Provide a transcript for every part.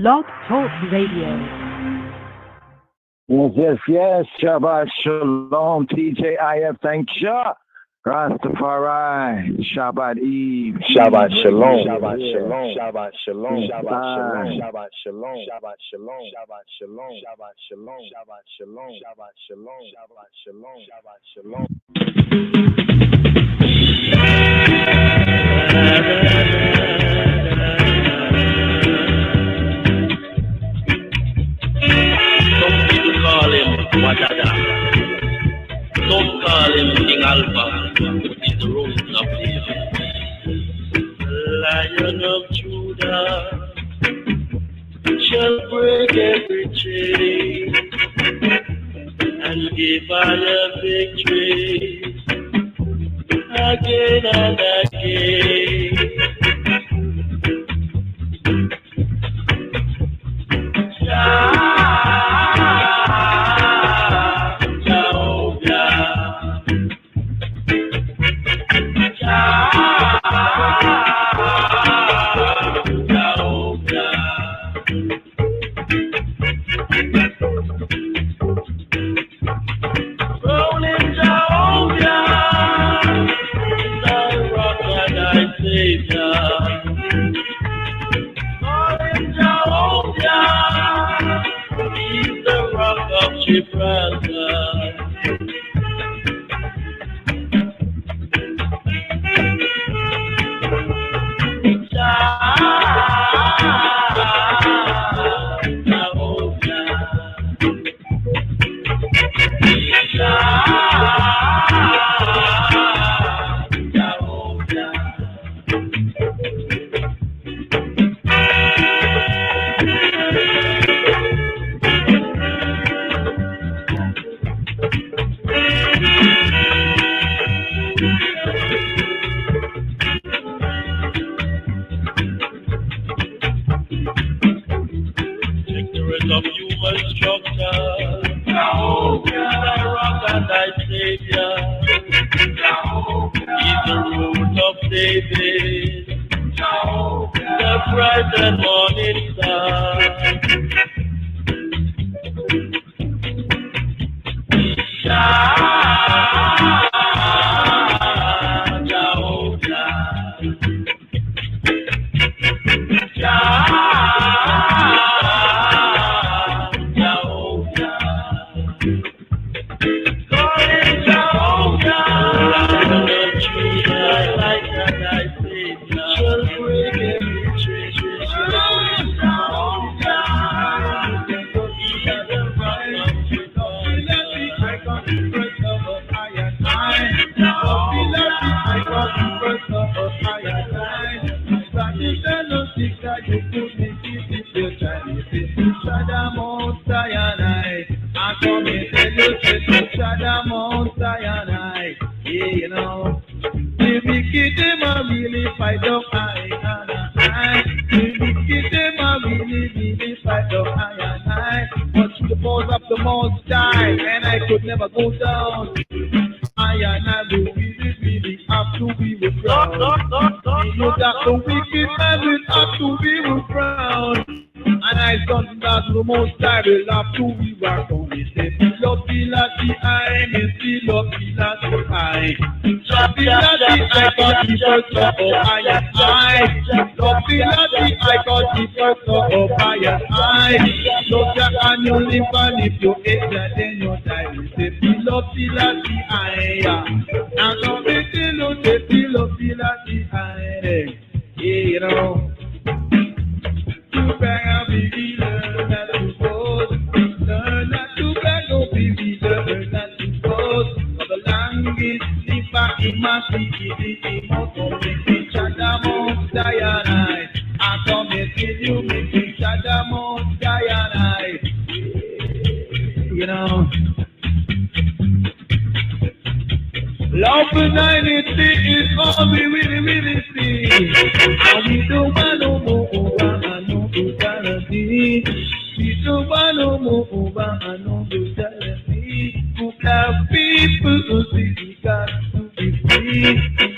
Blog Talk Radio. Yes. Shabbat Shalom, TJIF. Thank you. Rastafari. Shabbat Eve. Shabbat Shalom. Shabbat Shalom. Shabbat Shalom. Shabbat Shalom. Shabbat Shalom. Shabbat Shalom. Shabbat Shalom. Shabbat Shalom. Shabbat Shalom. Shabbat Shalom. Shabbat Shalom. Shabbat Shalom. Some people call him Wadada. Some call him King Alpha, which is the rose of David. Lion of Judah shall break every chain and give I a victory again and again.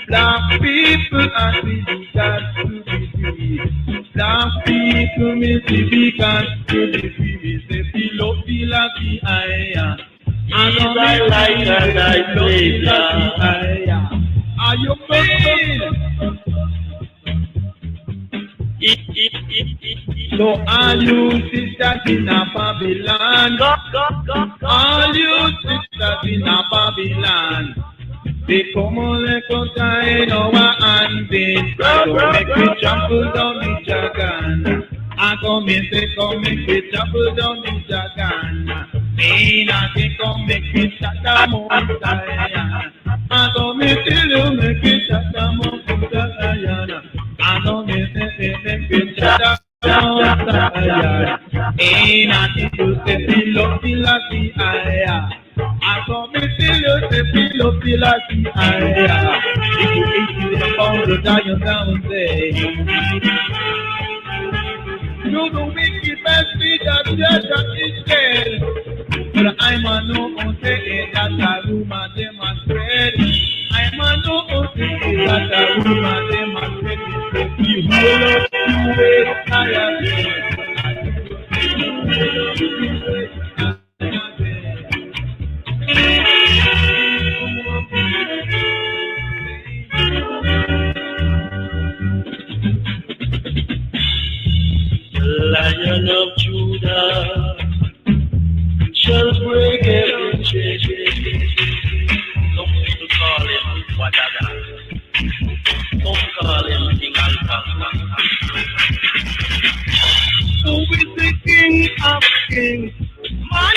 Black people and we got to be free. Black people me see because you the free say feel la vie aya. And I like that I play aya. Are you feeling? So all you sisters in a Babylon, all you sisters in a Babylon, they come on like a in our hand, so make me trample down the dragon. I come and say, come make me trample down the dragon. Mean I say, come make me shut the mountain. I come and tell you, make me shut the mountain. I come and say, make me shut the ain't nothing to say, feel up, feel like the eye. I come and feel you, say, feel up, feel like the eye. If you eat the pound, you die down there. You the wicked best feet that Jaja is dead. But I'm a no one say that a rumor demonstrate. I'm a no one say that a rumor demonstrate. You hold up, you wait, I am Lion of Judah shall break every chain. Some people call him Wadada. Some call him King Alpha. who is the King of Kings? Man,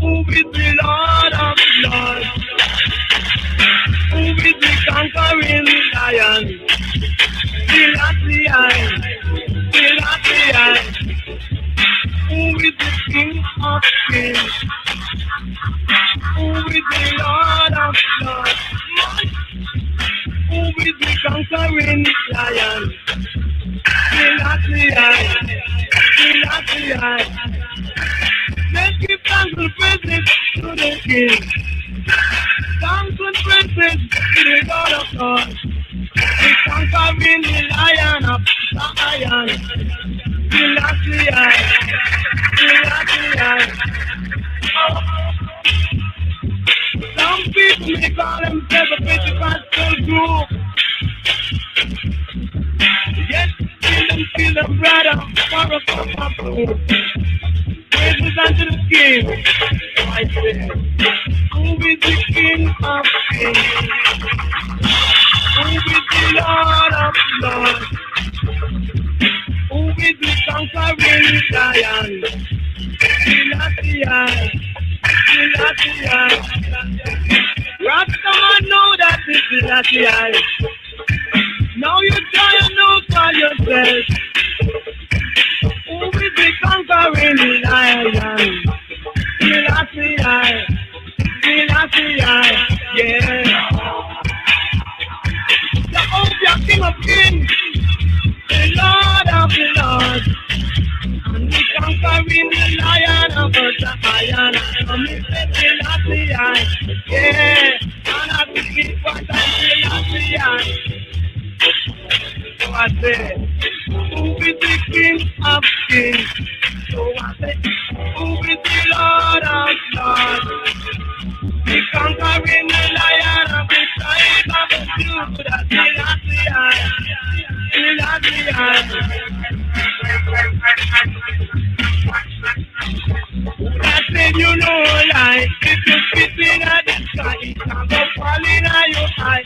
who is the Lord of Lords? Who is the conquering lion? Still at the eye, still at the eye. Who is the King of Kings? Who is the Lord of Lords? Man, who is the conquering lion? Still at the eye, still at the eye. Let's give thanks and praises to the King. Thanks and praises to the God of God. The conquering the lion of Zion. Still at the eye, still at the eye. Some people may call themselves a Pentecostal group. Yes, kill them, brother, for a couple. Praises unto the King. I say, who is the King of Kings? Who is the Lord of Lords? Who is the conquering lion? Still at the eye, still at the eye. Rastaman know that this is at the eye. Now you try and know for yourself. Who is the conquering lion? Still at the eye, still at the eye, yeah. Jehovah, King of Kings, the Lord of the Lord, and the conquering lion of the Zion. And we say still at the eye, yeah. And I think what I still at the eye. So I say, who is the King of Kings? So I say, who is the Lord of Lords? The conquering lion of the tribe of Judah. Still at the eye, still at the eye. I said you know like if you spit in the sky, it can go fall in your eye.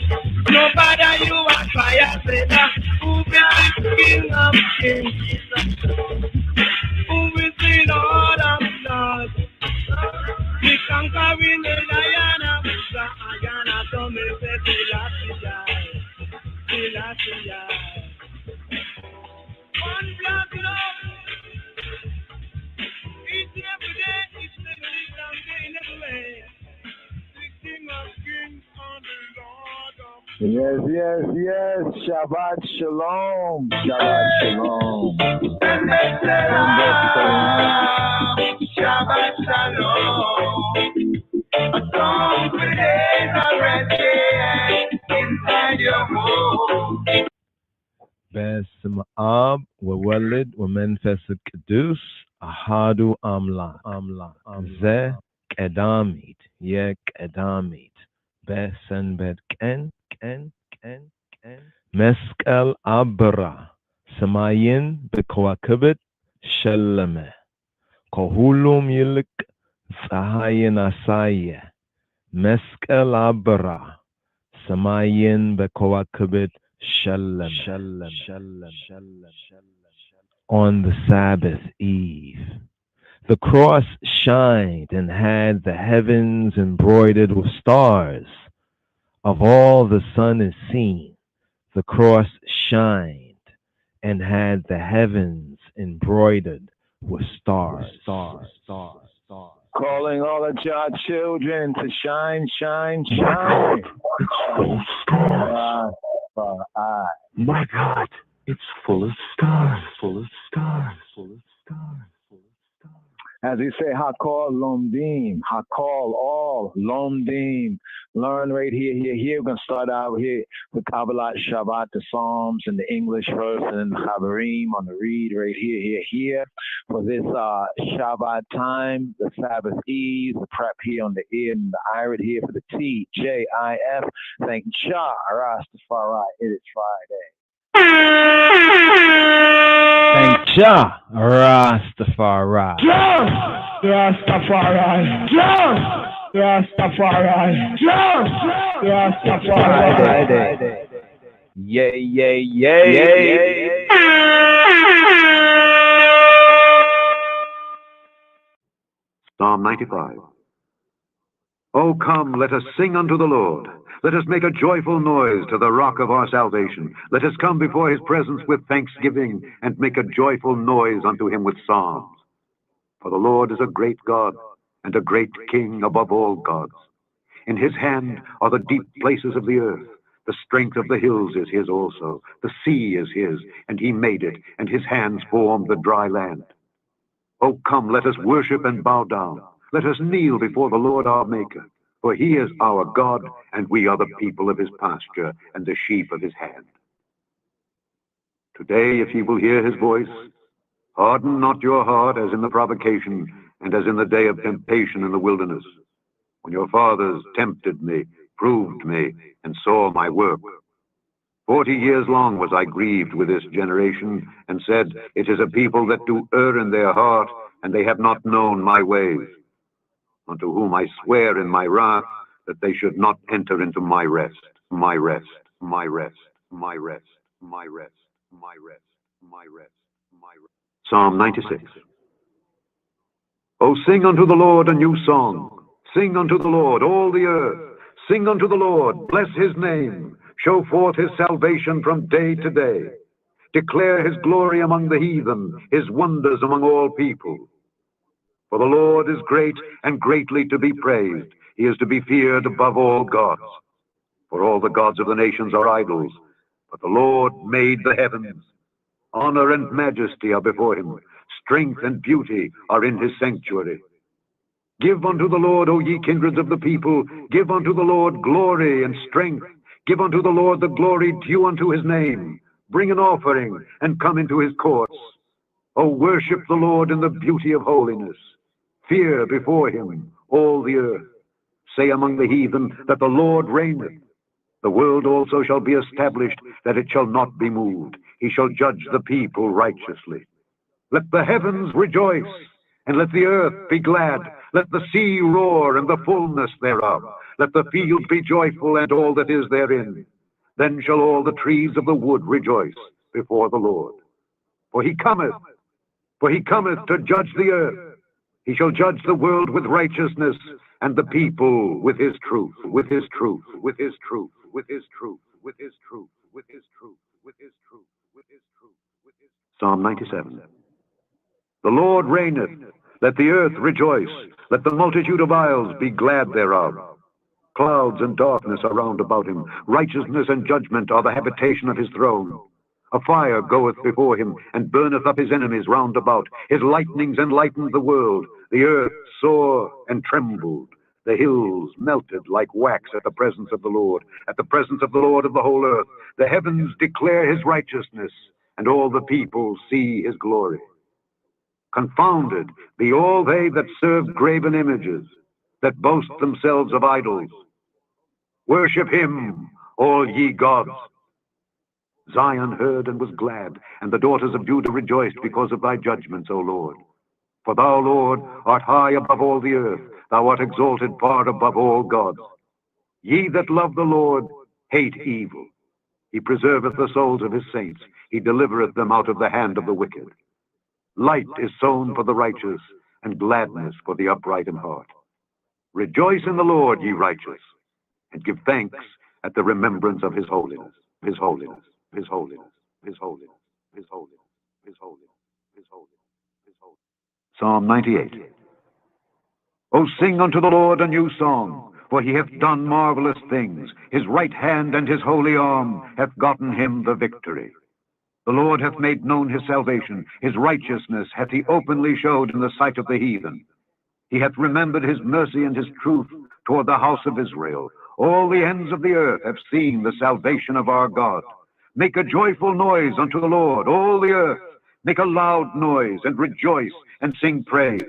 No matter you are fire, say that who is the King of Kings? Who is the Lord of Lords? The conquering the lion of Zion. I told me say still at the eye, still at the eye. One black love. Each and every day, each and every day, in every way. The King of Kings and the Lord of Yes, yes, yes. Shabbat Shalom. Shabbat Shalom. Shabbat Shalom. A song for days already inside your home. Best باسم آب وولد ومنفس القدوس أحد أملا زه قداميت يك قداميت بسنبت كن مسكال أبرا سماين بكواكبت شلمه كهولم يلك ፀሐይን አሳየ መስቀል አበራ ሰማይን በከዋክብት ሸለመ On the Sabbath eve the cross shined and had the heavens embroidered with stars. Of all the sun is seen, the cross shined and had the heavens embroidered with stars. Calling all of JAH children to shine. My God, it's full of stars. As we say, Hakal Lomdim, Hakal all Lomdim. Learn right here. We're going to start out here with Kabbalah Shabbat, the Psalms, and the English verse, and then the Chaverim on the read right here. For this Shabbat time, the Sabbath Eve, the prep here on the ear and the irid here for the TJIF. Thank JAH, Rastafari. It is Friday. Thank JAH, Rastafari. Rastafari. Friday. Yay. Psalm 95. Oh, come, let us sing unto the Lord. Let us make a joyful noise to the rock of our salvation. Let us come before his presence with thanksgiving and make a joyful noise unto him with psalms. For the Lord is a great God and a great King above all gods. In his hand are the deep places of the earth. The strength of the hills is his also. The sea is his, and he made it, and his hands formed the dry land. Oh, come, let us worship and bow down. Let us kneel before the Lord our Maker. For he is our God, and we are the people of his pasture and the sheep of his hand. Today, if ye will hear his voice, harden not your heart as in the provocation and as in the day of temptation in the wilderness, when your fathers tempted me, proved me, and saw my work. 40 years long was I grieved with this generation, and said, it is a people that do err in their heart, and they have not known my ways. Unto whom I swear in my wrath that they should not enter into my rest. Psalm 96. Oh, sing unto the Lord a new song. Sing unto the Lord, all the earth. Sing unto the Lord, bless his name. Show forth his salvation from day to day. Declare his glory among the heathen, his wonders among all people. For the Lord is great and greatly to be praised. He is to be feared above all gods. For all the gods of the nations are idols, but the Lord made the heavens. Honor and majesty are before him. Strength and beauty are in his sanctuary. Give unto the Lord, O ye kindreds of the people. Give unto the Lord glory and strength. Give unto the Lord the glory due unto his name. Bring an offering and come into his courts. O worship the Lord in the beauty of holiness. Fear before him all the earth. Say among the heathen that the Lord reigneth. The world also shall be established, that it shall not be moved. He shall judge the people righteously. Let the heavens rejoice, and let the earth be glad. Let the sea roar, and the fullness thereof. Let the field be joyful, and all that is therein. Then shall all the trees of the wood rejoice before the Lord. For he cometh to judge the earth. He shall judge the world with righteousness, and the people with his truth. Psalm 97. The Lord reigneth. Let the earth rejoice. Let the multitude of isles be glad thereof. Clouds and darkness are round about him. Righteousness and judgment are the habitation of his throne. A fire goeth before him, and burneth up his enemies round about. His lightnings enlightened the world. The earth saw and trembled. The hills melted like wax at the presence of the Lord, at the presence of the Lord of the whole earth. The heavens declare his righteousness, and all the people see his glory. Confounded be all they that serve graven images, that boast themselves of idols. Worship him, all ye gods. Zion heard and was glad, and the daughters of Judah rejoiced because of thy judgments, O Lord. For thou, Lord, art high above all the earth, thou art exalted far above all gods. Ye that love the Lord hate evil. He preserveth the souls of his saints, he delivereth them out of the hand of the wicked. Light is sown for the righteous, and gladness for the upright in heart. Rejoice in the Lord, ye righteous, and give thanks at the remembrance of his holiness, his holiness, his holiness, his holiness, his holiness, his holiness, his holiness, his holiness. Psalm 98. O sing unto the Lord a new song, for he hath done marvelous things. His right hand and his holy arm hath gotten him the victory. The Lord hath made known his salvation. His righteousness hath he openly showed in the sight of the heathen. He hath remembered his mercy and his truth toward the house of Israel. All the ends of the earth have seen the salvation of our God. Make a joyful noise unto the Lord, all the earth. Make a loud noise, and rejoice, and sing praise.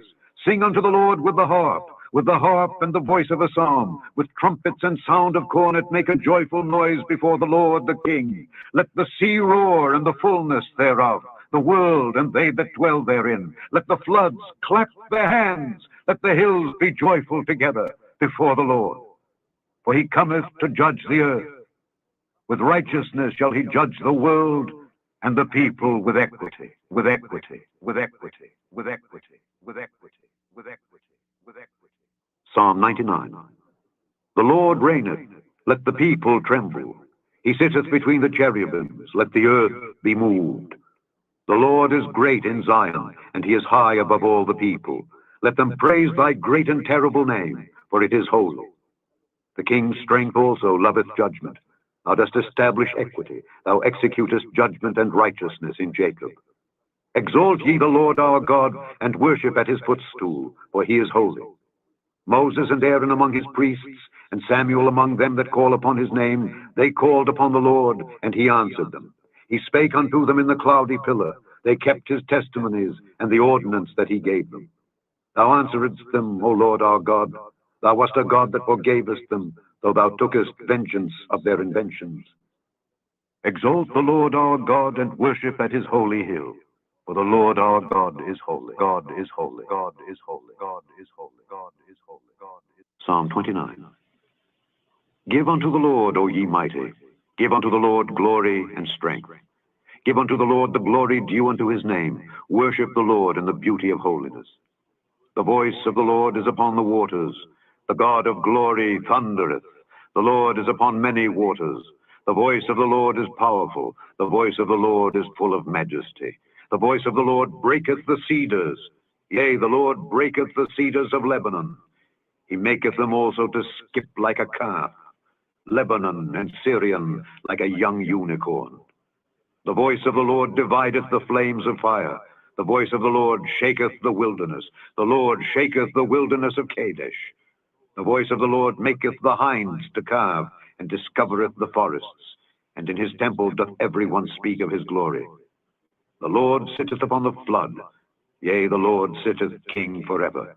Sing unto the Lord with the harp and the voice of a psalm, with trumpets and sound of cornet. Make a joyful noise before the Lord the King. Let the sea roar and the fullness thereof, the world and they that dwell therein. Let the floods clap their hands. Let the hills be joyful together before the Lord. For he cometh to judge the earth. With righteousness shall he judge the world and the people with equity, with equity, with equity, with equity, with equity, with equity, with equity. Psalm 99. The Lord reigneth, let the people tremble. He sitteth between the cherubims, let the earth be moved. The Lord is great in Zion, and he is high above all the people. Let them praise thy great and terrible name, for it is holy. The king's strength also loveth judgment. Thou dost establish equity. Thou executest judgment and righteousness in Jacob. Exalt ye the Lord our God, and worship at his footstool, for he is holy. Moses and Aaron among his priests, and Samuel among them that call upon his name, they called upon the Lord, and he answered them. He spake unto them in the cloudy pillar. They kept his testimonies, and the ordinance that he gave them. Thou answeredst them, O Lord our God. Thou wast a God that forgavest them, though thou tookest vengeance of their inventions. Exalt the Lord our God, and worship at his holy hill. For the Lord our God is holy. God is holy. God is holy. God is holy. God is holy. God is holy. Psalm 29. Give unto the Lord, O ye mighty. Give unto the Lord glory and strength. Give unto the Lord the glory due unto his name. Worship the Lord in the beauty of holiness. The voice of the Lord is upon the waters. The God of glory thundereth. The Lord is upon many waters. The voice of the Lord is powerful. The voice of the Lord is full of majesty. The voice of the Lord breaketh the cedars. Yea, the Lord breaketh the cedars of Lebanon. He maketh them also to skip like a calf. Lebanon and Syrian like a young unicorn. The voice of the Lord divideth the flames of fire. The voice of the Lord shaketh the wilderness. The Lord shaketh the wilderness of Kadesh. The voice of the Lord maketh the hinds to calve, and discovereth the forests. And in his temple doth every one speak of his glory. The Lord sitteth upon the flood. Yea, the Lord sitteth king forever.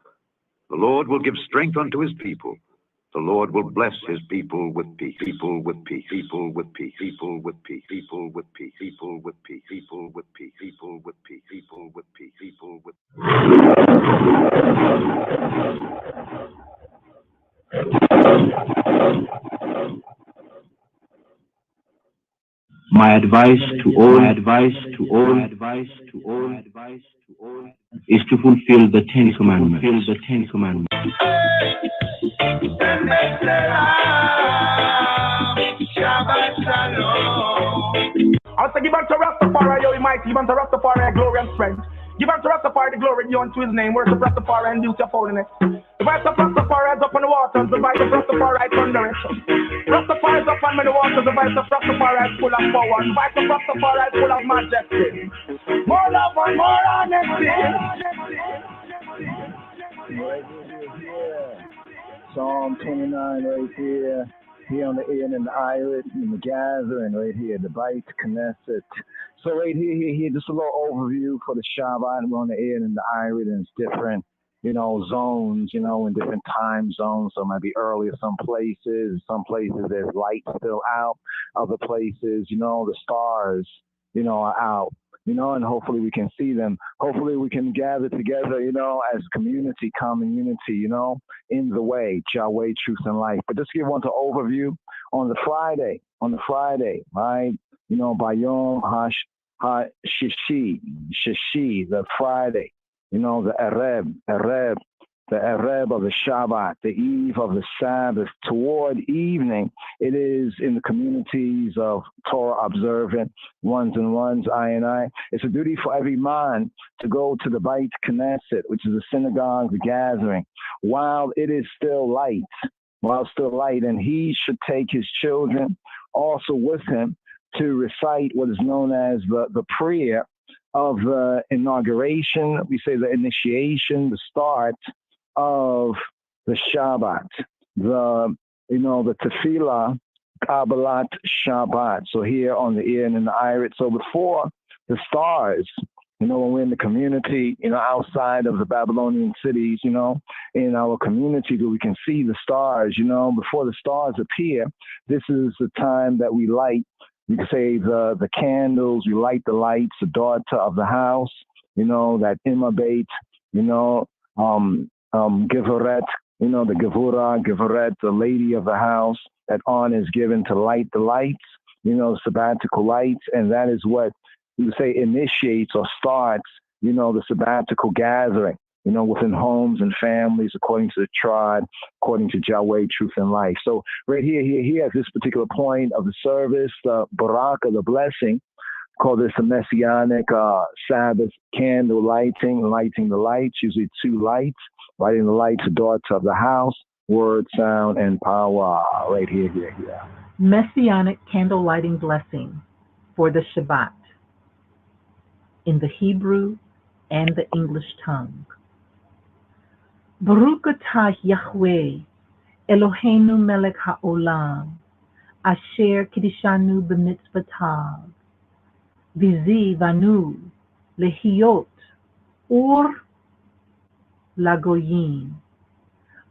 The Lord will give strength unto his people. The Lord will bless his people with peace. People with peace. People with peace. People with peace. People with peace. People with peace. People with peace. People with peace. People with peace. People with My advice to all is to fulfill the Ten Commandments. I say give unto Rastafari, yo, mighty, give unto Rastafari glory and strength. Give unto Rastafari the glory due unto his name. Worship Rastafari and beauty of holiness. The voice of Rastafari is up on the waters. The voice of Rastafari is thunderous. Rastafari is up on many waters. The voice of Rastafari is full of power. The voice of Rastafari is full of majesty. More love and more honesty. Psalm 29 right here. here on the Ear and the Iris and the gathering right here, the Beit Knesset. So right here, just a little overview for the Shabbat. We're on the Ear and the Iris, and it's different, zones, in different time zones. So it might be earlier some places. Some places there's light still out. Other places, the stars, are out. And hopefully we can see them. Hopefully we can gather together, as community, common unity, in the way, Yahweh, truth and life. But just give one to overview on the Friday, right? Bayom Shishi, the Friday, the Erev of the Shabbat, the eve of the Sabbath, toward evening. It is in the communities of Torah observant ones and ones, I. It's a duty for every man to go to the Beit Knesset, which is the synagogue, the gathering, while it is still light, and he should take his children also with him to recite what is known as the prayer of the inauguration. We say the initiation, the start of the Shabbat, the Tefillah, Kabbalat Shabbat. So here on the Ear and the Iris. So before the stars, when we're in the community, outside of the Babylonian cities, in our community where we can see the stars, before the stars appear, this is the time that we light, you can say the candles, we light the lights, the daughter of the house, that imabate, Geveret, the Gevurah, the lady of the house, that honor is given to light the lights, sabbatical lights, and that is what you would say initiates or starts, the sabbatical gathering, within homes and families, according to the tribe, according to Yahweh, truth and life. So right here at this particular point of the service, the Baraka, the blessing, call this a messianic Sabbath candle lighting the lights, usually two lights, lighting the lights, the daughter of the house, word, sound, and power. Right here. Messianic candle lighting blessing for the Shabbat in the Hebrew and the English tongue. Baruch atah Yahweh, Eloheinu melech haolam, asher kiddushanu b'mitzvotav, v'zivanu lehiyot or lagoyim,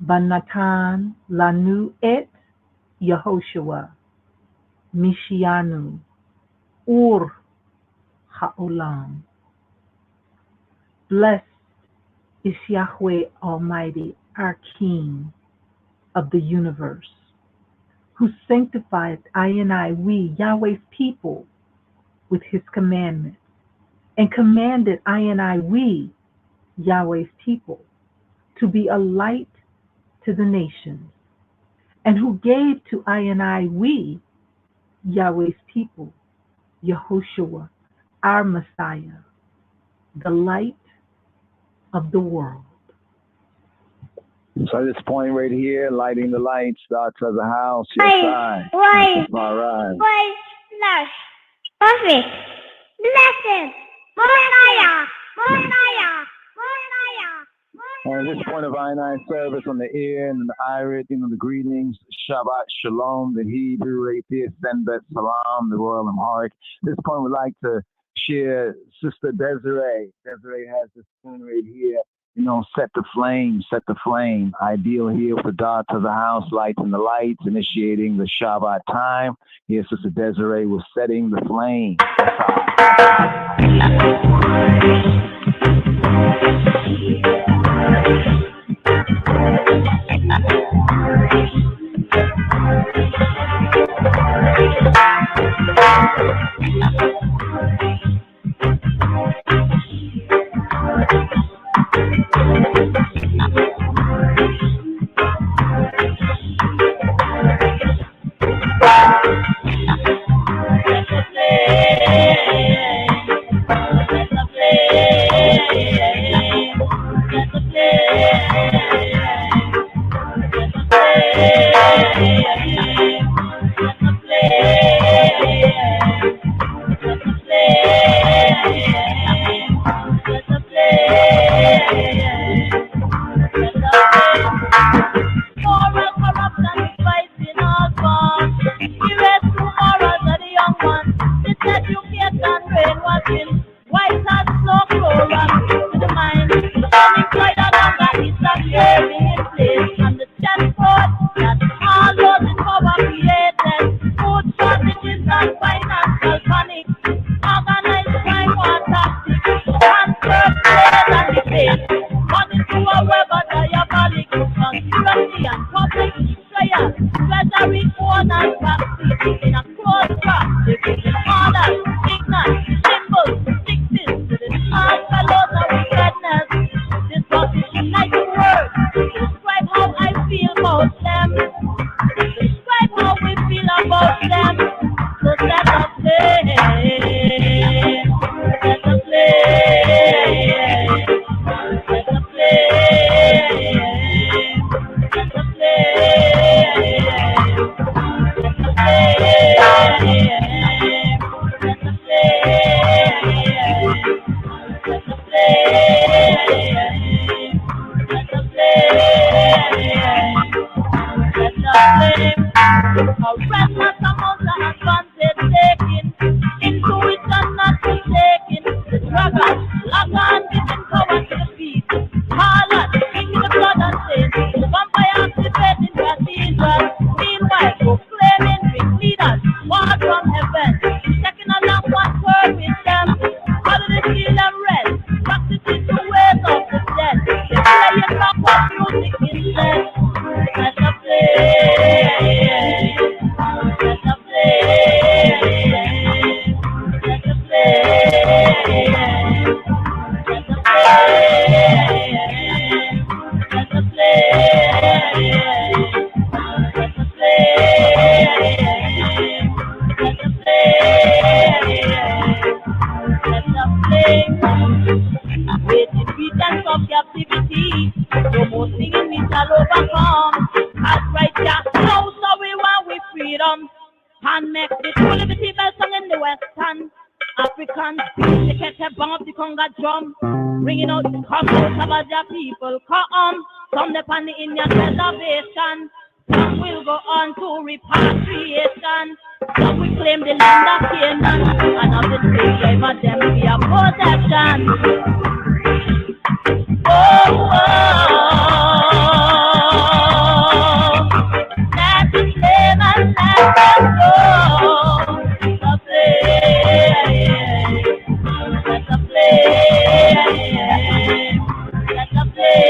banatan lanu et Yehoshua, Mishianu, Ur Ha'olam. Blessed is Yahweh Almighty, our King of the universe, who sanctified we, Yahweh's people, with his commandments, and commanded we, Yahweh's people, to be a light to the nations, and who gave to we, Yahweh's people, Yehoshua, our Messiah, the light of the world. So at this point right here, lighting the lights, starts of the house, your side. Why? All right. Why? Perfect. Blessed. Messiah. And at this point of I service on the ear and the iris, the greetings, Shabbat Shalom, the Hebrew right there, Senbet Salam, the Royal Amharic. At this point, we'd like to share Sister Desiree. Desiree has this spoon right here. Set the flame. Ideal here for God to the house, lighting the lights, initiating the Shabbat time. Here, Sister Desiree was setting the flame. and practice in a close track. They give them orders, signals, symbols, fixes to the all fellows of wickedness. This position like a word to describe how I feel about them. Describe how we feel about them. So let us play. Let us play. Let us play. Let us play. Our restless amount of advantage taking, intuition not taking, the dragons, lock on, giving power to the feet, harlot, drinking the blood and sin, the vampire activating cathedral, meanwhile proclaiming big leaders, war from heaven, checking along one word with them, how do they feel them red, practicing the ways of the dead, they're playing rock music instead, let us play. Of captivity, no more singing we shall overcome. As right now, so we want with freedom. And make the true liberty bell song in the western. African speech, they kept a bang of the conga drum. Ringing out the come out about their people, come. Some depend the Indian reservation. Some will go on to repatriation. Some will claim the land of Canaan. And of the slave game of them be a possession. Oh, let us live and let us go. Let us play. Let us play. Let us play.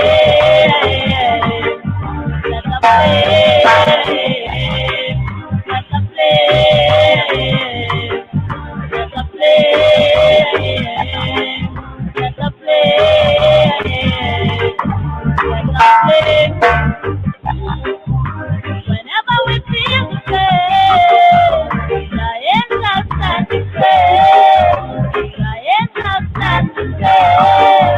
Let us play. Let us play. Let us play. Whenever we feel the pain, the endless and the pain, the endless and the pain.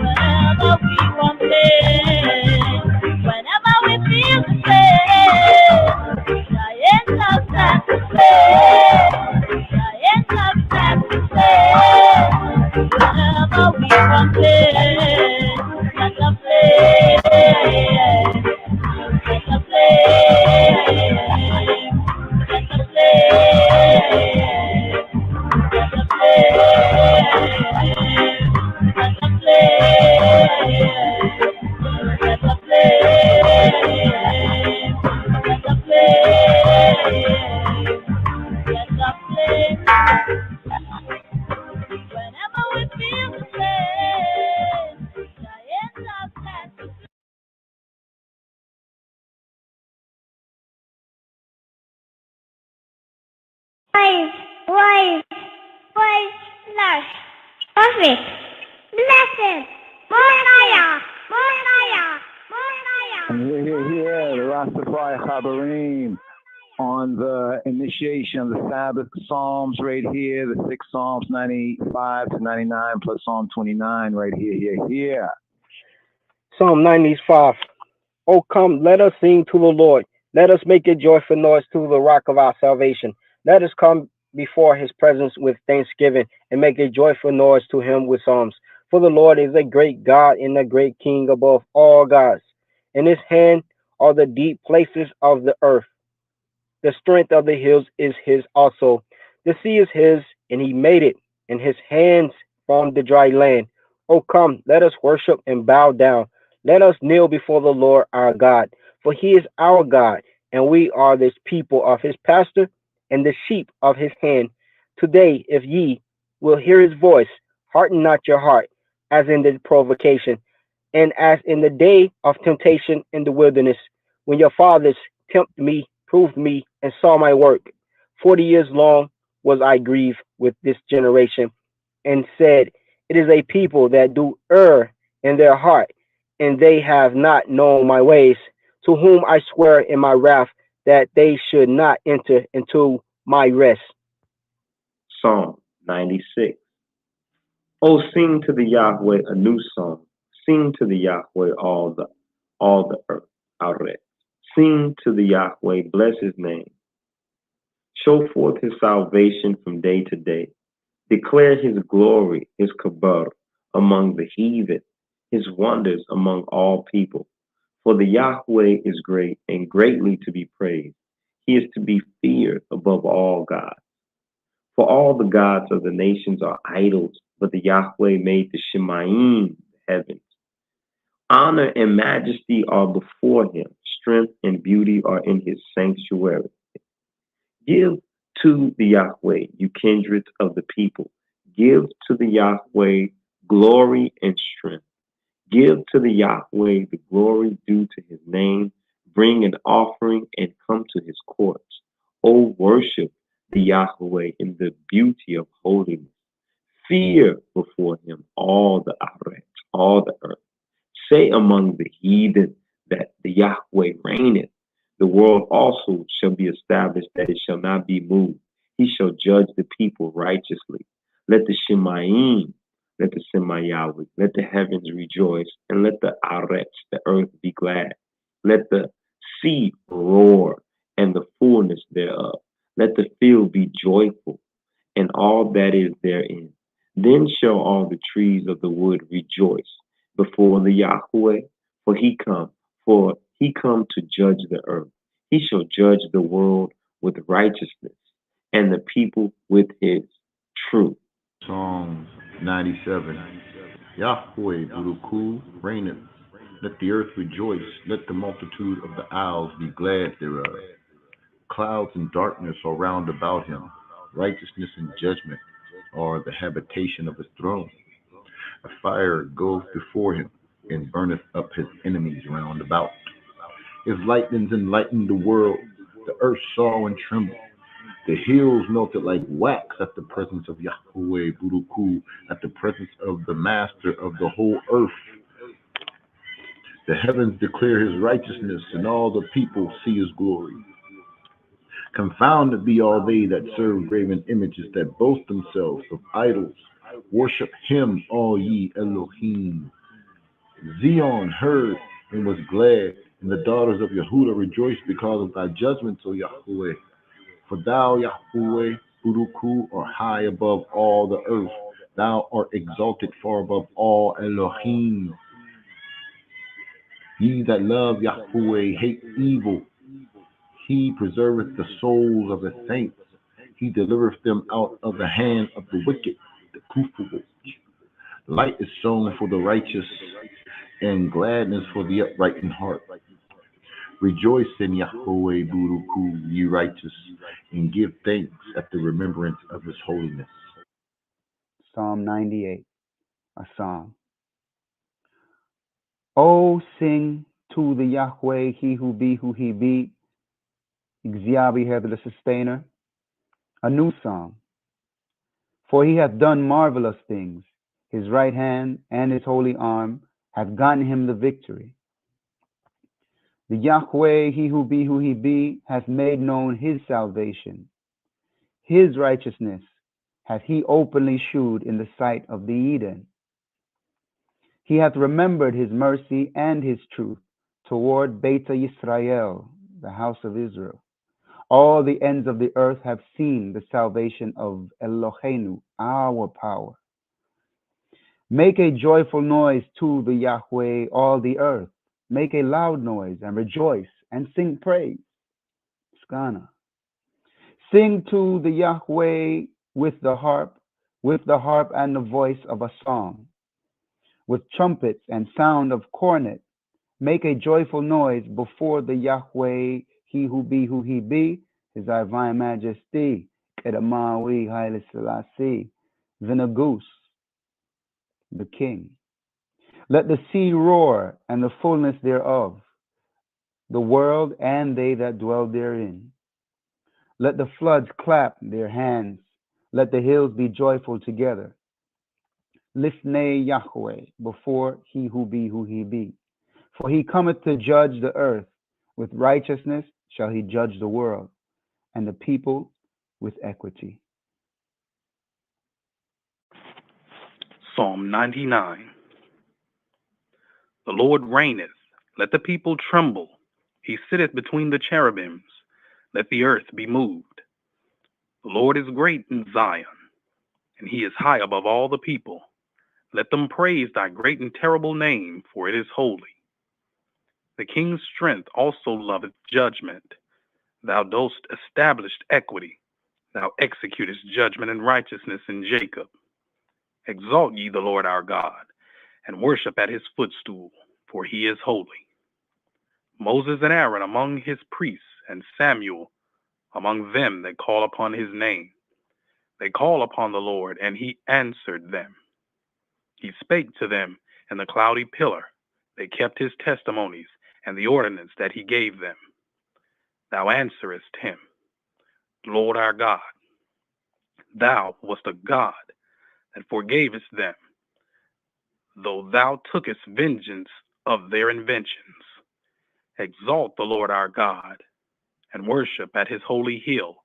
Whenever we complain, whenever we feel the pain, the endless and the pain, the endless and the pain. Whenever we complain, let us play. Let us play. Let us play. Let us play. Let us play. Let us play. Let us play. Let us play. Whenever we feel the pain, the endless and the Wise, lush, perfect, blessed, Moraya. And here, the Rastafari Chabarim on the initiation of the Sabbath Psalms right here, the 6 Psalms 95 to 99 plus Psalm 29 right here. Psalm 95. Oh, come, let us sing to the Lord. Let us make a joyful noise to the rock of our salvation. Let us come before his presence with thanksgiving and make a joyful noise to him with psalms. For the Lord is a great God and a great King above all gods. In his hand are the deep places of the earth. The strength of the hills is his also. The sea is his, and he made it, and his hands formed the dry land. Oh, come, let us worship and bow down. Let us kneel before the Lord our God, for he is our God, and we are this people of his pasture and the sheep of his hand. Today, if ye will hear his voice, harden not your heart, as in the provocation, and as in the day of temptation in the wilderness, when your fathers tempted me, proved me, and saw my work. 40 years long was I grieved with this generation, and said, it is a people that do err in their heart, and they have not known my ways, to whom I swear in my wrath that they should not enter into my rest. Psalm 96. Oh, sing to the Yahweh a new song. Sing to the Yahweh all the earth. Arret. Sing to the Yahweh, bless his name. Show forth his salvation from day to day. Declare his glory, his kabir, among the heathen, his wonders among all people. For the Yahweh is great and greatly to be praised. He is to be feared above all gods. For all the gods of the nations are idols, but the Yahweh made the Shemayim, the heavens. Honor and majesty are before him. Strength and beauty are in his sanctuary. Give to the Yahweh, you kindreds of the people. Give to the Yahweh glory and strength. Give to the Yahweh the glory due to his name. Bring an offering and come to his courts. O worship the Yahweh in the beauty of holiness. Fear before him all the Aret, all the earth. Say among the heathen that the Yahweh reigneth. The world also shall be established, that it shall not be moved. He shall judge the people righteously. Let the Shemayim, let the Semayawi, let the heavens rejoice, and let the Arets, the earth, be glad. Let the sea roar, and the fullness thereof. Let the field be joyful, and all that is therein. Then shall all the trees of the wood rejoice before the Yahweh, for he come to judge the earth. He shall judge the world with righteousness, and the people with his truth. Psalm 97. Yahweh Buruku reigneth. Let the earth rejoice. Let the multitude of the isles be glad thereof. Clouds and darkness are round about him. Righteousness and judgment are the habitation of his throne. A fire goes before him and burneth up his enemies round about. His lightnings enlightened the world. The earth saw and trembled. The hills melted like wax at the presence of Yahweh Buruku, at the presence of the master of the whole earth. The heavens declare his righteousness, and all the people see his glory. Confounded be all they that serve graven images, that boast themselves of idols. Worship him, all ye Elohim. Zion heard and was glad, and the daughters of Yehuda rejoiced because of thy judgments, O Yahweh. For thou, Yahweh, Buruku, art high above all the earth. Thou art exalted far above all Elohim. Ye that love Yahweh hate evil. He preserveth the souls of his saints. He delivereth them out of the hand of the wicked, the Kufur. Light is sown for the righteous, and gladness for the upright in heart. Rejoice in Yahweh Buruku, ye righteous, and give thanks at the remembrance of his holiness. Psalm 98, a psalm. Oh, sing to the Yahweh, he who he be, Ixia the sustainer, a new song. For he hath done marvelous things. His right hand and his holy arm hath gotten him the victory. The Yahweh, he who he be, hath made known his salvation. His righteousness hath he openly shewed in the sight of the Eden. He hath remembered his mercy and his truth toward Beta Yisrael, the house of Israel. All the ends of the earth have seen the salvation of Eloheinu, our power. Make a joyful noise to the Yahweh, all the earth. Make a loud noise and rejoice and sing praise. Skana. Sing to the Yahweh with the harp and the voice of a song, with trumpets and sound of cornet. Make a joyful noise before the Yahweh, he who he be, his divine majesty, Kedamawi Haile Selassie, Vinagus, the king. Let the sea roar and the fullness thereof, the world and they that dwell therein. Let the floods clap their hands. Let the hills be joyful together. Lifnei Yahweh, before he who be. For he cometh to judge the earth. With righteousness shall he judge the world, and the people with equity. Psalm 99. The Lord reigneth. Let the people tremble. He sitteth between the cherubims. Let the earth be moved. The Lord is great in Zion, and he is high above all the people. Let them praise thy great and terrible name, for it is holy. The king's strength also loveth judgment. Thou dost establish equity. Thou executest judgment and righteousness in Jacob. Exalt ye the Lord our God, and worship at his footstool, for he is holy. Moses and Aaron among his priests, and Samuel among them that call upon his name. They call upon the Lord, and he answered them. He spake to them in the cloudy pillar. They kept his testimonies and the ordinance that he gave them. Thou answerest him, Lord our God. Thou wast a God that forgavest them, though thou tookest vengeance of their inventions. Exalt the Lord our God, and worship at his holy hill,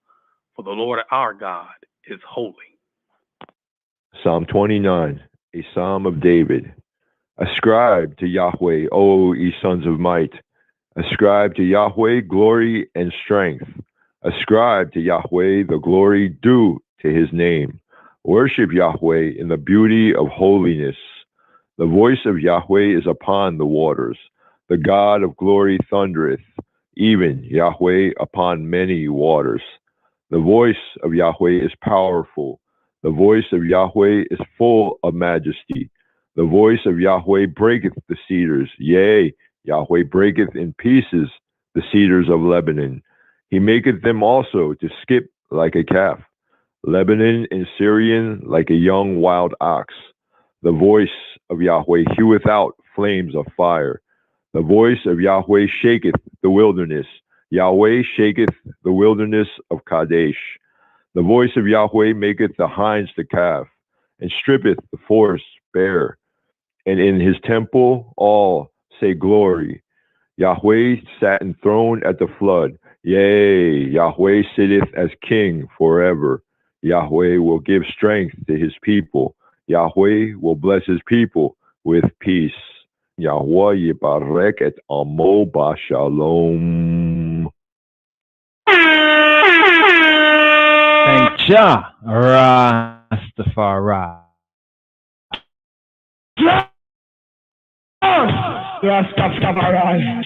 for the Lord our God is holy. Psalm 29, a psalm of David. Ascribe to Yahweh, O ye sons of might. Ascribe to Yahweh glory and strength. Ascribe to Yahweh the glory due to his name. Worship Yahweh in the beauty of holiness. The voice of Yahweh is upon the waters. The God of glory thundereth, even Yahweh upon many waters. The voice of Yahweh is powerful. The voice of Yahweh is full of majesty. The voice of Yahweh breaketh the cedars. Yea, Yahweh breaketh in pieces the cedars of Lebanon. He maketh them also to skip like a calf. Lebanon in Syrian like a young wild ox. The voice of Yahweh heweth out flames of fire. The voice of Yahweh shaketh the wilderness. Yahweh shaketh the wilderness of Kadesh. The voice of Yahweh maketh the hinds to calve, and strippeth the forests bare. And in his temple all say glory. Yahweh sat enthroned at the flood. Yea, Yahweh sitteth as king forever. Yahweh will give strength to his people. Yahweh will bless his people with peace. Yahweh yibarek et amo ba shalom. Thank Jah, Rastafari. Rastafari.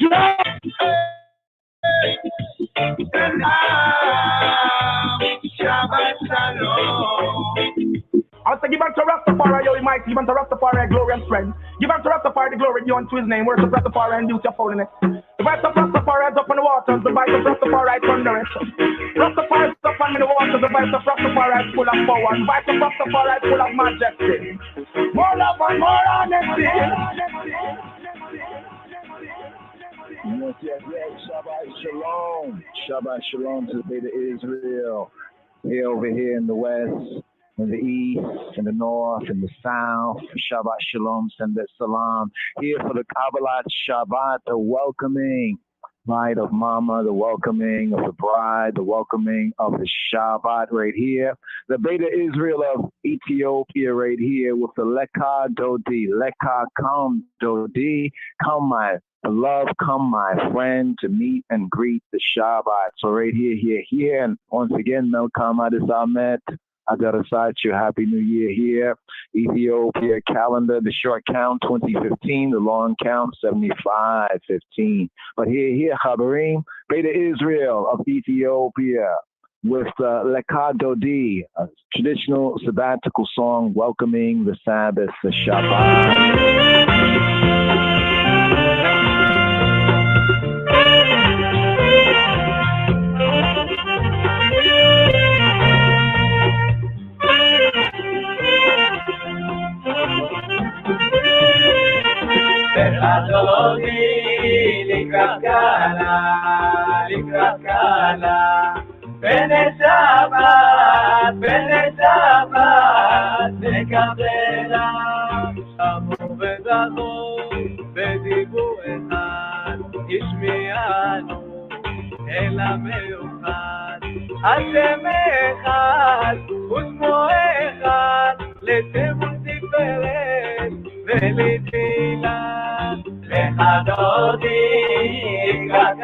Shabbat Shalom. I say give unto Rastafari, yo, mighty, give unto Rastafari glory and strength. Give unto Rastafari the glory due unto his name. Worship Rastafari and duty of holiness. The voice of Rastafari is up in the waters. The voice of Rastafari is thunder it. Rastafari is up in the waters. The voice of Rastafari is full of power. The voice of Rastafari is full of majesty. More love and more honesty. Yes. Shabbat Shalom. Shabbat Shalom to the Beta Israel. Here over here in the west, in the east, in the north, in the south. Shabbat Shalom, send that salam. Here for the Kabbalah Shabbat, the welcoming, right, of Mama, the welcoming of the bride, the welcoming of the Shabbat right here. The Beta Israel of Ethiopia right here with the Lekha Dodi. Lekha come Dodi. Come my beloved, come my friend to meet and greet the Shabbat. So right here. And once again, Melkam Adis Ahmed. I got to cite you. Happy New Year here. Ethiopia calendar, the short count 2015, the long count 7515. But here, Chabarim, Beta Israel of Ethiopia with Lekha Dodi, a traditional sabbatical song welcoming the Sabbath, the Shabbat. לקראת קהלה, בנס שבת נקבלה, שמעו וזכו בדיבור אחד, השמיענו אל המיוחד, השם אחד ושמו אחד, לשם ולתפארת ולתהילה. לך דודי לקראת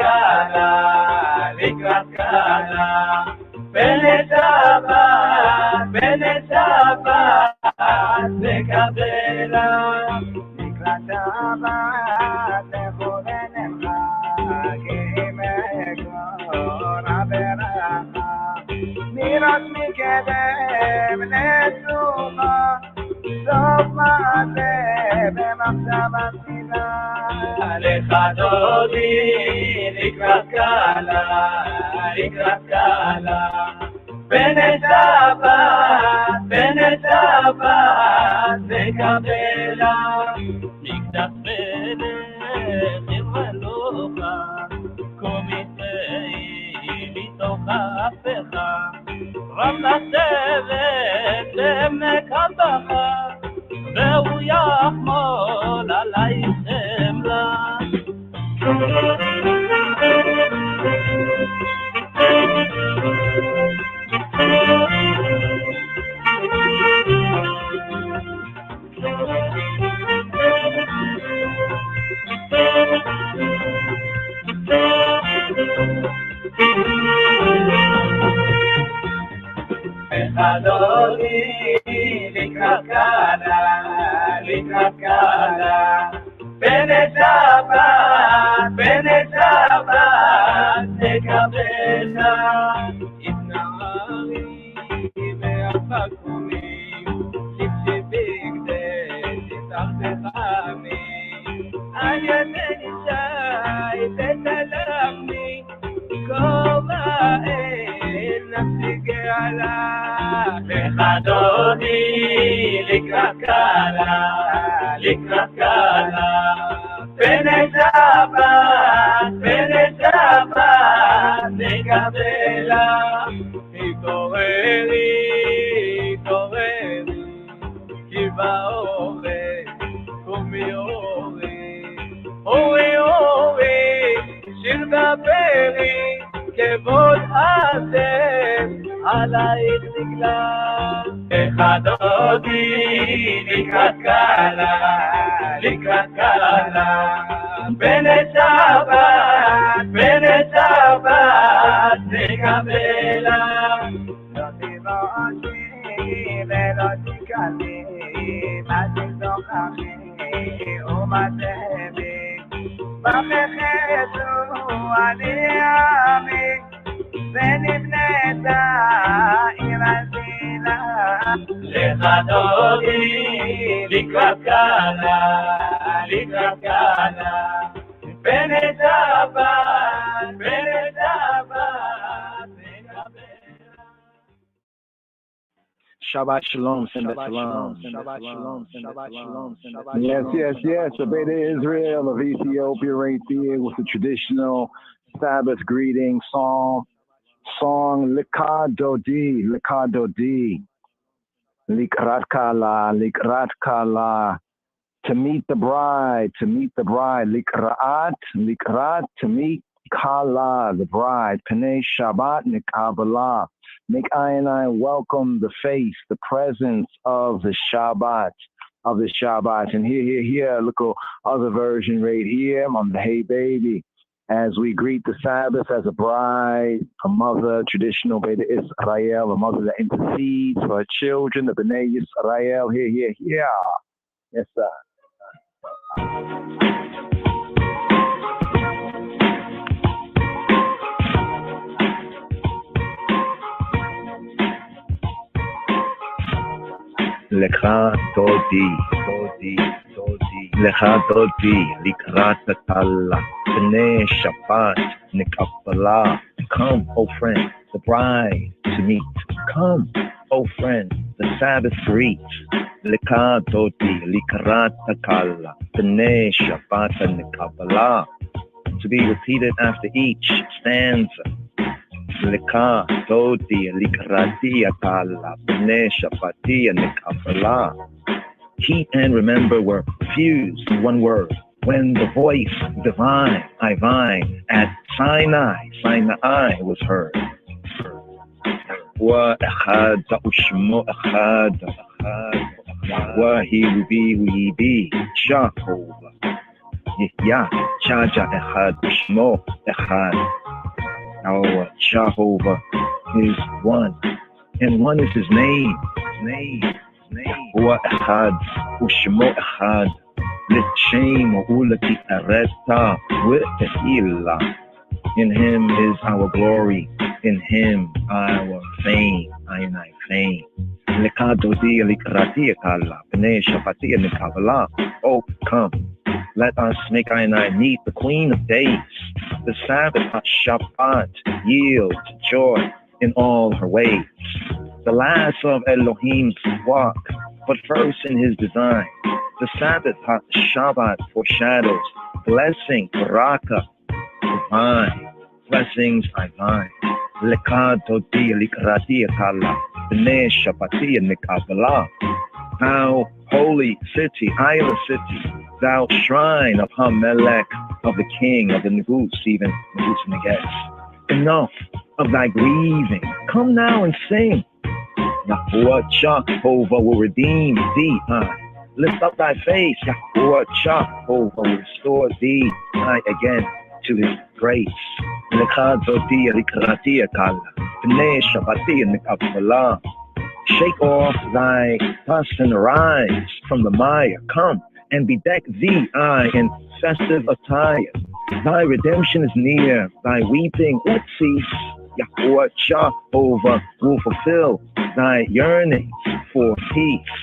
קלה, בנשבת נקבלה, לקראת שבת לכוננך, כי מקור הברכה, מירות מקדם נצוחה, סוף מעשה במחשבה תחילה. לך דודי לקראת קלה, בנשבת נקבלה, מקדש מלך יבלוכה, קום יצאי מתוך האפך, רב לשבת למקבך, והוא יחמול עלייך חמלה. אדוני לקראת קלה, בנשבת נקבלה, התנערי מהפקומים, לבשי בגדי תחתכני, על ידי שי תתלמני, כובע אל נפשי גאלה. לך דודי לקראת קלה, בנשבת נקבלה, התעוררי, כי באורי, קומי אורי, שיר דברי, כבוד השם עלייך נגלה. לך דודי לקראת קלה, בנשבת נקבלה, לא תבושי ולא תקלי, מה תזוכחי ומה תהבי, בחכתו אני עמי, ונבנתה עיר הזילה. לך דודי לקראת קלה, בנשבת Shabbat shalom, Shabbat shalom, Shabbat shalom, Shabbat shalom. Yes. Beta Israel of Ethiopia right there with the traditional Sabbath greeting song Likad Dodi, Likrat Kala, to meet the bride, Likrat, to meet Kala, the bride, Penei Shabbat Nikavala. Make I and I welcome the face, the presence of the Shabbat, And here, look at other version right here on the Hey Baby. As we greet the Sabbath as a bride, a mother, traditional Beta Israel, a mother that intercedes for her children, the B'nai Yisrael. Here. Yes, sir. לך דודי, לך דודי, לקראת קלה, בני שבת נקבלה. Come, O friend, the bride to meet. Come, O friend, the Sabbath greet. לך דודי, לקראת קלה, בני שבת נקבלה. To be repeated after each stanza. Leka, Dodi, Likratia, Kala, Bene, Shapatia, Nekapala. Heat and remember were fused in one word. When the voice divine, Ivine, at Sinai was heard. Wa Echad, Ushmo Echad, Wa He be, Jehovah. Yah, Jaja Echad, Ushmo Echad. Our Jehovah is one, and one is his name. Wa Echad, Ushmo Echad. L'shem ulati areta wit'ila. In him is our glory, in him our fame, I fame. Lekadodi likrati kala, b'nei shafati nekavala. Oh, come, let us make I meet the Queen of Days. The Sabbath Shabbat yields joy in all her ways. The last of Elohim's walk, but first in his design. The Sabbath Shabbat foreshadows blessing, baraka, divine. Blessings divine. Lekadodi likrati kala, b'nei shafati nekavala. Thou holy city, island city, thou shrine of Hamelech, of the king of the Negus, even Negus Neges. Enough of thy grieving, come now and sing. Yahuwah Jehovah will redeem thee. Lift up thy face, Yahuwah Jehovah will restore thee again to his grace. Shake off thy dust and arise from the mire. Come and bedeck thee in festive attire. Thy redemption is near, thy weeping would cease. Yahuwah Jehovah will fulfill thy yearnings for peace.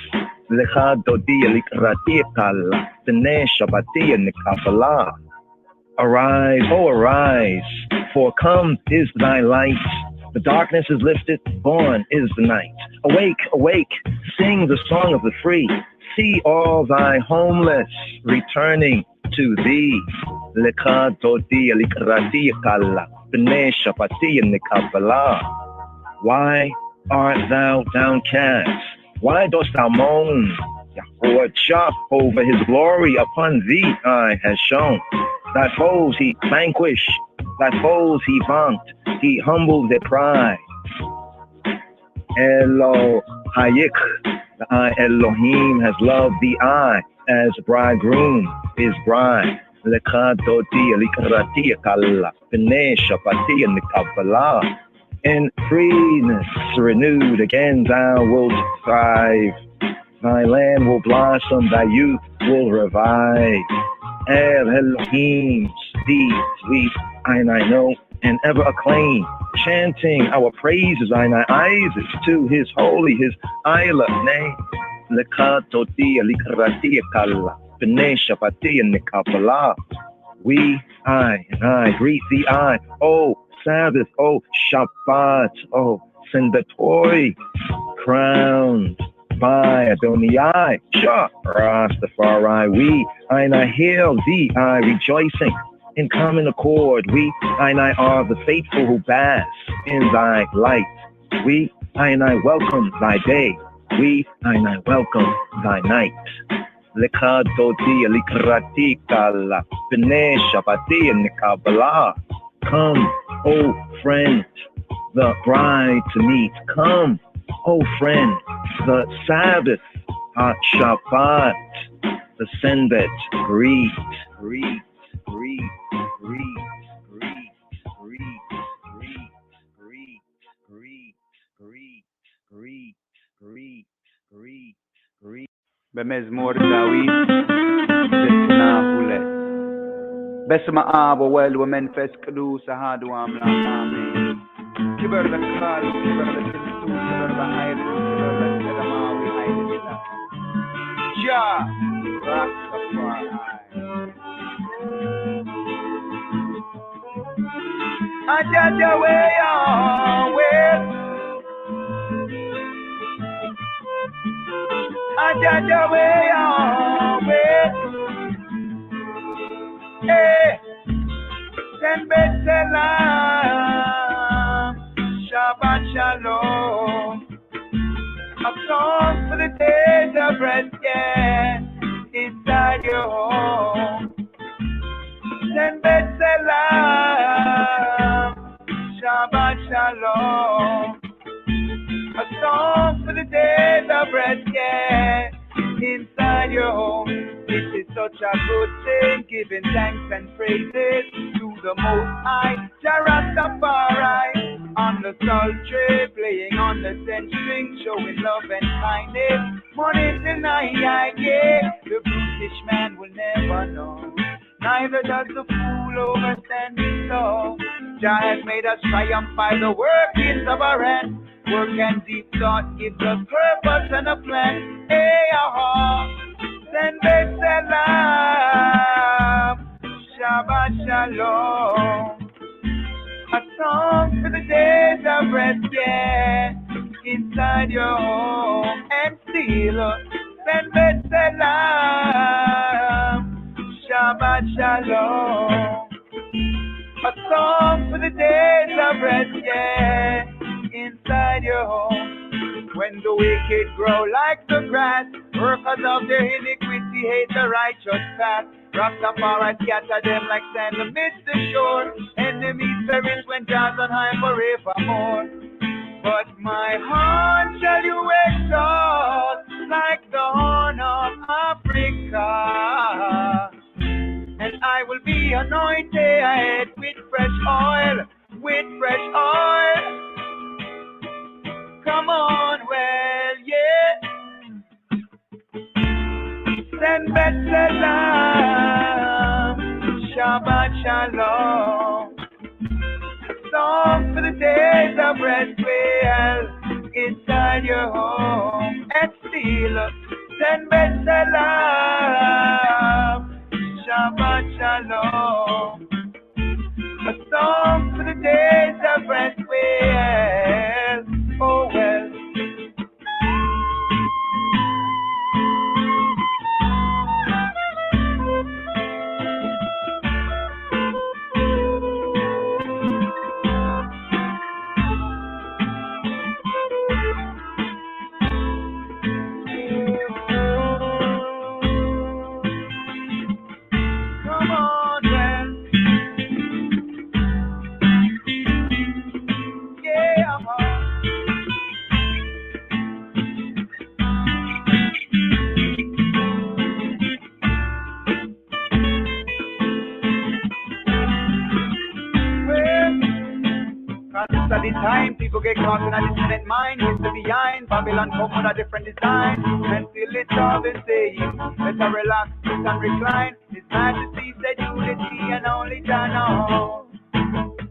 Arise, oh arise, for come is thy light. The darkness is lifted, born is the night. Awake, awake, sing the song of the free. See all thy homeless returning to thee. Why art thou downcast? Why dost thou moan? Yahuwah Jehovah, his glory upon thee has shown. Thy foes he vanquished, thy foes he vaunt, he humbled their pride. Elohayik, the Elohim has loved thee as bridegroom his bride. In freeness renewed again thou wilt thrive. Thy land will blossom, thy youth will revive. Elohim's deeds we I know and ever acclaim, chanting our praises Isis to his holy, his Isla name. We, I greet thee, oh Sabbath, oh Shabbat, oh celebratory, crowned by Adonai, Rastafari. We, I hail thee, rejoicing in common accord. We, I are the faithful who bask in thy light. We, I welcome thy day. We, I welcome thy night. Come, oh friend, the bride to meet. Come, oh friend, the Sabbath, Shabbat, the Senbet, greet. במזמור דוד בסנאהולה בשם האב והוולד ומנפס קדוש ahadu amla amen. Kibar lakal, kibar lakintu, kibar lahayr, kibar lakadama vihayla. JAH Rastafari. Ajaja way away. Ajaja way away. Hey, send back salam. Shalom. A song for the days of rest, yeah, inside your home. Send Salam, Shabbat Shalom. A song for the days of rest, yeah, inside your home. It is such a good thing, giving thanks and praises to the Most High, JAH Rastafari. On the sultry, playing on the 10 string, showing love and kindness. Money till night, yeah, the brutish man will never know. Neither does the fool overstand his law. JAH has made us triumph by the workings of our hands. Work and deep thought gives us purpose and a plan. Hey, aha, send Salam, Shabbat Shalom. A song for the days of rest, yeah, inside your home. And still, send Salam, Shabbat Shalom. A song for the days of rest, yeah, inside your home. When the wicked grow like the grass, workers of their iniquity hate the righteous path. Rastafari scatter them like sand amidst the shore. Enemies perish when Jah's on high forevermore. But my heart shall you exalt like the horn of Africa. And I will be anointed with fresh oil, with fresh oil. Come on, well, yeah. Send Salam, Shabbat Shalom. Song for the days of rest, well, inside your home. And still, send Salam, Shabbat Shalom. A song for the days of rest, well, oh well. At the time, people get caught in a distant mind. History behind Babylon come with a different design. And still it's all the same. Better relax, sit and recline. His Majesty said unity and only Jah knows.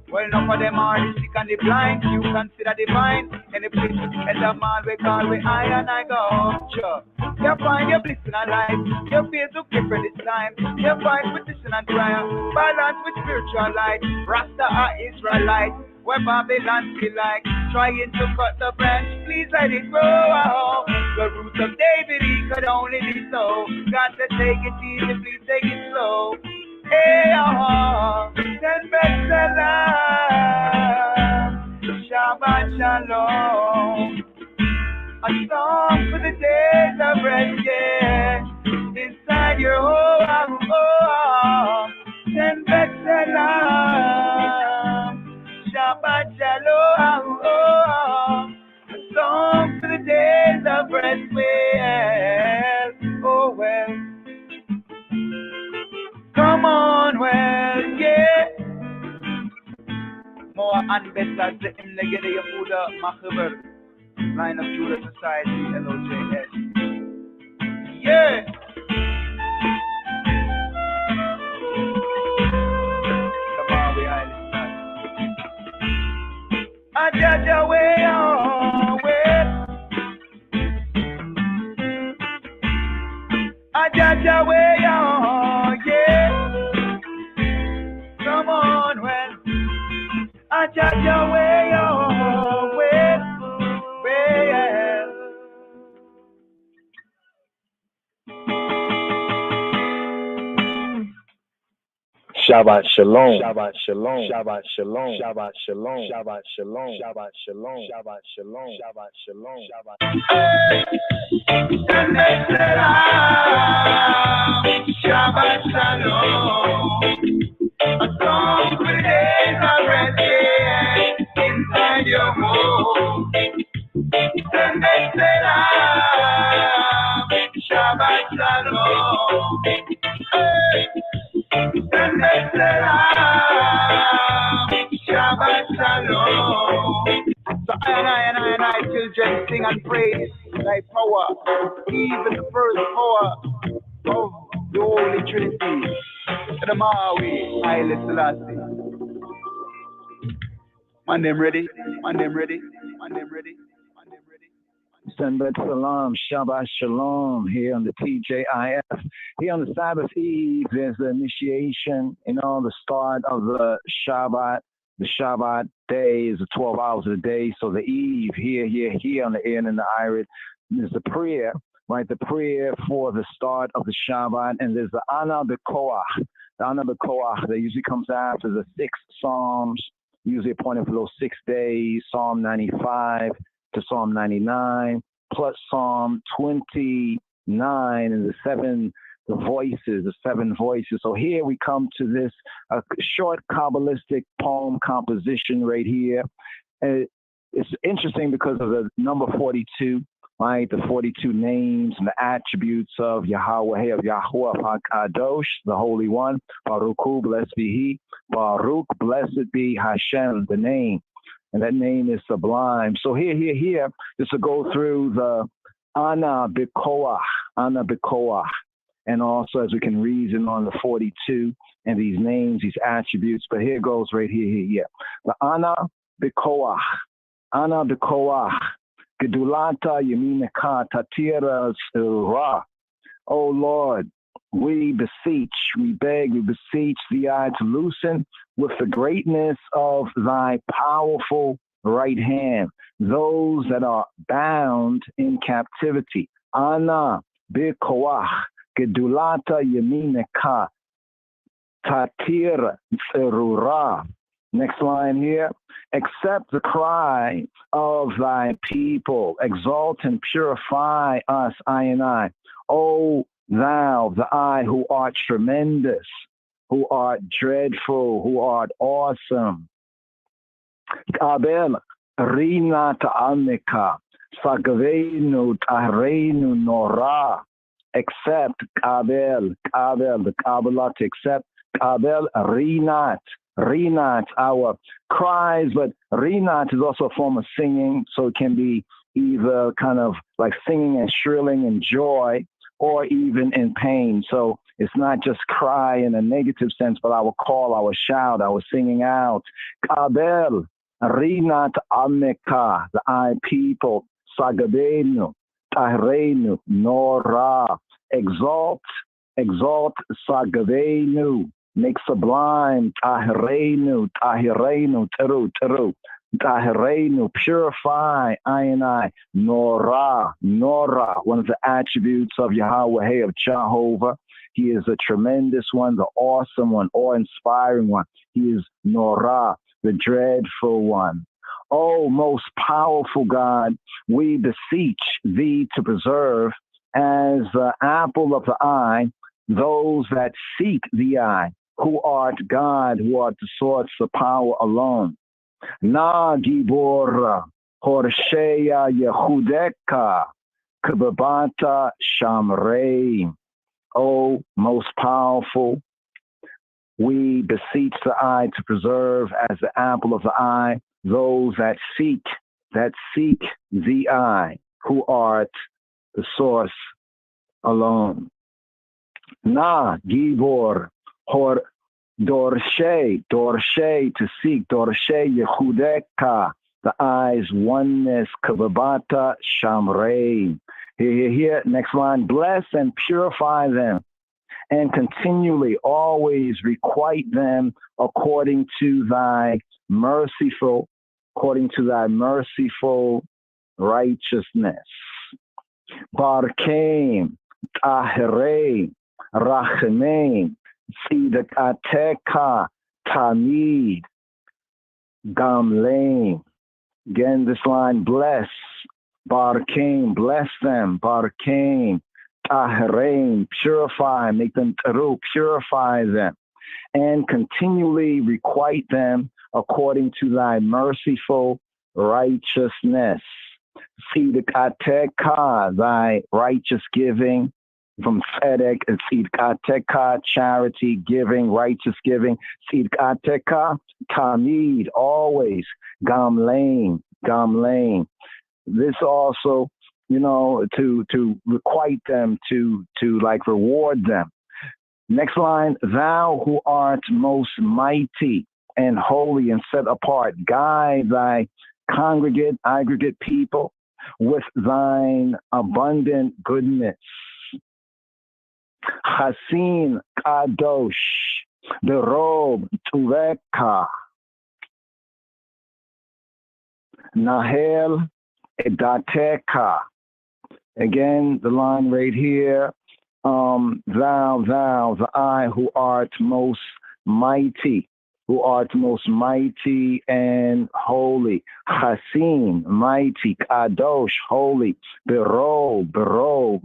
Well, enough of them are the sick and the blind. You consider divine. Any place and the man we call we I and I go. Sure. You find your bliss in a life. Your face look different this time. You fight with this and prayer. Balance with spiritual light. Rasta are Israelite. Where Babylon feel like trying to cut the branch, please let it grow. Oh, the roots of David, he could only be so. Got to take it easy, please take it slow. Hey, send Salam, Shabbat Shalom. A song for the days of rest, yeah, inside your home. Send Salam, Shabbat Shalom, a song for the days of rest, well, oh well. Come on, well, yeah. More and better, the him negate Yehuda Machaber, Line of Judah Society, LOJS. Yeah. Ajaja way on way. Ajaja way on, yeah. Come on, well. Ajaja way on way, well. Shabbat Shalom. Shabbat Shalom. Shabbat Shalom. Shabbat Shalom. Shabbat Shalom. Shabbat Shalom. Shabbat Shalom. Shabbat Shalom. Shabbat Shabbat Shalom. A song praise already inside your home. Shabbat Shalom. Shabbat Shalom. So I and I, children, sing and praise thy power, even the first power of the Holy Trinity. The Maui, Haile Selassie. Man, them ready? Man, them ready? Man, them ready? Shabbat Salam, Shabbat Shalom here on the TJIF. Here on the Sabbath Eve, there's the initiation, the start of the Shabbat. The Shabbat day is the 12 hours of the day. So the Eve here on the end and the Irid is the prayer, right? The prayer for the start of the Shabbat. And there's the Ana B'Koach. The Ana B'Koach that usually comes after the 6 Psalms, usually appointed for those 6 days, Psalm 95 to Psalm 99, plus Psalm 29 and the 7 voices. So here we come to this short Kabbalistic poem composition right here. It's interesting because of the number 42, right? The 42 names and the attributes of Yahweh, of Yahuwah HaKadosh, the Holy One. Baruch, blessed be He. Baruch, blessed be Hashem, the name. And that name is sublime. So here, just to go through the Ana B'Koach, and also as we can reason on the 42 and these names, these attributes. But here goes right here. The Ana B'Koach, Gedulata Yaminaka Tatira Ra. Oh Lord, we beseech, we beg, we beseech thee to loosen with the greatness of thy powerful right hand those that are bound in captivity. Ana B'Koach, Gedulata Yaminaka Tatir Ra. Next line here. Accept the cry of thy people. Exalt and purify us, I and I. O thou, the I who art tremendous, who art dreadful, who art awesome. Kabel Rina Ta'amika Sagavenu Tahreinu Nora. Accept Kabel, the Kabbalah to accept Kabel Rinat, our cries, but Rinat is also a form of singing, so it can be either kind of like singing and shrilling in joy or even in pain. So it's not just cry in a negative sense, but our call, our shout, our singing out. Kabel Rinat Ameka, the I people, Sagabenu, Tahreinu, Nora, exalt, Sagavenu, make sublime, Tahreinu, Teru, Tahreinu, purify, I and I, Nora, one of the attributes of Yahweh, of Jehovah. He is a tremendous one, the awesome one, awe-inspiring one. He is Nora, the dreadful one. Oh, most powerful God, we beseech thee to preserve as the apple of the eye those that seek the eye, who art God, who art the source of power alone. Na Gibor Horsheya Yehudeka Kababata Shamrei. Oh, most powerful, we beseech the eye to preserve as the apple of the eye those that seek the eye, who art the source alone. Na Gibor Hor Dorshe to seek, Dorshe Yehudeka, the eye's oneness, Kavabata Shamrei. Here, next line, bless and purify them, and continually always requite them according to thy merciful righteousness. Barkeim, Tahrei, Rachmeim, Sidakateka Tamid Gamlain. Again, this line, bless. Barkain, bless them. Barkain, Tahrain, purify, make them taru, purify them. And continually requite them according to thy merciful righteousness. Sidakateka, thy righteous giving. From Tzedek and Sidkateka, charity, giving, righteous giving. Sidkateka, Tamid, always. Gamlain. This also, to requite them, to like reward them. Next line, thou who art most mighty and holy and set apart, guide thy aggregate people with thine abundant goodness. Hasin Kadosh, the robe Tuveka, Nahel Edateka. Again, the line right here, thou, the I who art most mighty and holy. Hasin, mighty, Kadosh, holy, Berob,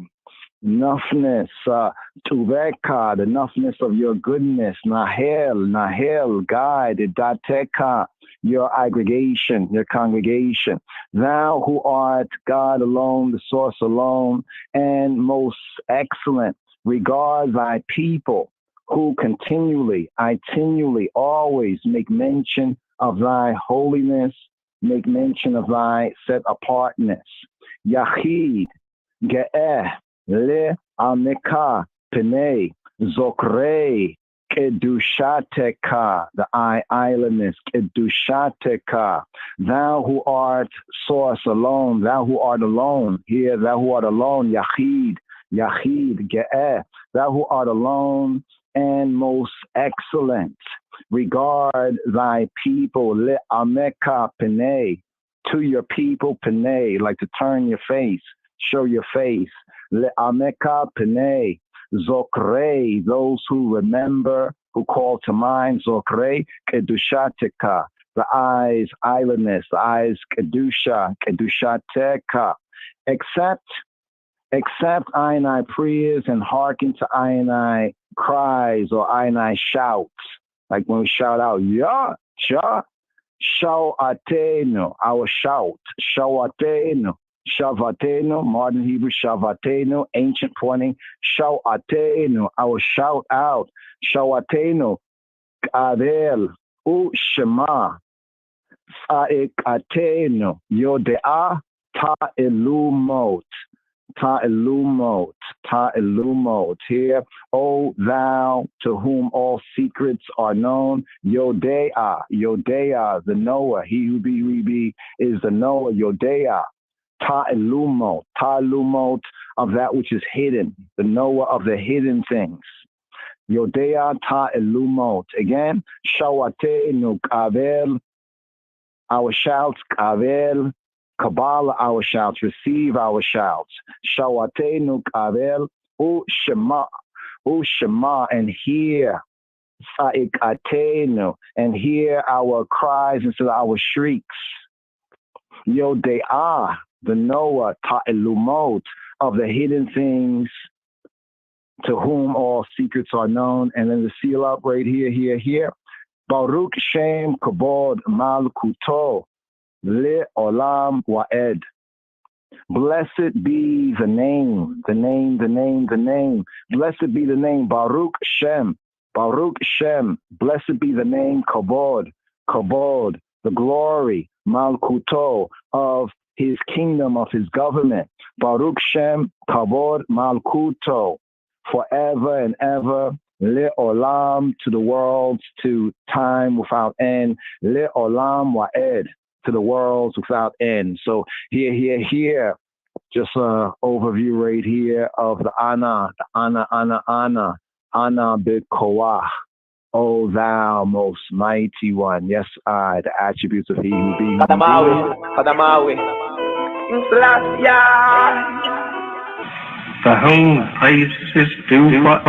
enoughness, Tuveka, the enoughness of your goodness, Nahel, guide, Dateka, your aggregation, your congregation. Thou who art God alone, the source alone, and most excellent, regard thy people who continually, always make mention of thy holiness, make mention of thy set apartness. Yachid, Ge'eh, Le Ameka Pene Zokrei Kedushateka, the islandness, Kedushateka, thou who art source alone, thou who art alone, here, thou who art alone, Yachid, Ge'eh, thou who art alone and most excellent, regard thy people, Le Ameka Pene, to your people, Pene, like to turn your face, show your face. Le'ameka Pene, Zokrei, those who remember, who call to mind, Zokrei, Kedushateka, the eyes, islandness, the eyes, Kedushateka, accept I and I prayers and hearken to I and I cries or I and I shouts, like when we shout out, Yah, Shawatenu, our shout, Shawatenu. Shavatenu, modern Hebrew, Shavatenu, ancient pointing, Shawatenu, our shout out, Shawatenu, Adel, Ushema, Saekatenu, Yodea, Ta'elumot, here, O thou to whom all secrets are known, Yodea, the Noah, he who be, is the Noah, Yodea. Ta'elumot of that which is hidden, the Noah of the hidden things. Yodea ta'elumot. Again, Shawatenu kavel, our shouts, kavel, Kabbalah, our shouts, receive our shouts. Shawatenu kavel, Ushema, and hear. Sa'ikatenu, and hear our cries instead of our shrieks. Yodea, the Noah, Ta'elumot, of the hidden things, to whom all secrets are known. And then the seal up right here. Baruch Shem Kabod Malkuto Le Olam Wa'ed. Blessed be the name. Blessed be the name. Baruch Shem. Blessed be the name Kabod, the glory, Malkuto, of his kingdom, of his government. Baruch Shem, Kabod, Malkuto, forever and ever. Le Olam, to the worlds, to time without end. Le Olam Wa'ed, to the worlds without end. So here, just an overview right here of the Ana B'Koach. O thou most mighty one. Yes, I, the attributes of he who be. Kadamawi. The whole place is due for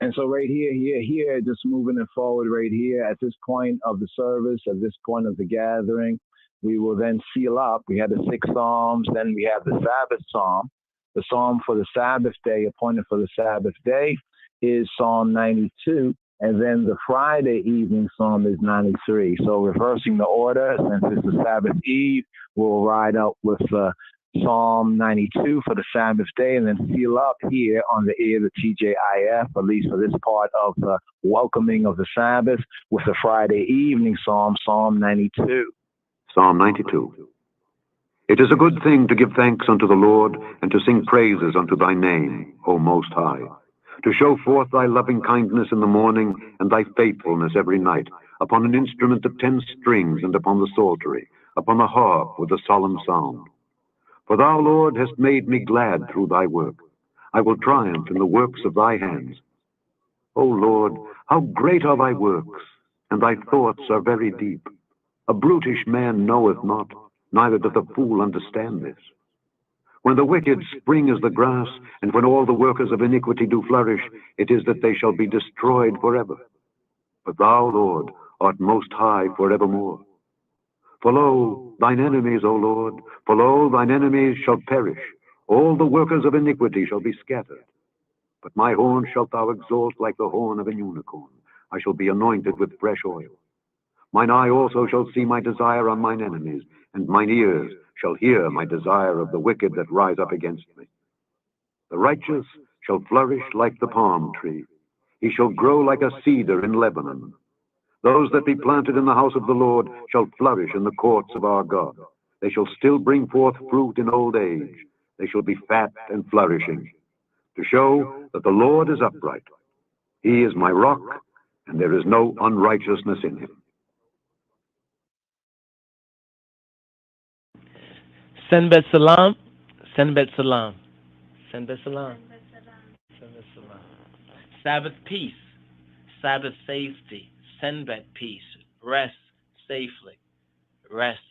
And so right here, just moving it forward right here at this point of the service, at this point of the gathering, we will then seal up. We had the 6 Psalms, then we have the Sabbath Psalm. The Psalm for the Sabbath day, appointed for the Sabbath day, is Psalm 92. And then the Friday evening Psalm is 93. So reversing the order, since it's the Sabbath Eve, we'll ride up with Psalm 92 for the Sabbath day, and then seal up here on the ear of the TJIF, at least for this part of the welcoming of the Sabbath, with the Friday evening Psalm, Psalm 92. Psalm 92. It is a good thing to give thanks unto the Lord, and to sing praises unto thy name, O Most High, to show forth thy loving kindness in the morning, and thy faithfulness every night, upon an instrument of 10 strings, and upon the psaltery, upon the harp with a solemn sound. For thou, Lord, hast made me glad through thy work. I will triumph in the works of thy hands. O Lord, how great are thy works, and thy thoughts are very deep. A brutish man knoweth not, neither doth a fool understand this. When the wicked spring as the grass, and when all the workers of iniquity do flourish, it is that they shall be destroyed forever. But thou, Lord, art most high forevermore. For lo, thine enemies, O Lord, for lo, thine enemies shall perish. All the workers of iniquity shall be scattered. But my horn shalt thou exalt like the horn of an unicorn. I shall be anointed with fresh oil. Mine eye also shall see my desire on mine enemies, and mine ears shall hear my desire of the wicked that rise up against me. The righteous shall flourish like the palm tree. He shall grow like a cedar in Lebanon. Those that be planted in the house of the Lord shall flourish in the courts of our God. They shall still bring forth fruit in old age. They shall be fat and flourishing, to show that the Lord is upright. He is my rock, and there is no unrighteousness in him. Senbet Salam, Senbet Salam, Senbet Salam, Senbet Salam. Sabbath peace, Sabbath safety, Senbet peace, rest safely, rest.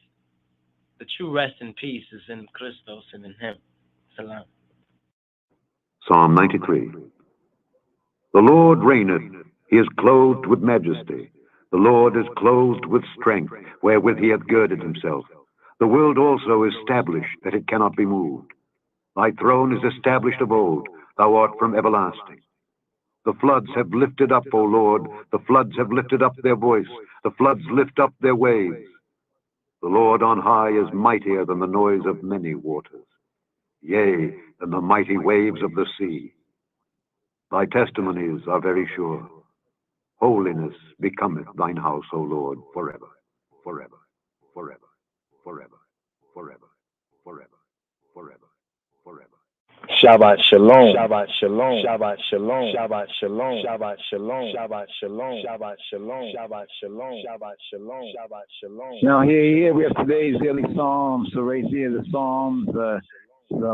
The true rest and peace is in Christos and in him. Salam. Psalm 93. The Lord reigneth, he is clothed with majesty. The Lord is clothed with strength, wherewith he hath girded himself. The world also is established, that it cannot be moved. Thy throne is established of old, thou art from everlasting. The floods have lifted up, O Lord, the floods have lifted up their voice, the floods lift up their waves. The Lord on high is mightier than the noise of many waters, yea, than the mighty waves of the sea. Thy testimonies are very sure. Holiness becometh thine house, O Lord, forever, forever, forever, forever, forever, forever, forever, forever. Shabbat Shalom. Shabbat Shalom. Shabbat Shalom. Shabbat Shalom. Shabbat Shalom. Shabbat Shalom. Shabbat Shalom. Shabbat Shalom. Shabbat Shalom. Shabbat Shalom. Now here we have today's daily Psalms. So right here the Psalms, the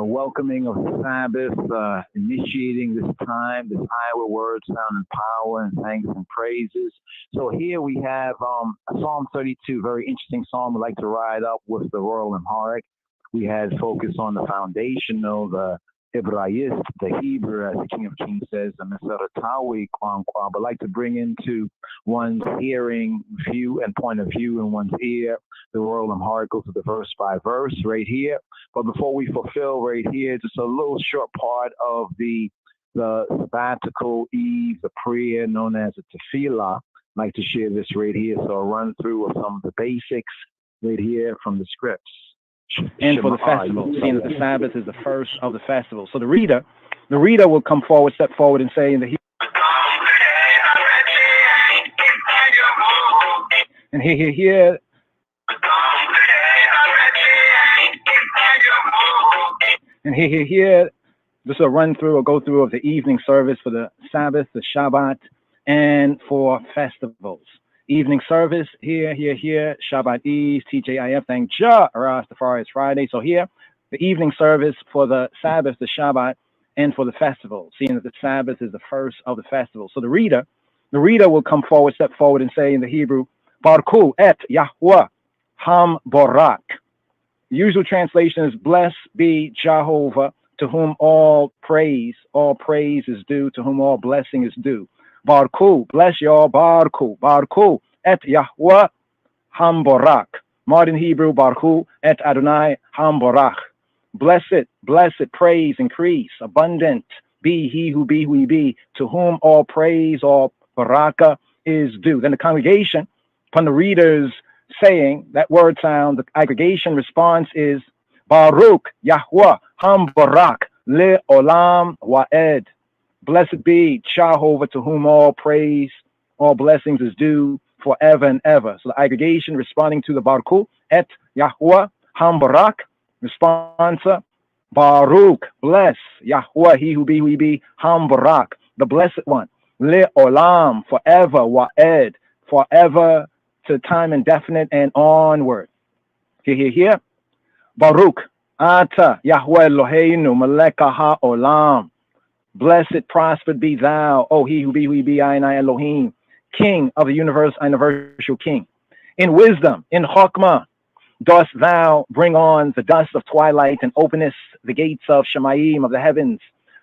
welcoming of the Sabbath, initiating this time, this hour word, sound and power and thanks and praises. So here we have Psalm 32, very interesting psalm. I'd like to ride up with the Royal Amharic. We had focus on the foundational, the Hebraist, the Hebrew, as the King of Kings says, the Meseratawi Kwankwa, but like to bring into one's hearing view and point of view in one's ear, the Royal Amharic goes to the verse by verse right here. But before we fulfill right here, just a little short part of the sabbatical eve, the prayer known as a tefillah. I'd like to share this right here. So I'll run through of some of the basics right here from the scripts. And for the festival, seeing that the Sabbath is the first of the festival. So the reader will come forward, step forward and say in the Hebrew. And here. And here. This is a run through or go through of the evening service for the Sabbath, the Shabbat, and for festivals. Evening service, here, Shabbat Eve, TJIF, thank JAH, Rastafari is Friday. So here, the evening service for the Sabbath, the Shabbat, and for the festival, seeing that the Sabbath is the first of the festival. So the reader will come forward, step forward and say in the Hebrew, Barku et Yahweh Ham Borak. The usual translation is, blessed be Jehovah, to whom all praise is due, to whom all blessing is due. Barku, bless y'all, Barku, et Yahweh Hamborak. Modern Hebrew, Barku, et Adonai Hamborach. Blessed, praise, increase, abundant, be he who be, to whom all praise, all baraka is due. Then the congregation, upon the readers saying that word sound, the aggregation response is Baruch Yahweh Hamborak Le Olam Wa'ed. Blessed be Jehovah, to whom all praise, all blessings is due forever and ever. So the aggregation responding to the Baruch et Yahweh Hamborak, responsa Baruch, bless Yahweh, he who be, Hamborak, the blessed one. Le Olam, forever, Wa'ed, forever to time indefinite and onward. Here. Baruch, Ata, Yahweh Eloheinu, Meleka HaOlam. Blessed, prospered be thou, O he who be, I Elohim, King of the universe, universal King. In wisdom, in Chokmah, dost thou bring on the dust of twilight and openest the gates of Shemayim, of the heavens,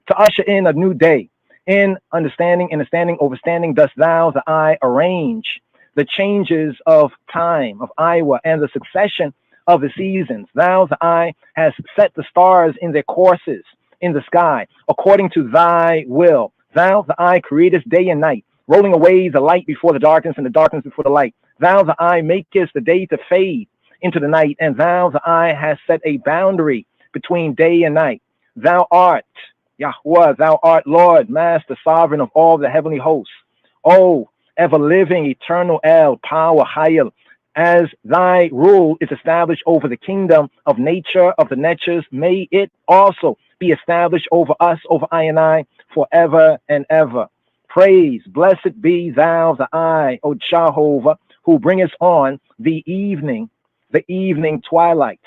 to usher in a new day. In understanding, overstanding, dost thou, the eye, arrange the changes of time, of Iowa, and the succession of the seasons. Thou, the eye, has set the stars in their courses in the sky, according to thy will. Thou, the eye, createst day and night, rolling away the light before the darkness and the darkness before the light. Thou, the eye, makest the day to fade into the night, and thou, the eye, has set a boundary between day and night. Thou art Yahweh, thou art Lord, Master, Sovereign of all the heavenly hosts. O ever-living, eternal El, power, Hayel, as thy rule is established over the kingdom of nature, of the natures, may it also be established over us, over I, forever and ever. Praise, blessed be thou, the I, O Jehovah, who bringest on the evening twilight.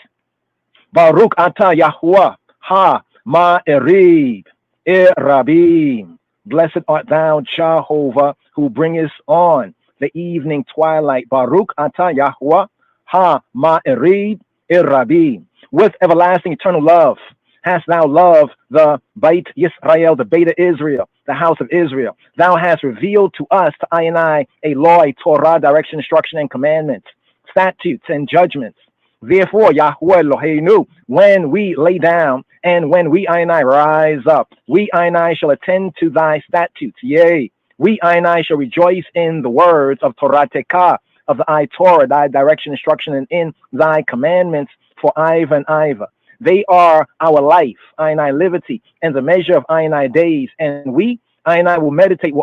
Baruch atah Yahweh ha ma'erib irabim. Blessed art thou, Jehovah, who bringest on the evening twilight. Baruch atah Yahweh ha ma'erib irabim. With everlasting eternal love hast thou loved the Beit Yisrael, the Beta Israel, the house of Israel. Thou hast revealed to us, to I, a law, a Torah, direction, instruction, and commandments, statutes, and judgments. Therefore, Yahweh Eloheinu, when we lay down and when we I rise up, we I shall attend to thy statutes. Yea, we I shall rejoice in the words of Torah Tekah, of the Torah, thy direction, instruction, and in thy commandments for Iva and Iva. They are our life, I liberty, and the measure of I days, and we, I will meditate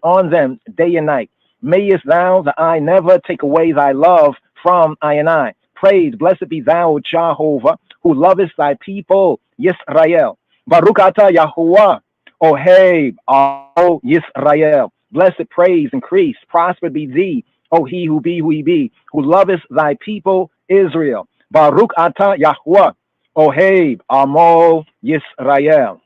on them day and night. Mayest thou, the I, never take away thy love from I. Praise, blessed be thou, Jehovah, who lovest thy people, Yisrael. Baruch atah Yahuwah, Oheb, O Yisrael. Blessed, praise, increase, prosper be thee, O he who be, who lovest thy people, Israel. Baruch atah Yahuwah, Oheb, Amo Yisrael.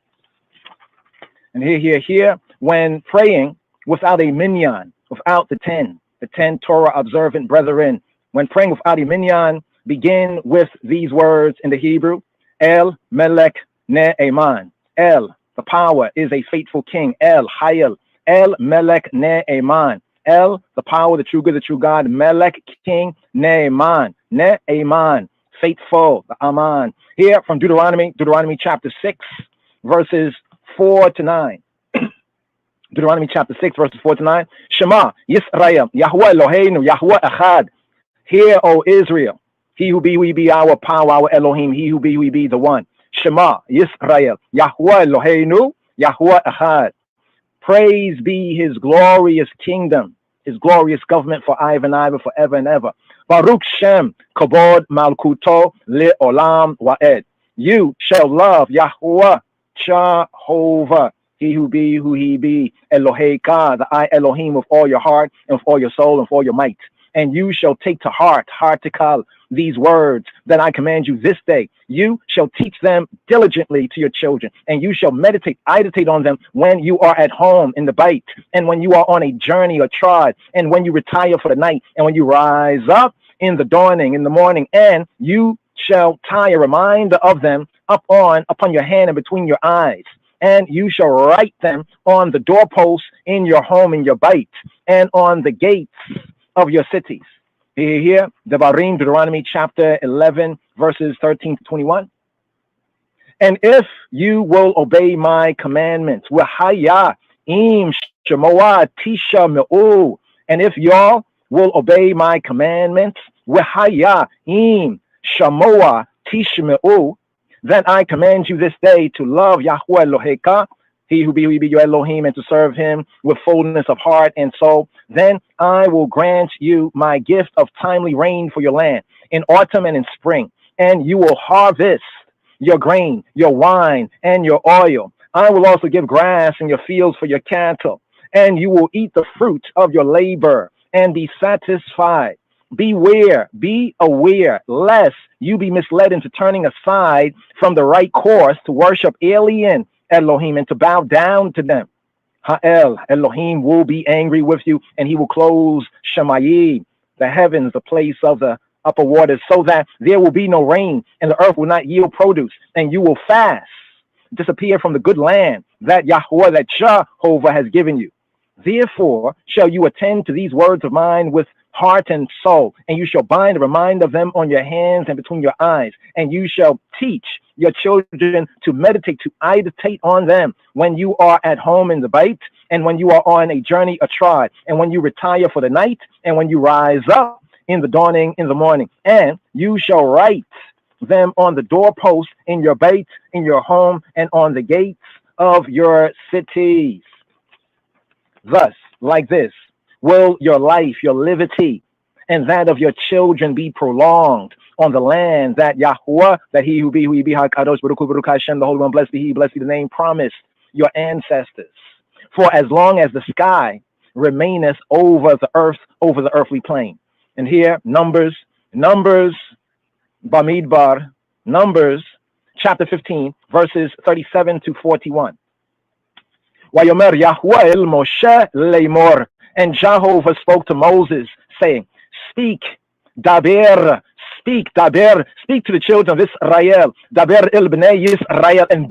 And here, when praying without a minyan, without the 10 Torah observant brethren, when praying without a minyan, begin with these words in the Hebrew: El Melech Ne'eman. El, the power, is a faithful king. El Hayel. El Melech Ne'eman. El, the power, the true good, the true God. Melech, king. Ne'eman. Ne'eman, faithful, the Aman. Here from Deuteronomy chapter 6, verses 4 to 9. Deuteronomy chapter 6, verses 4 to 9. Shema, Yisrael, Yahweh Eloheinu, Yahweh Echad. Hear, O Israel, he who be our power, our Elohim, he who be the one. Shema, Yisrael, Yahweh Eloheinu, Yahweh Echad. Praise be his glorious kingdom, his glorious government for Iva and Iva, forever and ever. Baruch Shem, Kabod Malkuto, Le'olam Wa'ed. You shall love Yahweh, Jehovah, he who be, Eloheka, the I Elohim, with all your heart and with all your soul and with all your might. And you shall take to heart to call these words that I command you this day. You shall teach them diligently to your children, and you shall meditate on them when you are at home in the bait, and when you are on a journey or trod, and when you retire for the night, and when you rise up in the dawning, in the morning, and you shall tie a reminder of them upon your hand and between your eyes. And you shall write them on the doorposts in your home, in your bait, and on the gates of your cities. Here, Devarim, Deuteronomy chapter 11, verses 13 to 21. And if you will obey my commandments, wahaya im shemoa tisha me'u, and if y'all will obey my commandments, wahaya im shamoa tisha me'u, then I command you this day to love Yahweh Eloheka, he who be your Elohim, and to serve him with fullness of heart and soul. Then I will grant you my gift of timely rain for your land in autumn and in spring, and you will harvest your grain, your wine, and your oil. I will also give grass in your fields for your cattle, and you will eat the fruit of your labor and be satisfied. Beware, be aware, lest you be misled into turning aside from the right course to worship alien Elohim and to bow down to them. Ha'el, Elohim will be angry with you, and he will close Shemayim, the heavens, the place of the upper waters, so that there will be no rain, and the earth will not yield produce, and you will fast, disappear from the good land that Yahweh, that Jehovah has given you. Therefore shall you attend to these words of mine with heart and soul, and you shall bind a reminder of them on your hands and between your eyes, and you shall teach your children to meditate, to meditate on them when you are at home in the bait, and when you are on a journey astride, and when you retire for the night, and when you rise up in the dawning in the morning. And you shall write them on the doorposts in your bait, in your home, and on the gates of your cities. Thus, like this, will your life, your liberty, and that of your children be prolonged on the land that Yahweh, that he who be HaKadosh Baruch Hu Baruch Hashem, the Holy One, blessed be he, blessed be the name, promised your ancestors. For as long as the sky remaineth over the earth, over the earthly plane. And here, Numbers, Bamidbar, Numbers, chapter 15, verses 37 to 41. Wayomer Yahweh el Moshe leimor, and Jehovah spoke to Moses, saying, speak, daber, speak to the children of Israel, daber el bnei Yisrael, and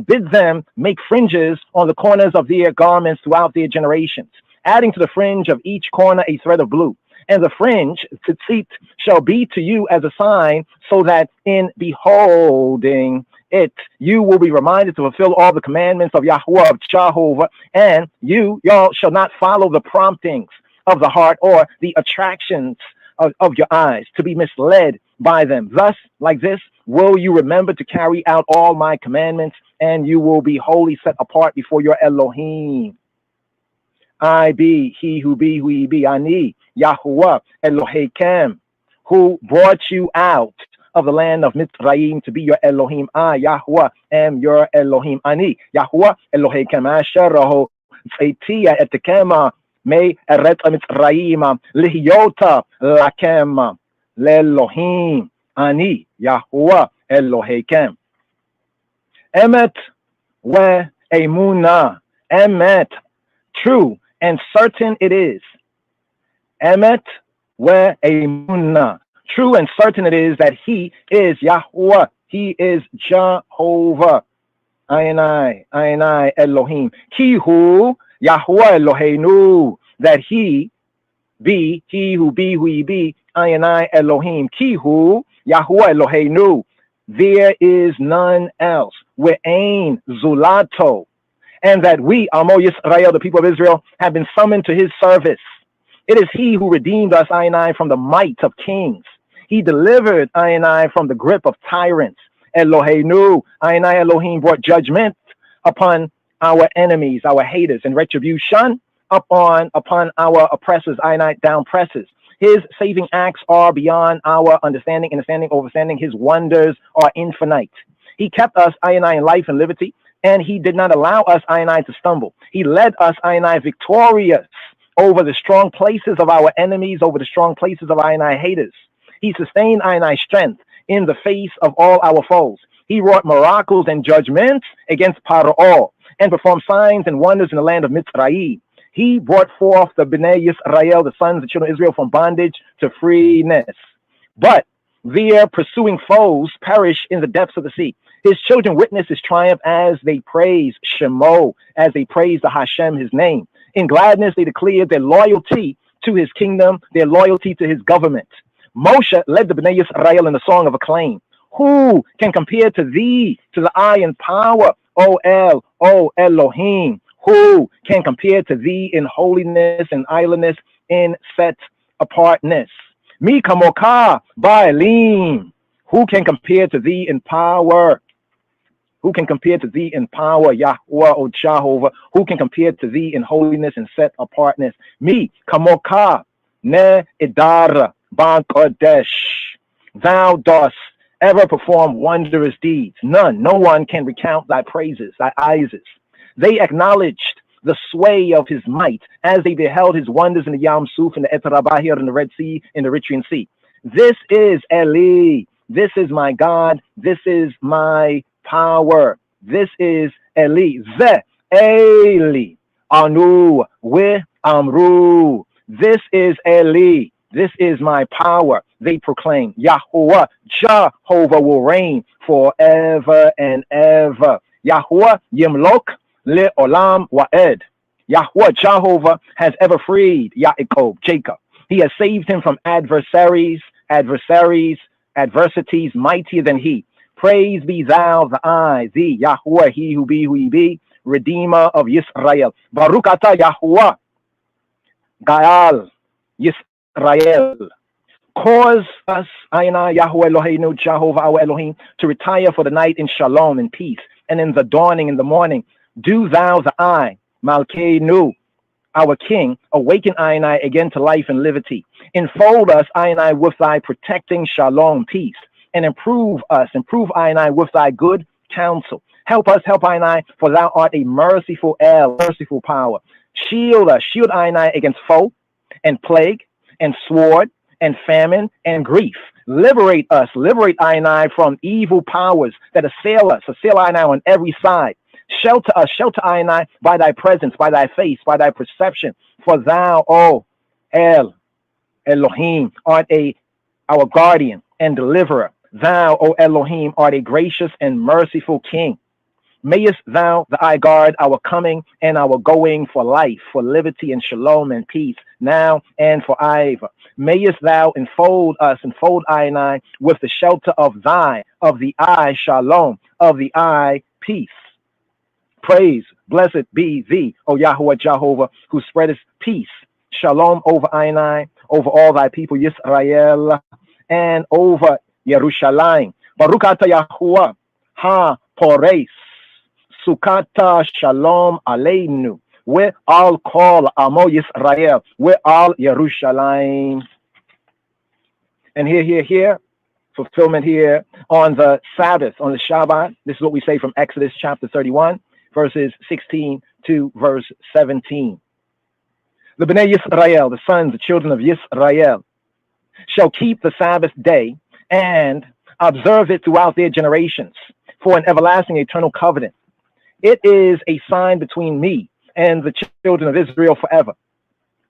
bid them make fringes on the corners of their garments throughout their generations, adding to the fringe of each corner a thread of blue. And the fringe, tzitzit, shall be to you as a sign, so that in beholding it, you will be reminded to fulfill all the commandments of Yahweh, of Jehovah, and y'all shall not follow the promptings of the heart or the attractions of your eyes, to be misled by them. Thus, like this, will you remember to carry out all my commandments, and you will be wholly set apart before your Elohim. I be he who be, Ani, Yahweh, Elohim, who brought you out of the land of Mitzrayim to be your Elohim. I, Yahweh, am your Elohim. Ani, Yahweh, Elohim, Asheraho, Tzaitia, Etekema, Me, Eret Mitzrayim, Lihiota, Lakem, Lelohim. Ani, Yahweh, Elohim. Emet, we, Emunah, Emet, true and certain it is. Emet, we, Emunah. True and certain it is that he is Yahweh, he is Jehovah. Ayanai, Elohim. Kihu, Yahweh Eloheinu, that he be, he who be, Ayanai Elohim. Kihu, Yahweh Eloheinu, there is none else. We'ain Zulato, and that we, Amo Yisrael, the people of Israel, have been summoned to his service. It is he who redeemed us, Ayanai, from the might of kings. He delivered Ayanai from the grip of tyrants. Eloheinu, Ayanai Elohim, brought judgment upon our enemies, our haters, and retribution upon our oppressors, Ayanai, down presses. His saving acts are beyond our understanding, overstanding. His wonders are infinite. He kept us, Ayanai, in life and liberty, and he did not allow us, Ayanai, to stumble. He led us, Ayanai, victorious over the strong places of our enemies, over the strong places of Ayanai haters. He sustained Ayanai strength in the face of all our foes. He wrought miracles and judgments against Paro, and performed signs and wonders in the land of Mitzrayim. He brought forth the Bnei Yisrael, the sons of the children of Israel, from bondage to freeness. But Their pursuing foes perish in the depths of the sea. His children witness his triumph as they praise Shemo, as they praise the Hashem, his name. In gladness, they declare their loyalty to his kingdom, their loyalty to his government. Moshe led the Bnei Yisrael in the song of acclaim. Who can compare to thee, to the eye and power, O El, O Elohim? Who can compare to thee in holiness and idleness, in set apartness? Mi kamoka ba'elim. Who can compare to thee in power? Who can compare to thee in power, Yahweh, O Jehovah? Who can compare to thee in holiness and set apartness? Mi kamoka ne idara ban kodesh. Thou dost ever perform wondrous deeds. None, no one can recount thy praises, thy Isis. They acknowledged the sway of his might as they beheld his wonders in the Yam Suf, in the Et Rabahir, in the Red Sea, in the Eritrean Sea. This is Eli. This is my God. This is my power. This is Eli. Ze Eli. Anu we Amru. This is Eli. This is my power. They proclaim, Yahuwah, Jehovah will reign forever and ever. Yahuwah Yimlok le'olam wa'ed. Yahuwah, Jehovah, has ever freed Yaakov, Jacob. He has saved him from adversities mightier than he. Praise be thou, thee, Yahuwah, he who be, Redeemer of Yisrael. Baruch atah Yahuwah, Gaal, Yisrael. Cause us, Ayana, Yahweh Eloheinu, Jehovah our Elohim, to retire for the night in shalom and peace, and in the dawning in the morning. Do thou the eye, Malkeinu, our King, awaken Ayana again to life and liberty. Enfold us, Ayana, with thy protecting shalom, peace, and improve Ayana with thy good counsel. Help us, help Ayana, for thou art a merciful El, merciful power. Shield us, shield Ayana against foe and plague and sword and famine and grief. Liberate us, liberate Ayana from evil powers that assail us, assail Ayana on every side. Shelter us, shelter Ayana by thy presence, by thy face, by thy perception. For thou, O Elohim, art our guardian and deliverer. Thou, O Elohim, art a gracious and merciful King. Mayest thou, the guard, our coming and our going for life, for liberty and shalom and peace, now and forever. Mayest thou enfold us, enfold Ayana, with the shelter of the eye, shalom, of the eye, peace. Praise, blessed be thee, O Yahweh Jehovah, who spreadest peace, shalom over Ayana, over all thy people, Yisrael, and over Yerushalayim. Baruch atah Yahuwah, ha pores. Sukata shalom aleinu. We all call Amo Yisrael. We all Yerushalayim. And here, fulfillment here on the Sabbath, on the Shabbat. This is what we say from Exodus chapter 31, verses 16 to verse 17. The Bnei Yisrael, the sons, the children of Yisrael, shall keep the Sabbath day and observe it throughout their generations for an everlasting eternal covenant. It is a sign between me and the children of Israel forever.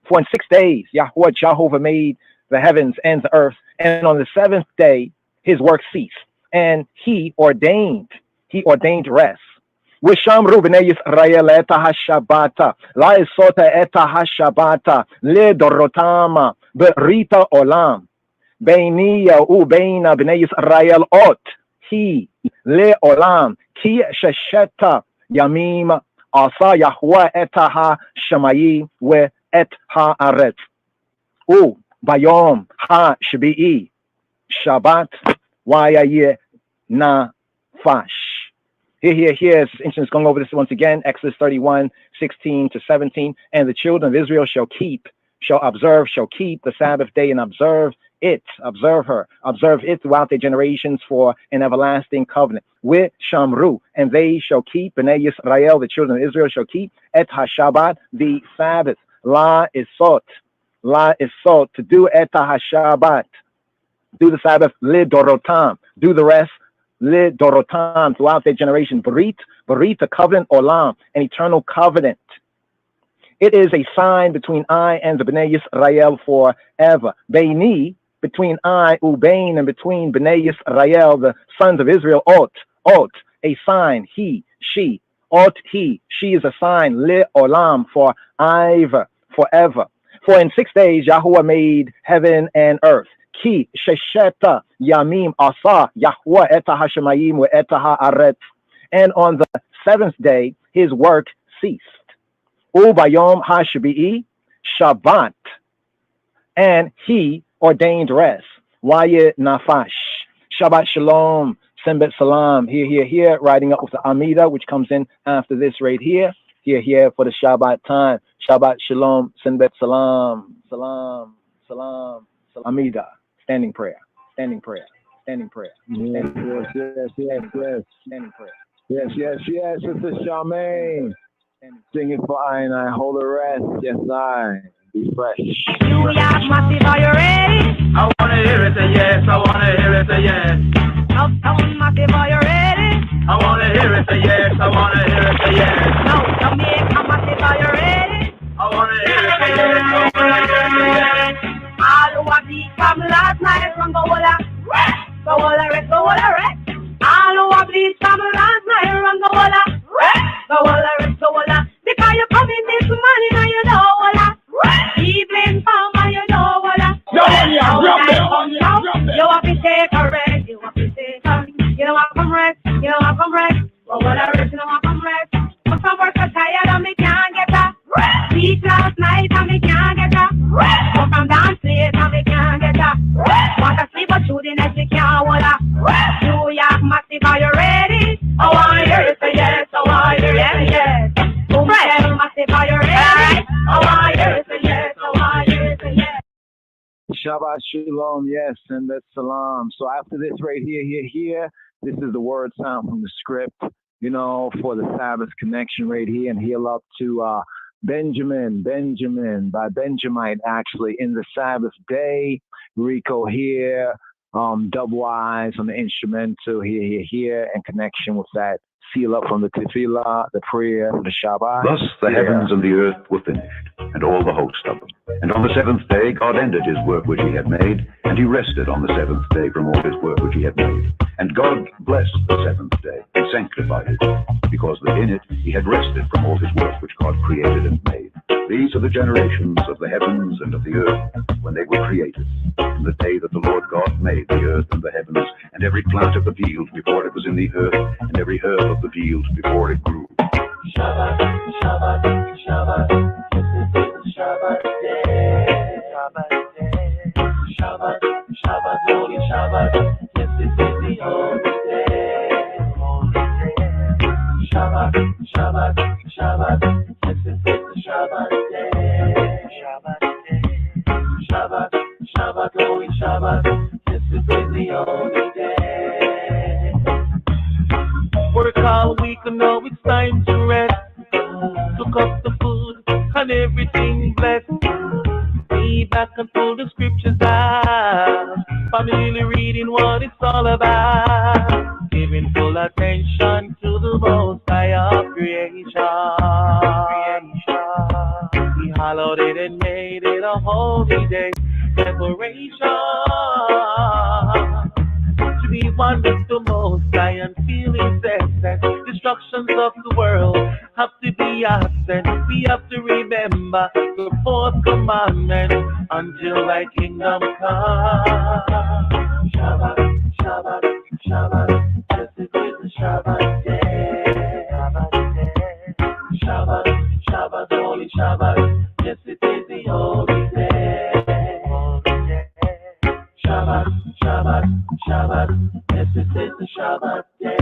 For in 6 days, Yahweh Jehovah made the heavens and the earth, and on the seventh day, his work ceased, and he ordained rest. Wishamru b'nei Yisrael eta hashabata, la esota eta hashabata, le dorotama, berita olam, beiniya u beina b'nei Yisrael ot, he le olam, ki shesheta Yamim asa Yahweh eta ha shamayi we et ha aretz. U bayom ha shbi'i Shabbat wayaye na fash. Here. It's interesting. It's going over this once again. Exodus 31, 16 to 17. And the children of Israel shall keep the Sabbath day and observe it throughout their generations for an everlasting covenant. With Shamru, and they shall keep, Bnei Yisrael, the children of Israel shall keep, et ha-Shabbat, the Sabbath. La is sought to do et ha-Shabbat, do the Sabbath, li dorotam, do the rest, li dorotam, throughout their generation. Barit, the covenant, olam, an eternal covenant. It is a sign between I and the Bnei Yisrael forever. Beini, between I, Ubain, and between Bnei Yisrael, the sons of Israel, Ot, a sign, he, she, Ot, he, she is a sign, Li Olam, for Iva, forever. For in 6 days Yahuwah made heaven and earth. Ki shesheta yamim asa Yahuwah eta hashemayim wa eta haaretz. And on the 7th day his work ceased. Ubayom hashabi'i Shabbat. And he ordained rest. Wayet nafash. Shabbat shalom. Sembet salam. Here, writing up with the Amida, which comes in after this right here. Here for the Shabbat time. Shabbat shalom. Sembet salam. Salam. Amida. Standing prayer. Standing prayer. Standing prayer. Yes. Standing prayer. Yes. Sister Charmaine. Sing it for I and I. Hold the rest. Yes, I. Be fresh. New York Massive, are you ready? I wanna hear it a yes, I wanna hear it a yes. Uptown Massive, are you ready? I wanna hear it a yes, I wanna hear it a yes. Now Jamaica Massive, are you ready? I wanna hear it a yes, I wanna hear it a yes. All who have beat from last night from Gowola, rest. All who have beat from last night from Gowola, rest. Because you come in this morning and you know Wola. Evening come and you know Wola. You have to take a rest, you have to take a rest. You know I come rest, Gowola rest, you know I come rest. But some work are tired and me can't get up. Sleep last night and me can't get up. Come from dance late and me can't get up. Want to sleep but shooting as me can't Wola. New York Massive, are you ready? I want to hear you say yes, I want to hear you say yes. Massive, are you ready? I want to hear you say yes, I want to hear you say yes. Shabbat shalom, yes, and that's salam. So after this right here, this is the word sound from the script, for the Sabbath connection right here, and heal up to Benjamin, by Benjamite, actually, in the Sabbath day. Rico here, double eyes on the instrumental here, and connection with that. Seal up from the tefillah, the prayer, the Shabbat. Thus the heavens and the earth were finished, and all the host of them. And on the 7th day God ended his work which he had made, and he rested on the 7th day from all his work which he had made. And God blessed the 7th day, and sanctified it, because that in it he had rested from all his work which God created and made. These are the generations of the heavens and of the earth, when they were created, in the day that the Lord God made the earth and the heavens, and every plant of the field before it was in the earth, and every herb of the field before it grew. Shabbat, this is the Shabbat day. Shabbat, holy Shabbat, this is the holy day. Shabbat, this is the Shabbat day. Shabbat, holy Shabbat, this is the holy day. Work all week and now it's time to rest. Cook up the food and everything blessed. Be back and pull the scriptures out. Family reading what it's all about. Giving full attention to the Most High of creation. He hallowed it and made it a holy day. Separation. To be one with the Most High and feel his essence. Destructions of the world have to be absent. We have to remember the 4th commandment until thy kingdom come. Shabbat, yes it is the Shabbat day. Shabbat, holy Shabbat, yes it is the holy day. Shabbat, yes it is the Shabbat day.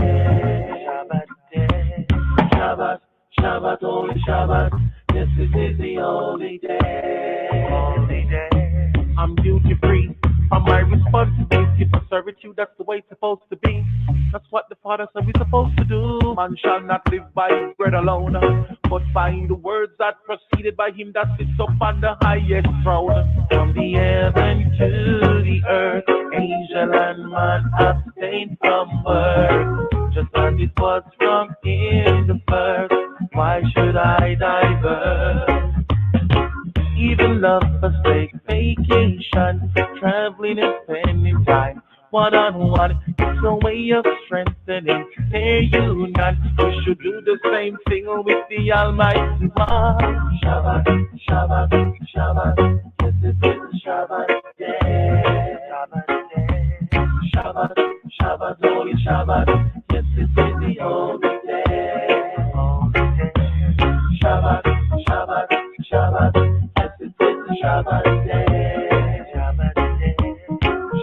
Shabbat, holy Shabbat, yes it is the holy day. I'm duty free. On my responsibility for servitude, that's the way it's supposed to be. That's what the Father said we're supposed to do. Man shall not live by bread alone, but by the words that proceeded by him that sits upon the highest throne. From the heaven to the earth, angel and man abstain from work, just as it was from in the first. Why should I divert? Even love forsake vacation. motivation, traveling and spending time. One on one, it's a way of strengthening their union. We should do the same thing with the Almighty One. Shabbat, Shabbat, Shabbat. Yes, it is Shabbat day. Shabbat day. Shabbat, Shabbat, Holy Shabbat. Yes, it is the only day. Shabbat, Shabbat, Shabbat. Yes, it is the Shabbat day. Shabbat day.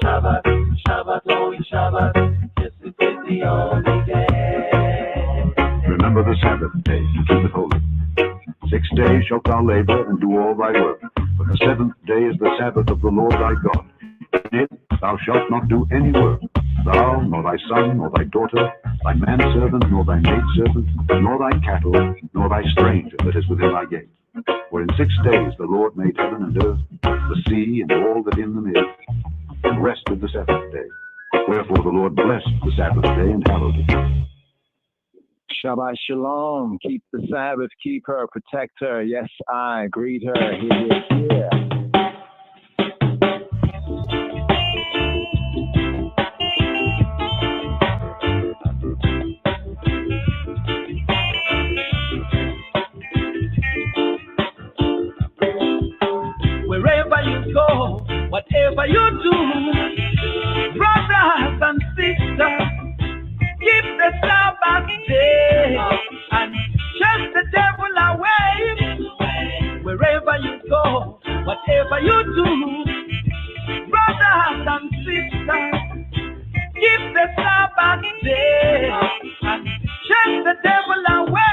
Shabbat, Shabbat, Holy Shabbat. Yes, it is the only day. Remember the Sabbath day to keep it holy. 6 days shalt thou labor and do all thy work. But the seventh day is the Sabbath of the Lord thy God. In it thou shalt not do any work, thou, nor thy son, nor thy daughter, thy manservant, nor thy maidservant, nor thy cattle, nor thy stranger that is within thy gate. For in 6 days the Lord made heaven and earth, the sea, and all that in them is, and rested the seventh day. Wherefore the Lord blessed the Sabbath day and hallowed it. Shabbat Shalom. Keep the Sabbath, keep her, protect her. Yes, I greet her. Here. Wherever you go, whatever you do, brothers and sisters, keep the Sabbath day and chase the devil away. Wherever you go, whatever you do, brothers and sisters, keep the Sabbath day and chase the devil away.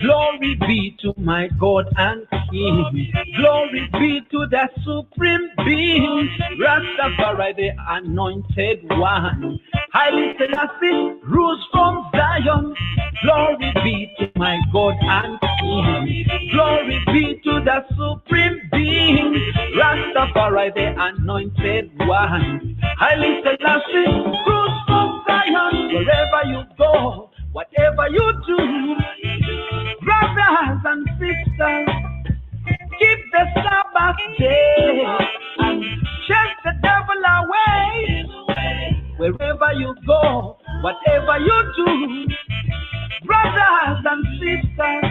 Glory be to my God and King. Glory be to the Supreme Being. Rastafari, the Anointed One. Haile Selassie rules from Zion. Glory be to my God and King. Glory be to the Supreme Being. Rastafari, the Anointed One. Haile Selassie rules from Zion. Wherever you go, whatever you do, brothers and sisters, keep the Sabbath day and chase the devil away. Wherever you go, whatever you do, brothers and sisters,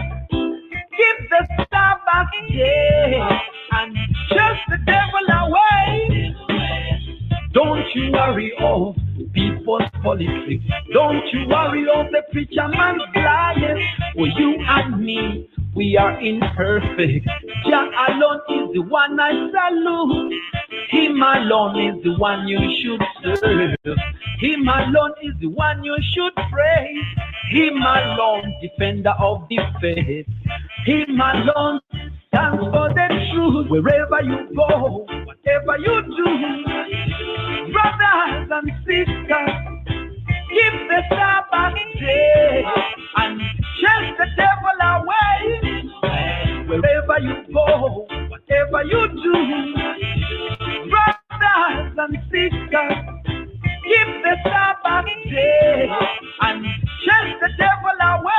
keep the Sabbath day and chase the devil away. Don't you worry of people's politics. Don't you worry of the preacher man's lying. For you and me, we are imperfect. Jah alone is the one I salute. Him alone is the one you should serve. Him alone is the one you should praise. Him alone, defender of the faith. Him alone stands for the truth. Wherever you go, whatever you do, brothers and sisters, keep the Sabbath day and chase the devil away. Wherever you go, whatever you do, brothers and sisters, keep the Sabbath day and chase the devil away.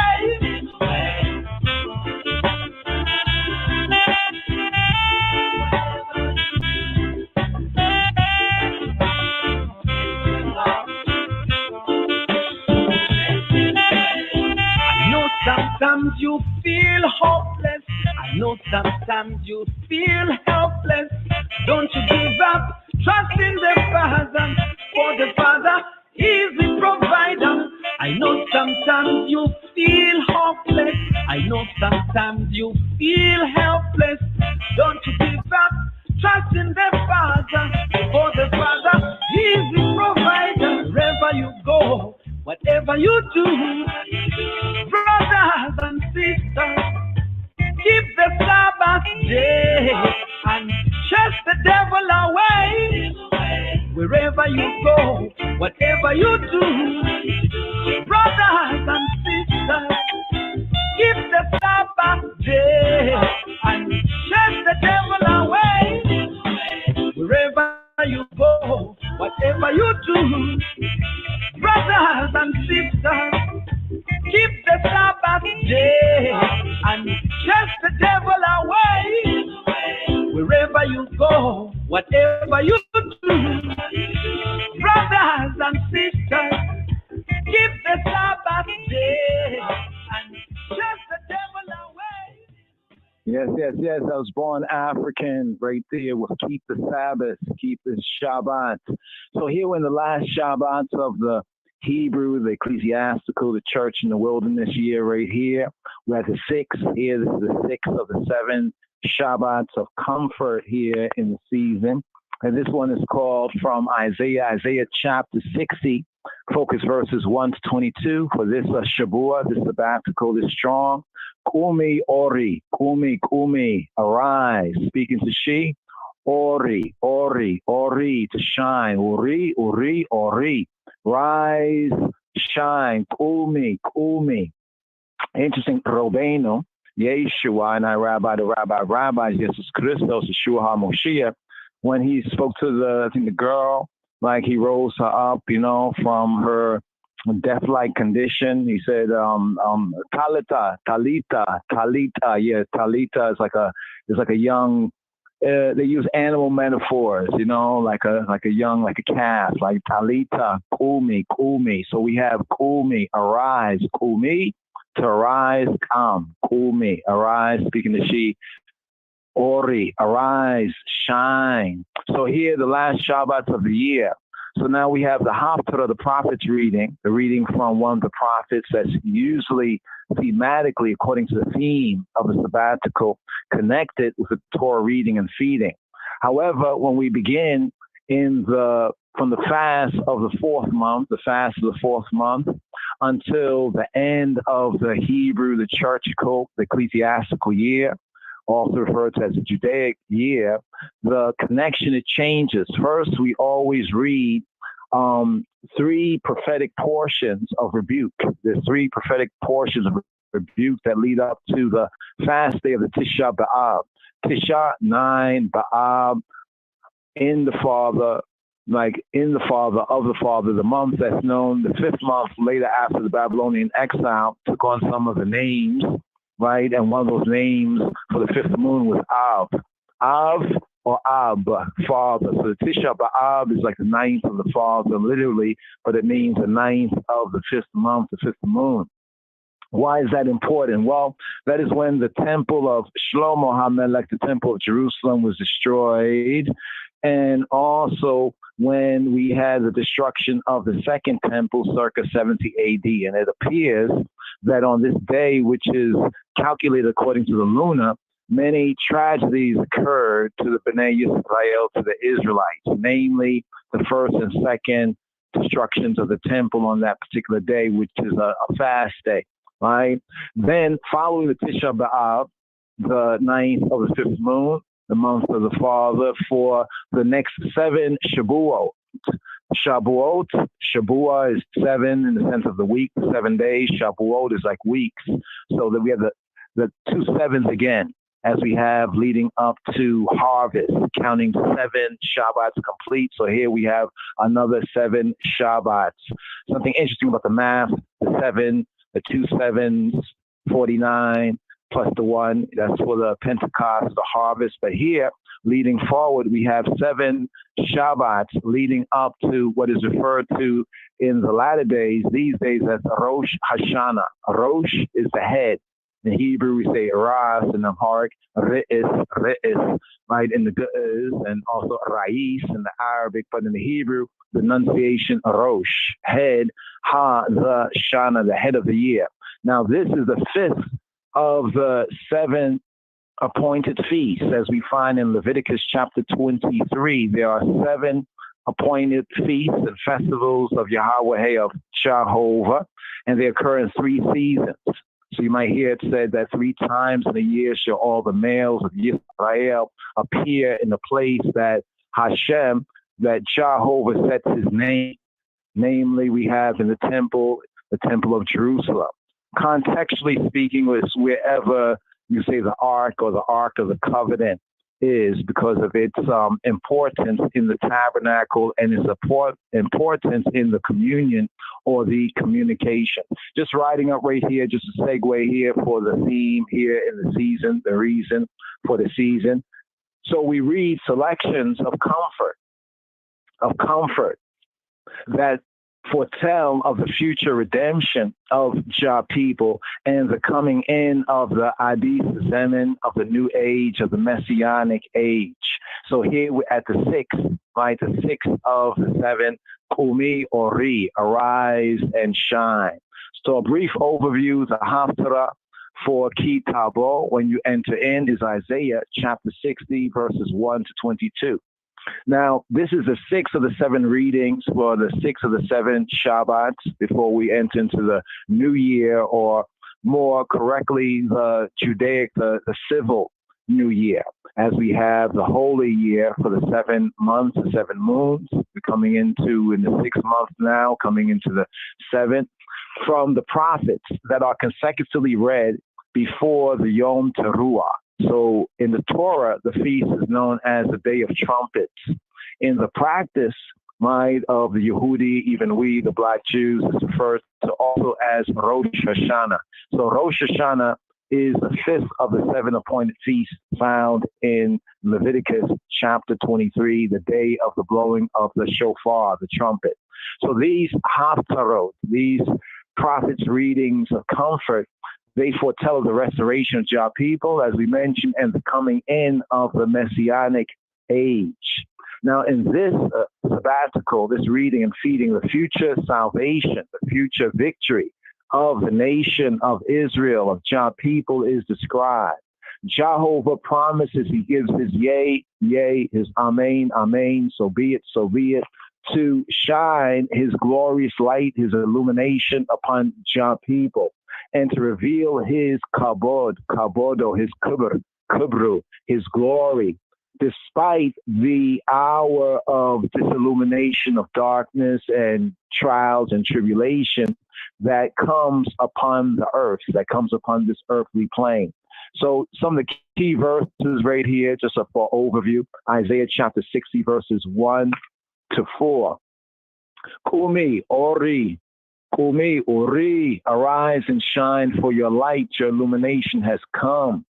Sometimes you feel hopeless. I know sometimes you feel helpless. Don't you give up. Trust in the Father, for the Father is the provider. I know sometimes you feel hopeless. I know sometimes you feel helpless. Don't you give up. Trust in the Father, for the Father is the provider. Wherever you go, whatever you do, brothers and sisters, keep the Sabbath day and chase the devil away. Wherever you go, whatever you do, brothers and sisters, keep the Sabbath day and chase the devil away. Wherever you go, whatever you do, brothers and sisters, keep the Sabbath day and chase the devil away. Wherever wherever you go, whatever you do, brothers and sisters, keep the Sabbath day and just the devil away. Yes. I was born African right there with keep the Sabbath, keep the Shabbat. So here we're in the last Shabbats of the Hebrew, the ecclesiastical, the church in the wilderness year right here. We're at the 6th here. This is the 6th of the 7 Shabbats of comfort here in the season. And this one is called from Isaiah chapter 60, focus verses 1 to 22. For this Shabua, this sabbatical, this strong. Kumi ori, kumi, arise. Speaking to she, ori, to shine. Ori. Rise, shine, kumi. Interesting, Robeno, Yeshua, and the rabbi, Jesus Christos, Yeshua HaMoshiach, when he spoke to the girl, like he rose her up, from her death-like condition. He said, Talita. Yeah, Talita is like a young. They use animal metaphors, like a calf, like Talita, kumi. So we have kumi, arise, kumi, to arise, come, kumi, arise. Speaking to she, ori, arise, shine. So here, the last Shabbats of the year. So now we have the Haftarah, the prophet's reading, the reading from one of the prophets that's usually thematically, according to the theme of the sabbatical, connected with the Torah reading and feeding. However, when we begin from the fast of the 4th month, until the end of the Hebrew, the churchical, the ecclesiastical year, also referred to as the Judaic year, the connection, it changes. First, we always read 3 prophetic portions of rebuke. There's 3 prophetic portions of rebuke that lead up to the fast day of the Tisha B'Av. Tisha, 9, B'Av, in the Father, of the Father, the month that's known, the 5th month later after the Babylonian exile, took on some of the names, right? And one of those names for the 5th moon was Av or Ab, Father. So the Tisha B'Av is like the 9th of the Father, literally, but it means the 9th of the 5th month, the 5th moon. Why is that important? Well, that is when the temple of Shlomo HaMelech, the temple of Jerusalem, was destroyed. And also when we had the destruction of the 2nd temple circa 70 AD. And it appears that on this day, which is calculated according to the lunar, many tragedies occurred to the Bnei Yisrael, to the Israelites, namely the 1st and 2nd destructions of the temple on that particular day, which is a fast day, right? Then following the Tisha B'Av, the 9th of the 5th moon, the month of the Father, for the next 7 Shabuot. Shabua is 7 in the sense of the week, 7 days. Shabuot is like weeks. So that we have the 2 sevens again, as we have leading up to harvest, counting 7 Shabbats complete. So here we have another 7 Shabbats. Something interesting about the math, the 7, the 2 sevens, 49, plus the 1, that's for the Pentecost, the harvest. But here, leading forward, we have 7 Shabbats leading up to what is referred to in the latter days, these days, as Rosh Hashanah. Rosh is the head. In Hebrew, we say Ras, in Amharic, Re'is, right, in the Ge'ez, and also Rais in the Arabic, but in the Hebrew, the pronunciation Rosh, head, Ha, the Shana, the head of the year. Now, this is the 5th of the 7 appointed feasts, as we find in Leviticus chapter 23. There are 7 appointed feasts and festivals of Yahweh, of Jehovah, and they occur in 3 seasons. So you might hear it said that 3 times in a year shall all the males of Israel appear in the place that Hashem, that Jehovah sets his name. Namely, we have in the temple of Jerusalem. Contextually speaking, is wherever you say the Ark or the Ark of the Covenant is, because of its importance in the tabernacle and its importance in the communion or the communication. Just writing up right here, just a segue here for the theme here in the season, the reason for the season. So we read selections of comfort that foretell of the future redemption of JAH people and the coming in of the Adis Zemen, of the new age, of the Messianic age. So here we're at the 6th, right? The 6th of the 7, Kumi Ori, arise and shine. So a brief overview, the Haftarah for Kիթbוא, when you enter in, is Isaiah chapter 60, verses 1 to 22. Now, this is the 6th of the 7 readings for the 6th of the 7 Shabbats before we enter into the new year, or more correctly, the Judaic, the civil new year, as we have the holy year for the 7 months, the 7 moons. We're coming into in the 6th month now, coming into the 7th, from the prophets that are consecutively read before the Yom Teruah. So in the Torah, the feast is known as the Day of Trumpets. In the practice, right, of the Yehudi, even we, the Black Jews, is referred to also as Rosh Hashanah. So Rosh Hashanah is the 5th of the 7 appointed feasts found in Leviticus chapter 23, the day of the blowing of the shofar, the trumpet. So these haftarot, these prophets' readings of comfort, they foretell the restoration of JAH people, as we mentioned, and the coming in of the Messianic age. Now, in this sabbatical, this reading and feeding, the future salvation, the future victory of the nation of Israel, of JAH people, is described. Jehovah promises, he gives his yea, yea, his amen, amen, so be it, to shine his glorious light, his illumination upon JAH people, and to reveal his kabodo, his kubru, his glory, despite the hour of disillumination, of darkness and trials and tribulation that comes upon the earth, that comes upon this earthly plane. So some of the key verses right here, just for overview, Isaiah chapter 60, verses 1 to 4. Kumi Ori, arise and shine, for your light, your illumination has come.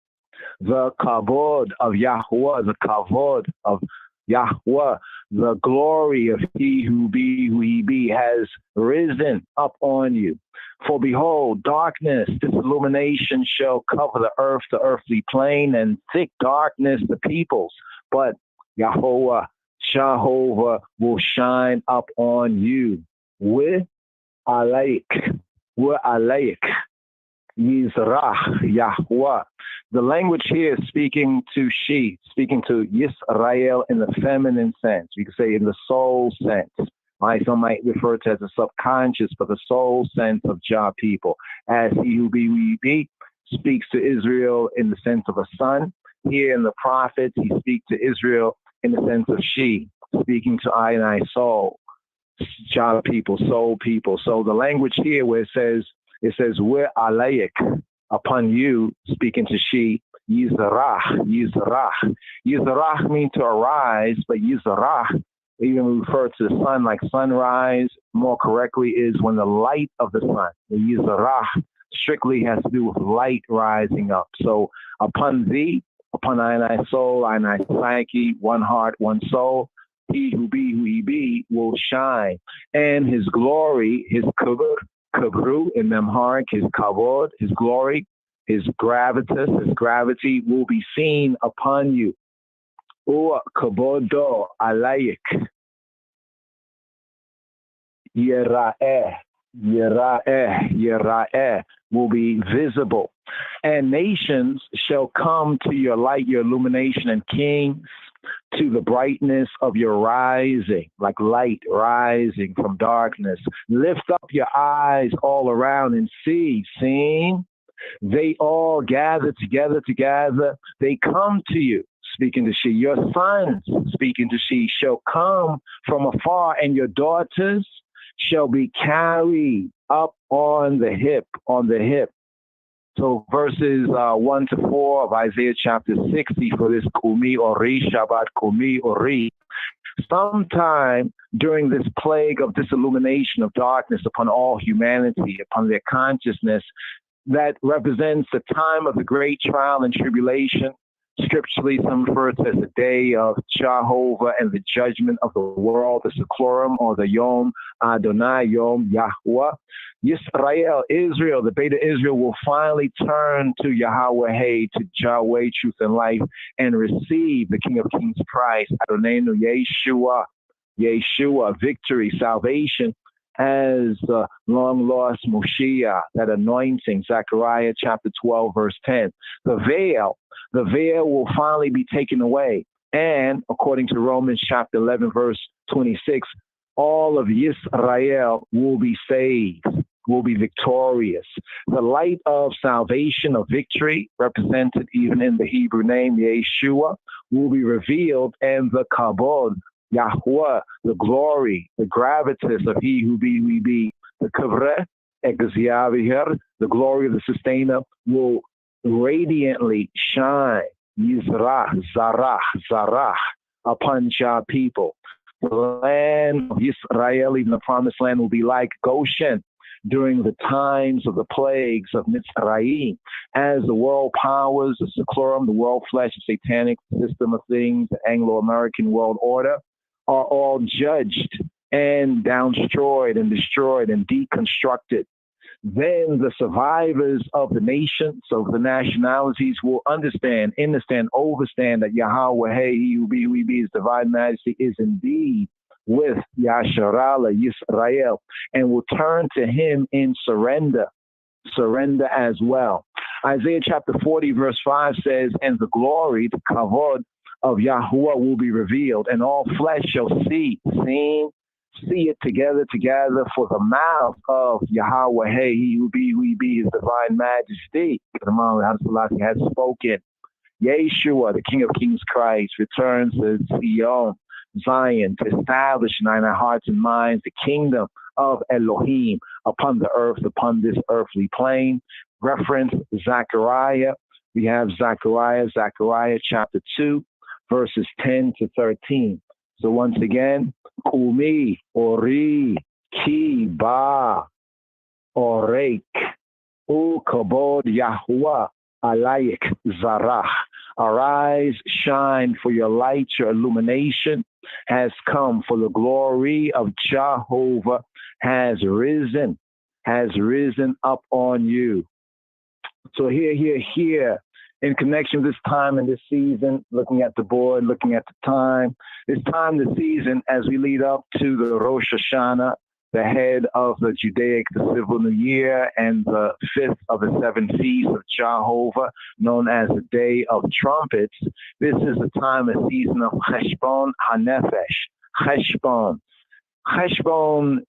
The kavod of Yahweh, the kavod of Yahweh, the glory of he who he be, has risen up on you. For behold, darkness, this illumination shall cover the earth, the earthly plain, and thick darkness the peoples. But Jehovah will shine up on you. With alaik, Yizrach, Yahweh. The language here is speaking to Yisrael in the feminine sense. We could say in the soul sense. Right? Some might refer to it as the subconscious, but the soul sense of JAH people. As he who be speaks to Israel in the sense of a son. Here in the prophets, he speaks to Israel in the sense of she, speaking to I soul, JAH people, soul people. So the language here where it says, we're alayik, upon you, speaking to she, Yizrach. Yizrach means to arise, but Yizrach, even refer to the sun like sunrise, more correctly is when the light of the sun, the Yizrach, strictly has to do with light rising up. So upon thee, upon I soul, I psyche, one heart, one soul, he who he be will shine. And his glory, his kabru in Memharic, his kavod, his glory, his gravitas, his gravity will be seen upon you. Or kabodo alayik. Yera'eh will be visible. And nations shall come to your light, your illumination, and kings to the brightness of your rising, like light rising from darkness. Lift up your eyes all around and see. Seeing, they all gather together. They come to you, speaking to she. Your sons, speaking to she, shall come from afar, and your daughters shall be carried up on the hip. So verses 1 to 4 of Isaiah chapter 60 for this Kumi Ori, Shabbat Kumi Ori. Sometime during this plague of disillumination of darkness upon all humanity, upon their consciousness, that represents the time of the great trial and tribulation, Scripturally, some refer to as the day of Jehovah and the judgment of the world, the Seclorum or the Yom Adonai, Yom Yahweh. Yisrael, Israel, the Beta Israel will finally turn to Yahweh, to Yahweh, truth and life, and receive the King of Kings Christ, Adonai, Yeshua, Yeshua, victory, salvation, as the long lost Moshiach, that anointing, Zechariah chapter 12, verse 10. The veil will finally be taken away. And according to Romans chapter 11, verse 26, all of Yisrael will be saved, will be victorious. The light of salvation, of victory, represented even in the Hebrew name, Yeshua, will be revealed, and the kabod, Yahweh, the glory, the gravitas of he who be, we be, the kavre, Exavihir, the glory of the sustainer, will radiantly shine, Yizrach, Zarach, upon Jah people. The land of Israel, even the promised land, will be like Goshen during the times of the plagues of Mitzrayim, as the world powers, the Seclorum, the world flesh, the satanic system of things, the Anglo-American world order, are all judged and destroyed and deconstructed. Then the survivors of the nations, of the nationalities, will understand, overstand that Yahweh, he who be, we be, his divine majesty, is indeed with Yasharala, Yisrael, and will turn to him in surrender as well. Isaiah chapter 40, verse 5 says, and the glory, the kavod of Yahuwah will be revealed, and all flesh shall see it together, for the mouth of Yahweh, he who be, we be, his divine majesty, has spoken. Yeshua, the King of Kings Christ, returns to Zion, to establish in our hearts and minds the kingdom of Elohim upon the earth, upon this earthly plane. Reference Zechariah. We have Zechariah chapter 2, verses 10 to 13. So once again, Kumi, Ori, Ki, Ba, Orek, U, Kabod, Yahuwah, Alayik, Zarach. Arise, shine, for your light, your illumination has come, for the glory of Jehovah has risen up on you. So here, in connection with this time and this season, looking at the board, looking at the time, this time, the season, as we lead up to the Rosh Hashanah, the head of the Judaic, the civil new year, and the fifth of the seven feasts of Jehovah, known as the Day of Trumpets. This is the time and season of Cheshbon HaNefesh. Cheshbon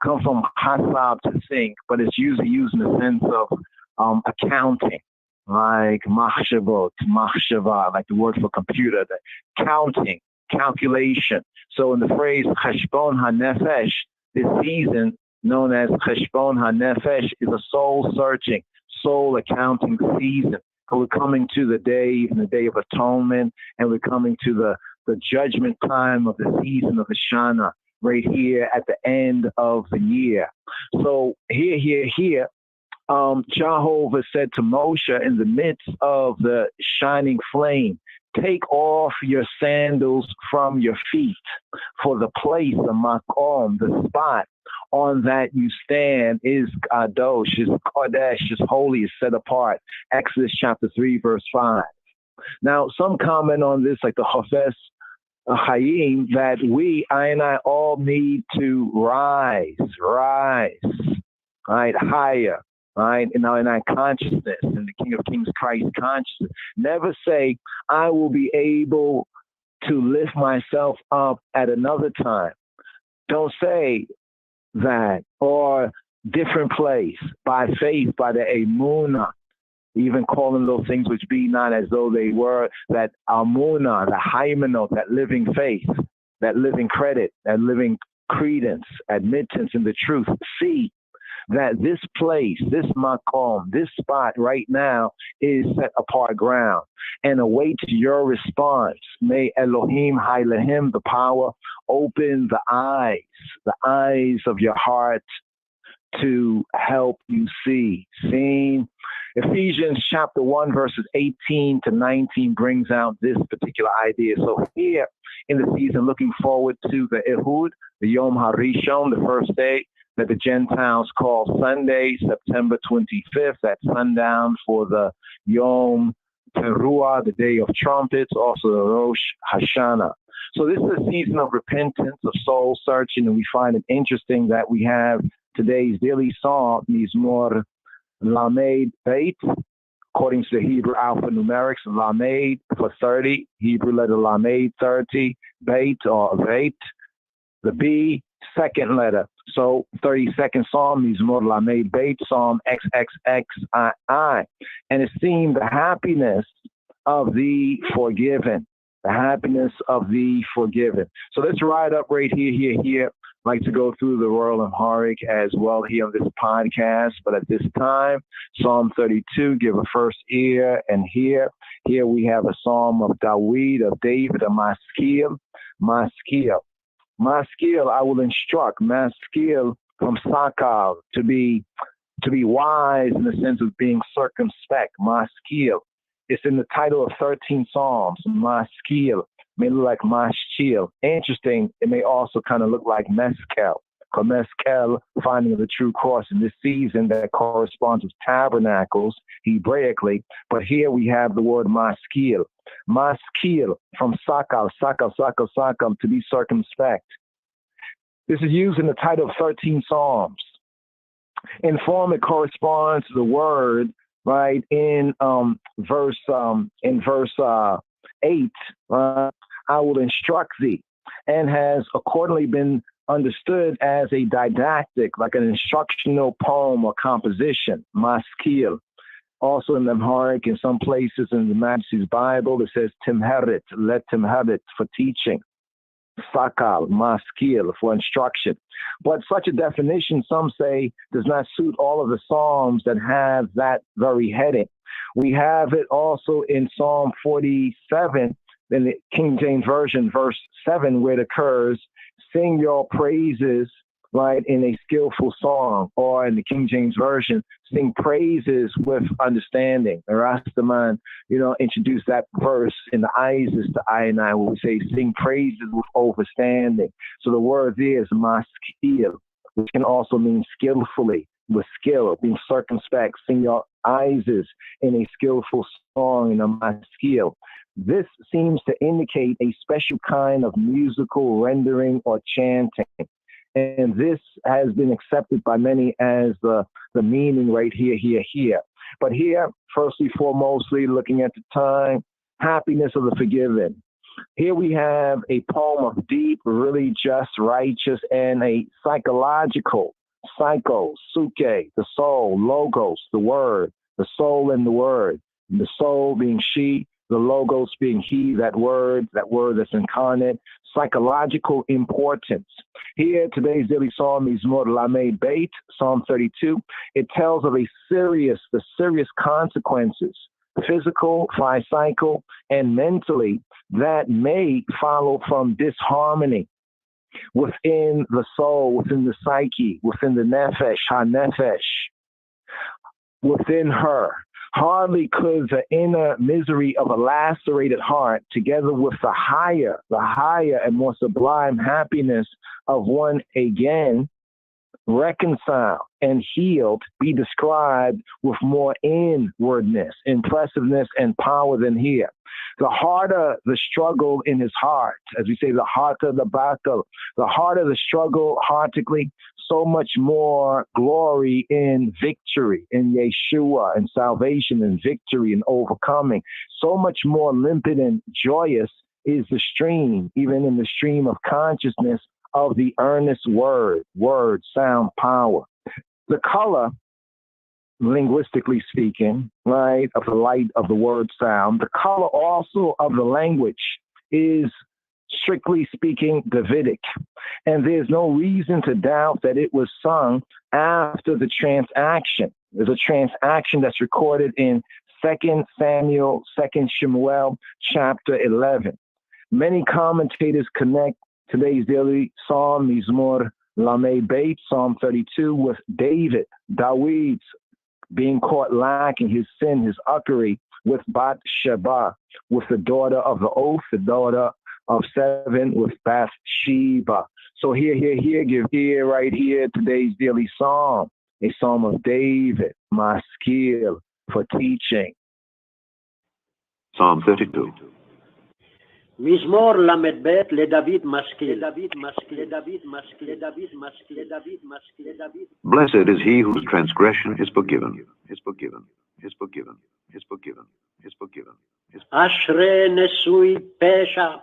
comes from hasab, to think, but it's usually used in the sense of accounting, like machshavot, like the word for computer, the counting, calculation. So in the phrase Cheshbon HaNefesh, this season, known as Cheshbon HaNefesh, is a soul-searching, soul-accounting season. So we're coming to the day of atonement, and we're coming to the judgment time of the season of Hashanah, right here at the end of the year. So here, Jehovah said to Moshe in the midst of the shining flame, take off your sandals from your feet, for the place, the makom, the spot on that you stand is kadosh, is kodesh, is holy, is set apart. Exodus chapter 3, verse 5. Now, some comment on this, like the Chafetz Chaim, that I and I all need to rise, right, higher. Right, in our consciousness, in the King of Kings Christ consciousness. Never say, I will be able to lift myself up at another time. Don't say that. Or different place, by faith, by the emunah, even calling those things which be not as though they were, that amunah, the haimanot, that living faith, that living credit, that living credence, admittance in the truth. See that this place, this makom, this spot right now is set apart ground, and await your response. May Elohim, Hailahim, the power, open the eyes of your heart to help you see. Seeing Ephesians chapter 1, verses 18 to 19 brings out this particular idea. So here in the season, looking forward to the Ehud, the Yom HaRishon, the first day that the Gentiles call Sunday, September 25th, at sundown for the Yom Teruah, the Day of Trumpets, also the Rosh Hashanah. So this is a season of repentance, of soul searching, and we find it interesting that we have today's daily psalm, Mizmor Lamed Beit, according to the Hebrew alphanumerics, Lamed for 30, Hebrew letter Lamed 30, Beit or Beit, the B, second letter. So 32nd Psalm, Mizmor Lamed Beit, Psalm XXXII. And it seemed the happiness of the forgiven. The happiness of the forgiven. So let's ride up right here. I'd like to go through the Royal Amharic as well here on this podcast. But at this time, Psalm 32, give a first ear and hear. Here we have a psalm of David, a maskil. Maskil, I will instruct. Maskil from Sakal, to be wise in the sense of being circumspect. Maskil. It's in the title of 13 Psalms. Maskil may look like Mashchil. Interesting, it may also kind of look like Meskel. Meskel, finding the true cross in this season that corresponds with tabernacles, Hebraically. But here we have the word Maskil. Maskil from Sakal, to be circumspect. This is used in the title of 13 Psalms. In form, it corresponds to the word right in verse 8, I will instruct thee, and has accordingly been understood as a didactic, like an instructional poem or composition, maskil. Also in the Amharic, in some places in the Majesty's Bible, it says timherit, let timherit, for teaching. Sakal, maskil, for instruction. But such a definition, some say, does not suit all of the Psalms that have that very heading. We have it also in Psalm 47, in the King James Version, verse 7, where it occurs, sing your praises, right, in a skillful song, or in the King James Version, sing praises with understanding. The Rastaman, introduced that verse in the Isis to I and I, where we say sing praises with understanding. So the word there is maskil, which can also mean skillfully, with skill, being circumspect, sing your Isis in a skillful song in a maskil. This seems to indicate a special kind of musical rendering or chanting. And this has been accepted by many as the meaning right here. But here, firstly, foremostly, looking at the time, happiness of the forgiven. Here we have a poem of deep, really just, righteous, and a psychological, suke, the soul, logos, the word, the soul and the word, the soul being she, the logos being he, that word that's incarnate, psychological importance. Here, today's daily psalm is Mizmor Lamed Beit, Psalm 32. It tells of the serious consequences, physical, physical, and mentally, that may follow from disharmony within the soul, within the psyche, within the nefesh, ha-nefesh, within her. Hardly could the inner misery of a lacerated heart, together with the higher and more sublime happiness of one again reconciled and healed, be described with more inwardness, impressiveness, and power than here. The harder the struggle in his heart, as we say, the harder the battle, the harder the struggle heartedly, so much more glory in victory, in Yeshua, and salvation and victory and overcoming. So much more limpid and joyous is the stream, even in the stream of consciousness of the earnest word, sound, power. The color, linguistically speaking, right, of the light of the word sound, the color also of the language is, strictly speaking, Davidic. And there's no reason to doubt that it was sung after the transaction. There's a transaction that's recorded in 2 Samuel, 2 Shemuel, chapter 11. Many commentators connect today's daily psalm, Mizmor Lamed Beit, Psalm 32, with David's being caught lacking his sin, his uckery, with Bathsheba, with the daughter of the oath, the daughter of 7, with Bathsheba. So here, give ear right here, today's daily psalm, a psalm of David, my skill for teaching. Psalm 32. מזמור ל"ב לדוד משכיל. Blessed is he whose transgression is forgiven, is forgiven, is forgiven, is forgiven, is forgiven. אשרי נשוי פשע.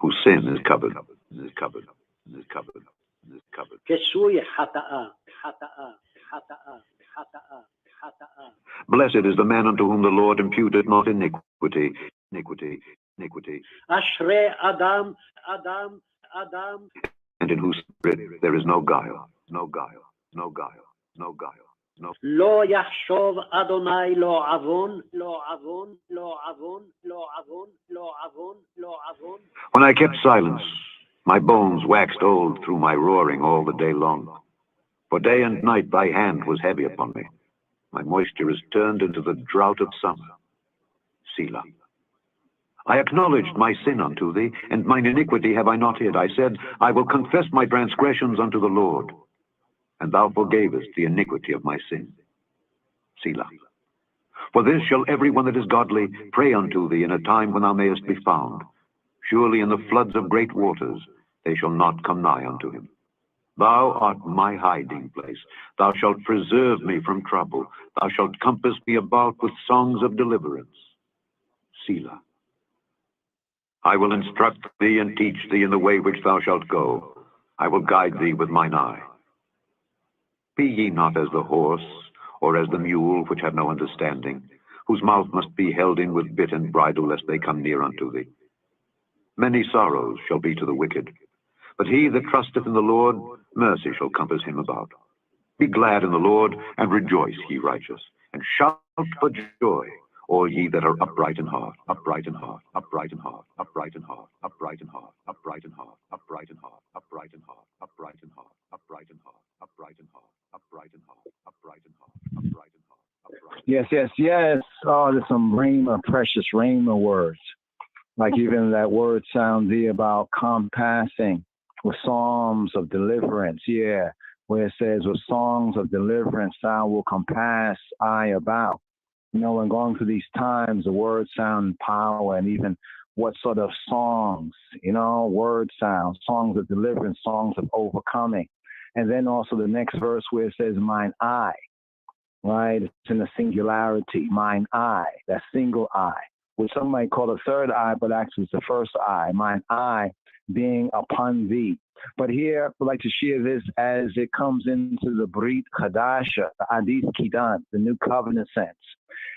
Whose sin is covered, is covered, is covered, is covered. כסוי חטאה. Blessed is the man unto whom the Lord imputed not iniquity. אשרי אדם. And in whose spirit there is no guile, no guile, no guile, no guile. No. לא יחשוב אדוני לא עוון. When I kept silence, my bones waxed old through my roaring all the day long. For day and night thy hand was heavy upon me. My moisture is turned into the drought of summer. Selah. I acknowledged my sin unto thee, and mine iniquity have I not hid. I said, I will confess my transgressions unto the Lord. And thou forgavest the iniquity of my sin. Selah. For this shall every one that is godly pray unto thee in a time when thou mayest be found. Surely in the floods of great waters they shall not come nigh unto him. Thou art my hiding place. Thou shalt preserve me from trouble. Thou shalt compass me about with songs of deliverance. Selah. I will instruct thee and teach thee in the way which thou shalt go. I will guide thee with mine eye. Be ye not as the horse, or as the mule, which have no understanding, whose mouth must be held in with bit and bridle, lest they come near unto thee. Many sorrows shall be to the wicked, but he that trusteth in the Lord, mercy shall compass him about. Be glad in the Lord, and rejoice, ye righteous, and shout for joy, all ye that are upright in heart, upright in heart, upright in heart, upright in heart, upright in heart, upright in heart, upright in heart, upright in heart, upright in heart, upright in heart, upright in heart, upright in heart, upright in heart, upright in heart. Yes. Oh, there's some rhema, precious rhema words. Like even that word sound there about compassing with psalms of deliverance. Yeah, where it says, with songs of deliverance thou will compass I about. You know, when going through these times, the word sound power, and even what sort of songs, you know, word sounds, songs of deliverance, songs of overcoming. And then also the next verse where it says, mine eye, right? It's in the singularity, mine eye, that single eye, which some might call a third eye, but actually it's the first eye, mine eye being upon thee. But here, I'd like to share this as it comes into the Brit Chadasha, the Adis Kidan, the new covenant sense.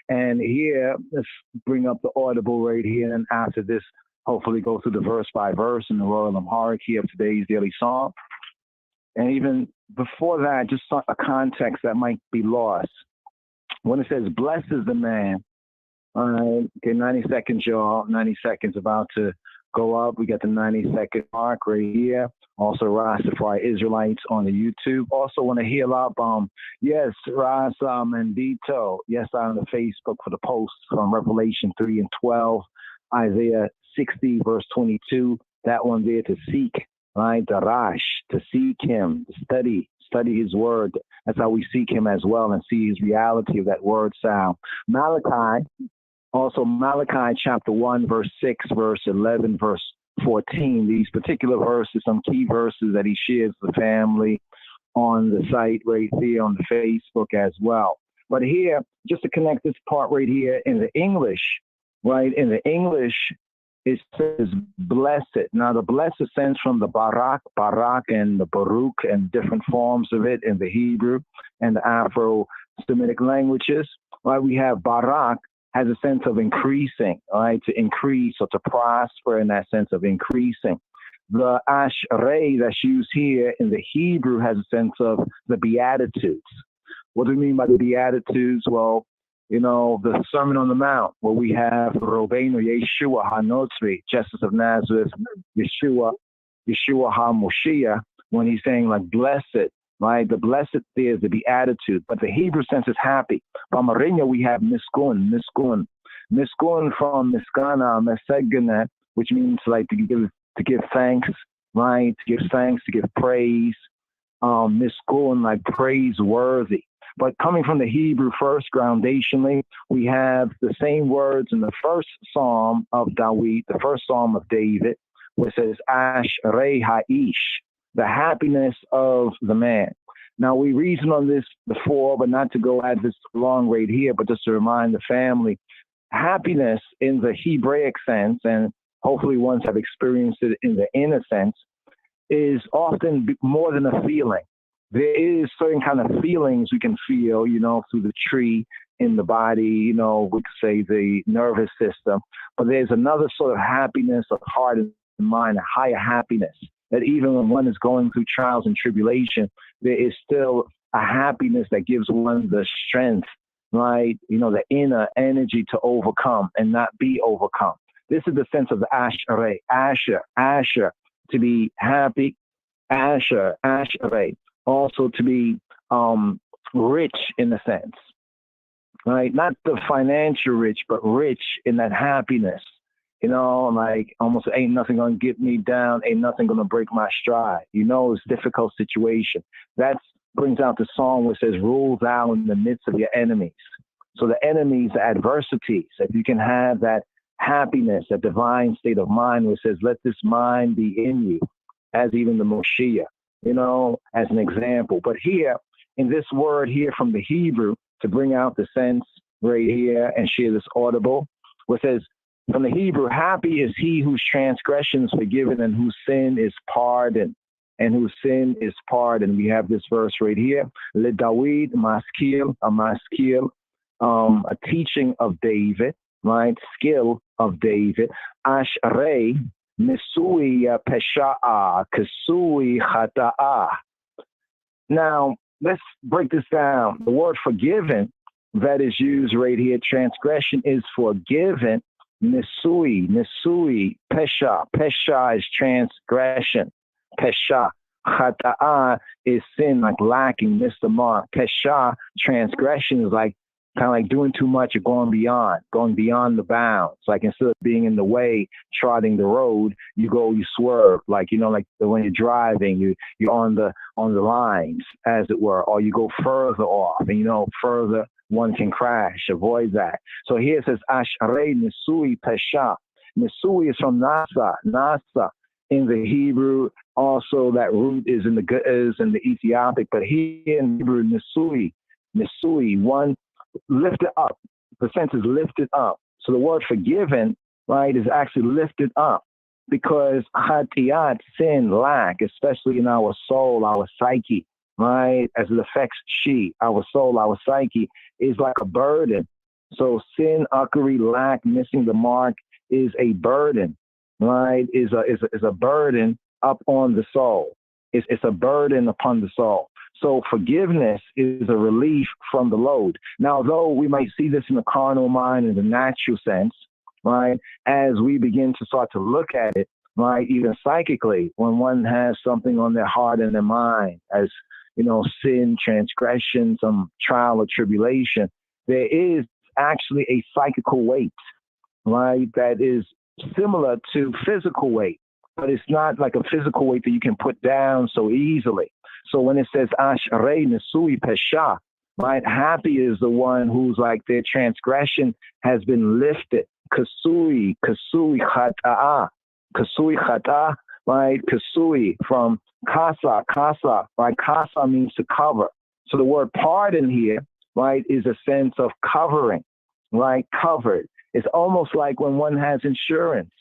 And here, let's bring up the audible right here, and after this, hopefully go through the verse by verse in the Royal Amharic here of today's daily psalm. And even before that, just a context that might be lost. When it says, blessed is the man, all right, okay, 90 seconds, y'all, 90 seconds about to go up. We got the 90-second mark right here. Also, Rastafari Israelites on the YouTube. Also, want to heal up. Yes, Ras Mendito. Yes, on the Facebook for the post from Revelation 3 and 12, Isaiah 60 verse 22. That one there to seek, right? Darash, to seek him, to study his word. That's how we seek him as well and see his reality of that word sound. Malachi. Also, Malachi chapter 1, verse 6, verse 11, verse 14. These particular verses, some key verses that he shares with the family on the site right there on the Facebook as well. But here, just to connect this part right here in the English, right? In the English, it says blessed. Now, the blessed stems from the Barak, and the Baruch, and different forms of it in the Hebrew and the Afro-Semitic languages. Right? We have Barak, has a sense of increasing, right? To increase or to prosper in that sense of increasing. The Ashrei that's used here in the Hebrew has a sense of the Beatitudes. What do we mean by the Beatitudes? Well, you know, the Sermon on the Mount, where we have Robeinu Yeshua HaNotzri, Justice of Nazareth, Yeshua HaMoshiach, when he's saying like, blessed, right? The blessed there is the beatitude, but the Hebrew sense is happy. Bamarinya, we have miskun. Miskun from miskana, mesegana, which means like to give thanks, right? To give thanks, to give praise. Miskun, like praiseworthy. But coming from the Hebrew first, groundationally, we have the same words in the first Psalm of Dawid, the first Psalm of David, where it says, Ashrei Ha'ish, the happiness of the man. Now, we reasoned on this before, but not to go at this long right here, but just to remind the family, happiness in the Hebraic sense, and hopefully ones have experienced it in the inner sense, is often more than a feeling. There is certain kind of feelings we can feel, through the tree in the body, we could say the nervous system. But there's another sort of happiness of heart and mind, a higher happiness, that even when one is going through trials and tribulation, there is still a happiness that gives one the strength, right? The inner energy to overcome and not be overcome. This is the sense of the Ashrei, Asher, to be happy, Ashrei. Also to be rich in a sense, right? Not the financial rich, but rich in that happiness. Like almost ain't nothing gonna get me down, ain't nothing gonna break my stride. It's a difficult situation. That brings out the song which says, rule thou in the midst of your enemies. So the enemies, the adversities, if you can have that happiness, that divine state of mind which says, let this mind be in you, as even the Moshiach, as an example. But here, in this word here from the Hebrew, to bring out the sense right here and share this audible, where it says, from the Hebrew, happy is he whose transgression is forgiven and whose sin is pardoned. And whose sin is pardoned. We have this verse right here. Le Dawid maskil, a teaching of David, right? Skill of David. Ashrei Nisui pesha'a, kasui chata'a. Now, let's break this down. The word forgiven that is used right here, transgression is forgiven. Nisui, pesha. Pesha is transgression. Pesha. Chata'a is sin, like lacking, missed the mark. Pesha, transgression is like kind of like doing too much or going beyond the bounds. Like instead of being in the way, trotting the road, you swerve. Like, like when you're driving, you're on the lines, as it were, or you go further off, and further one can crash. Avoid that. So here it says, Ashrei Nisui Pesha. Nisui is from Nasa. In the Hebrew, also that root is in the Ethiopic, but here in Hebrew, Nisui, one lifted up. The sense is lifted up. So the word forgiven, right, is actually lifted up because hatiyat, sin, lack, especially in our soul, our psyche, right, as it affects our soul, our psyche, is like a burden. So sin, uckery, lack, missing the mark is a burden, right, is a burden up on the soul. It's a burden upon the soul. So forgiveness is a relief from the load. Now, though we might see this in the carnal mind in the natural sense, right, as we begin to start to look at it, right, even psychically, when one has something on their heart and their mind, as, sin, transgression, some trial or tribulation, there is actually a psychical weight, right, that is similar to physical weight, but it's not like a physical weight that you can put down so easily. So when it says Ashrei Nisui Pesha, right, happy is the one who's like their transgression has been lifted. Kasui Chata'a, right, Kasui from Kasa, right, Kasa means to cover. So the word pardon here, right, is a sense of covering, right, covered. It's almost like when one has insurance,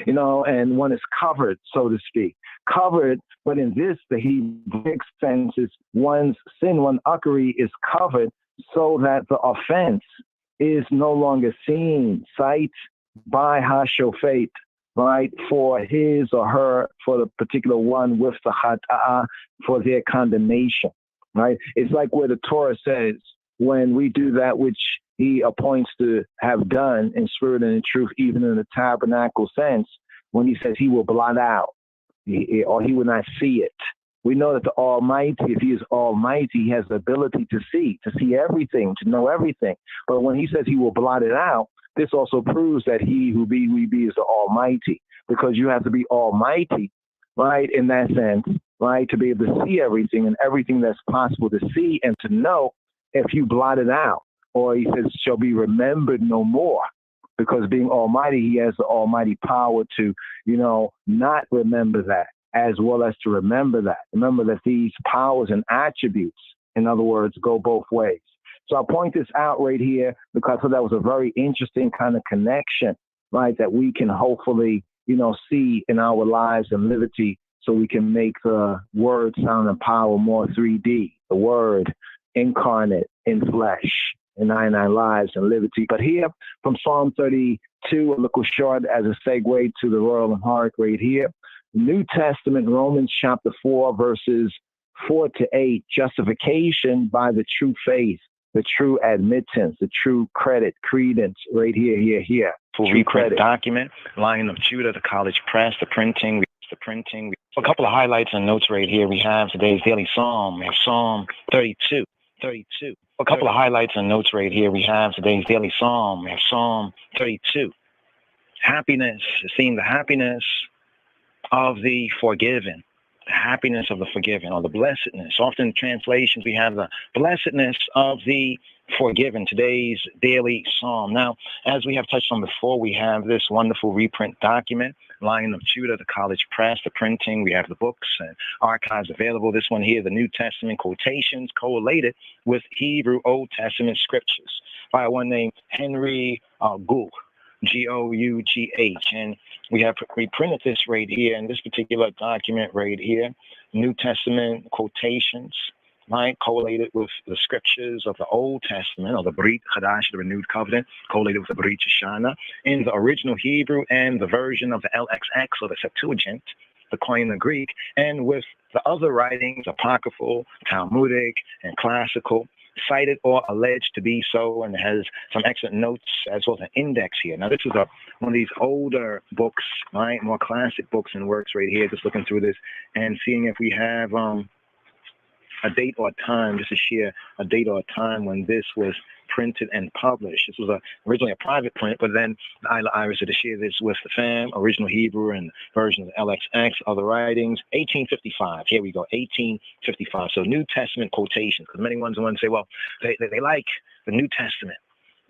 and one is covered, so to speak. Covered, but in this, the Hebrew sense is one's sin, one uckery is covered so that the offense is no longer seen, sight by Hashofet, right, for his or her, for the particular one with the Hata'ah, for their condemnation, right? It's like where the Torah says, when we do that which he appoints to have done in spirit and in truth, even in the tabernacle sense, when he says he will blot out, or he will not see it, We know that the Almighty, if he is Almighty, he has the ability to see everything, to know everything. But when he says he will blot it out, this also proves that he who be is the Almighty, because you have to be Almighty, right, in that sense, right, to be able to see everything and everything that's possible to see and to know. If you blot it out, or he says shall be remembered no more, because being Almighty, he has the almighty power to, not remember that, as well as to remember that. Remember that these powers and attributes, in other words, go both ways. So I point this out right here because that was a very interesting kind of connection, right, that we can hopefully, see in our lives and liberty, so we can make the word, sound, and power more 3D, the word incarnate in flesh, in 99 lives and liberty. But here from Psalm 32, a little short as a segue to the Royal and Heart right here. New Testament, Romans chapter 4, verses 4 to 8, justification by the true faith, the true admittance, the true credence, right here. Full reprint document, Lion of Judah, the College Press, the printing. A couple of highlights and notes right here. We have today's daily psalm. We have Psalm 32. A couple of highlights and notes right here. We have today's daily psalm. We have Psalm 32. Happiness, seeing the happiness of the forgiven. The happiness of the forgiven, or the blessedness. Often in translations, we have the blessedness of the forgiven. Today's daily psalm. Now, as we have touched on before, we have this wonderful reprint document, Lion of Judah, the College Press, the printing. We have the books and archives available. This one here, the New Testament quotations collated with Hebrew Old Testament scriptures by one named Henry Gouch. Goughh, and we have reprinted this right here in this particular document right here, New Testament quotations, right, collated with the scriptures of the Old Testament, or the Brit Chadash, the Renewed Covenant, collated with the Brit Shana, in the original Hebrew and the version of the LXX, or the Septuagint, the Koine Greek, and with the other writings, apocryphal, Talmudic, and classical, cited or alleged to be so, and it has some excellent notes as well as an index here. Now, this is one of these older books, right, more classic books and works right here, just looking through this and seeing if we have a date or a time, just to share a date or a time when this was printed and published. This was originally a private print, but then the Isla Iris to share this with the fam, original Hebrew and version of LXX, other writings, 1855. Here we go, 1855. So New Testament quotations, because many ones want to say, well, they like the New Testament,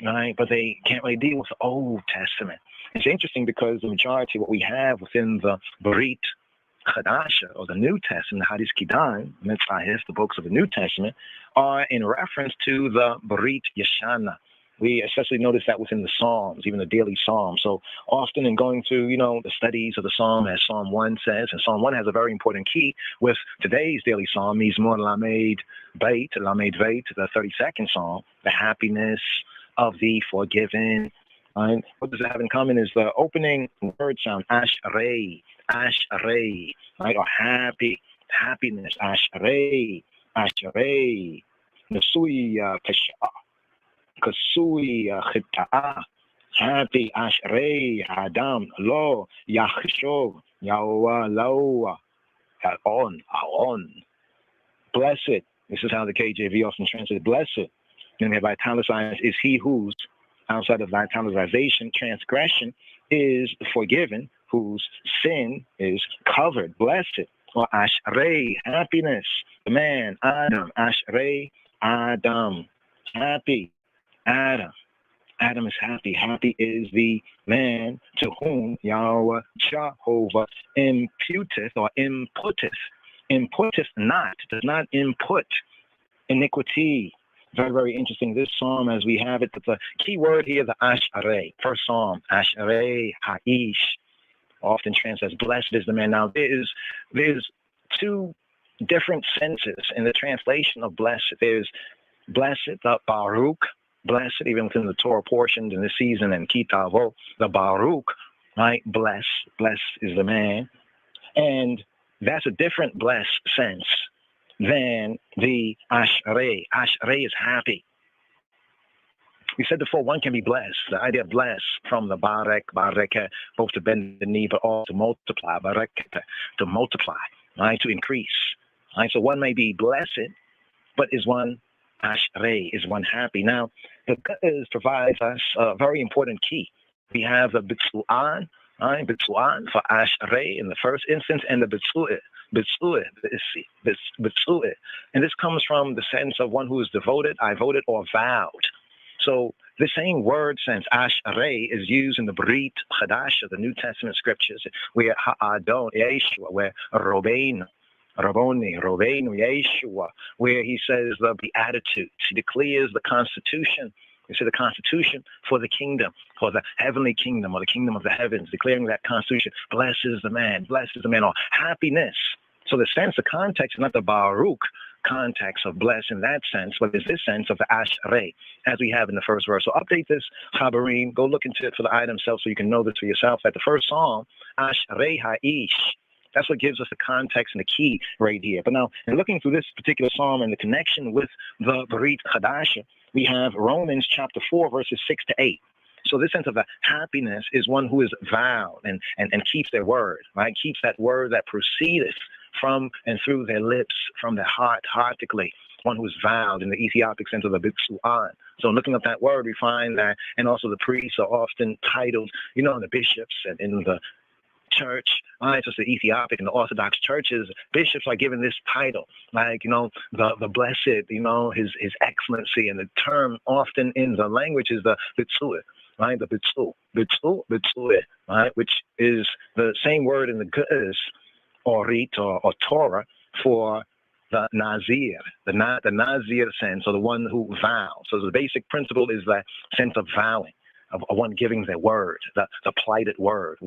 right? But they can't really deal with the Old Testament. It's interesting because the majority of what we have within the Brit Chadasha, or the New Testament, the Hadith Kidan, Mitzvahis, the books of the New Testament, are in reference to the Brit Yeshana. We especially notice that within the Psalms, even the daily Psalms. So often in going through, the studies of the Psalm, as Psalm 1 says, and Psalm 1 has a very important key with today's daily Psalm, Mizmor Lamed Beit, the 32nd Psalm, the happiness of the forgiven. Right? What does it have in common is the opening word sound, Ashrei, right? Or happiness, Ashrei, Nesui Pesha, Kasui Chita'ah, happy, Ashrei, Adam, Lo, Yachshov, Yawa, Lawa, Aon. Blessed. This is how the KJV often translates blessed. And they have italicized is he whose, outside of italicization, transgression is forgiven, whose sin is covered. Blessed. Or Ashrei, happiness. The man, Adam. Ashrei, Adam. Happy. Adam. Adam is happy. Happy is the man to whom Yahweh Jehovah imputeth or inputteth. Inputteth not, does not input iniquity. Very, very interesting. This psalm, as we have it, the key word here, the Ashrei. First psalm, Ashrei Ha'ish, often translates blessed is the man. Now, there's two different senses in the translation of blessed. There's blessed, the Baruch, blessed, even within the Torah portions in this season, and Kitavo, the Baruch, right? Blessed is the man. And that's a different blessed sense than the Ashrei. Ashrei is happy. We said before, one can be blessed. The idea of blessed from the Barek, both to bend the knee, but also to multiply, Barek, to multiply, right? To increase, Right? So one may be blessed, but is one ashrei, is one happy. Now, the Qur'an provides us a very important key. We have the bitsu'an, right? Bitsu'an for ashrei in the first instance, and the bitsu'e, and this comes from the sense of one who is devoted, I voted, or vowed. So the same word sense, ashrei, is used in the Brit Chadasha, the New Testament scriptures, where ha'adon, Yeshua, where Robbeinu, Yeshua, where he says the Beatitudes. He declares the Constitution. He said the Constitution for the kingdom, for the heavenly kingdom, or the kingdom of the heavens, declaring that Constitution, blesses the man, or happiness. So the sense, the context is not the Baruch context of bless in that sense, but it's this sense of the ashrei, as we have in the first verse. So update this, Chabarim, go look into it for the item itself so you can know this for yourself. That the first psalm, ashrei ha'ish, that's what gives us the context and the key right here. But now, in looking through this particular psalm and the connection with the Brit Chadasha, we have Romans chapter 4, verses 6 to 8. So this sense of the happiness is one who is vowed and keeps their word, right? Keeps that word that proceedeth from and through their lips, from their heart, heartically. One who is vowed in the Ethiopic sense of the bitsu'an. So looking up that word, we find that, and also the priests are often titled, the bishops and in the church, right? So the Ethiopic and the Orthodox churches, bishops are given this title, like, the blessed, his excellency, and the term often in the language is the bitsu'ah, right? The bitsu'ah, right? Which is the same word in the Ge'ez, Orit or Torah, for the Nazir, the Nazir sense, or the one who vows. So the basic principle is that sense of vowing, of one giving their word, the plighted word,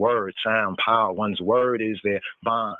sound, power. One's word is their bond.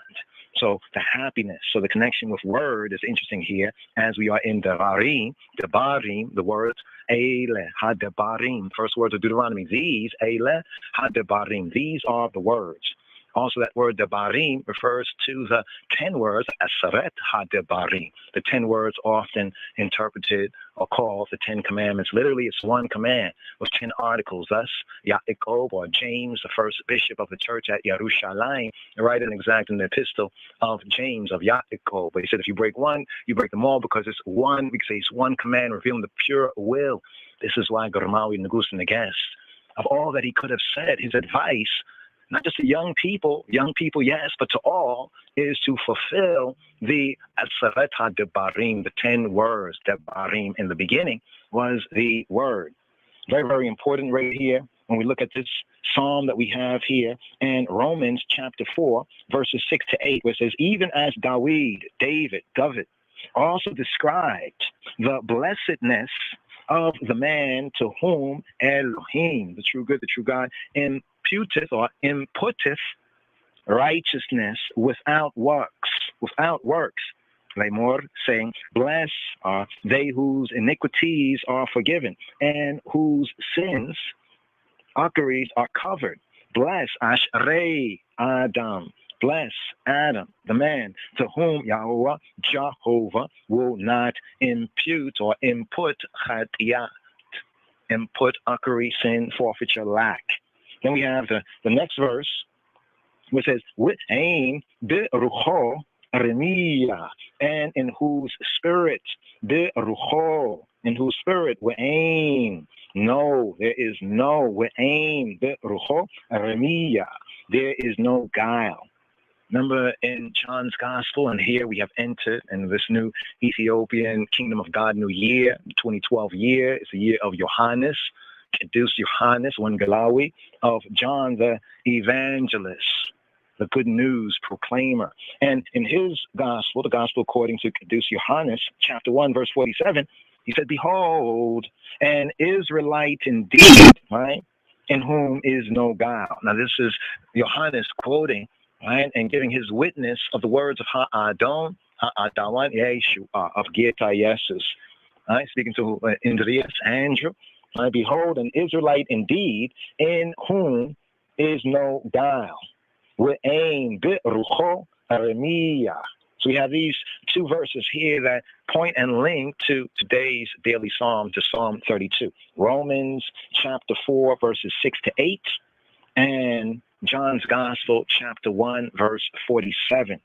So the happiness, so the connection with word is interesting here, as we are in Devarim, the words, Eile ha-Devarim, first words of Deuteronomy, these, Eile ha-Devarim, these are the words. Also, that word Devarim refers to the 10 words, Aseret ha-Devarim, the 10 words often interpreted or called the 10 commandments. Literally, it's one command with 10 articles. Thus, Yaakov, or James, the first bishop of the church at Yerushalayim, right in the epistle of James, of Yaakov. But he said, if you break one, you break them all, because it's one, we can say it's one command revealing the pure will. This is why Garmawi Nagus and the guest, of all that he could have said, his advice, not just to young people, yes, but to all, is to fulfill the Aseret ha-Devarim, the 10 words. Devarim in the beginning was the word. Very, very important right here when we look at this psalm that we have here in Romans chapter 4, verses 6 to 8, where it says, even as David, also described the blessedness of the man to whom Elohim, the true good, the true God, imputeth or inputteth righteousness without works. Lemor, saying, blessed are they whose iniquities are forgiven and whose sins, uckeries, are covered. Bless Ashrei Adam. Bless Adam, the man to whom Jehovah will not impute or input chatiyat, input, uckery, sin, forfeiture, lack. Then we have the next verse, which says, with aim berucho remiya, and in whose spirit berucho, in whose spirit we aim. No, there is no, we aim berucho remiya. There is no guile. Remember in John's Gospel, and here we have entered in this new Ethiopian Kingdom of God New Year, 2012 year. It's the year of Johannes, Kedus Johannes, one Galawi, of John the Evangelist, the good news proclaimer. And in his Gospel, the Gospel according to Kedus Johannes, chapter 1, verse 47, he said, behold, an Israelite indeed, right, in whom is no guile. Now this is Johannes quoting, right, and giving his witness of the words of Ha'adon, Ha'adawan Yeshua, of Geta Yesus, right, speaking to Andreas, Andrew, right, behold, an Israelite indeed, in whom is no guile. We'ain bi'rucho aremiya. So we have these two verses here that point and link to today's daily psalm, to Psalm 32. Romans chapter 4, verses 6 to 8, and John's Gospel, chapter 1, verse 47.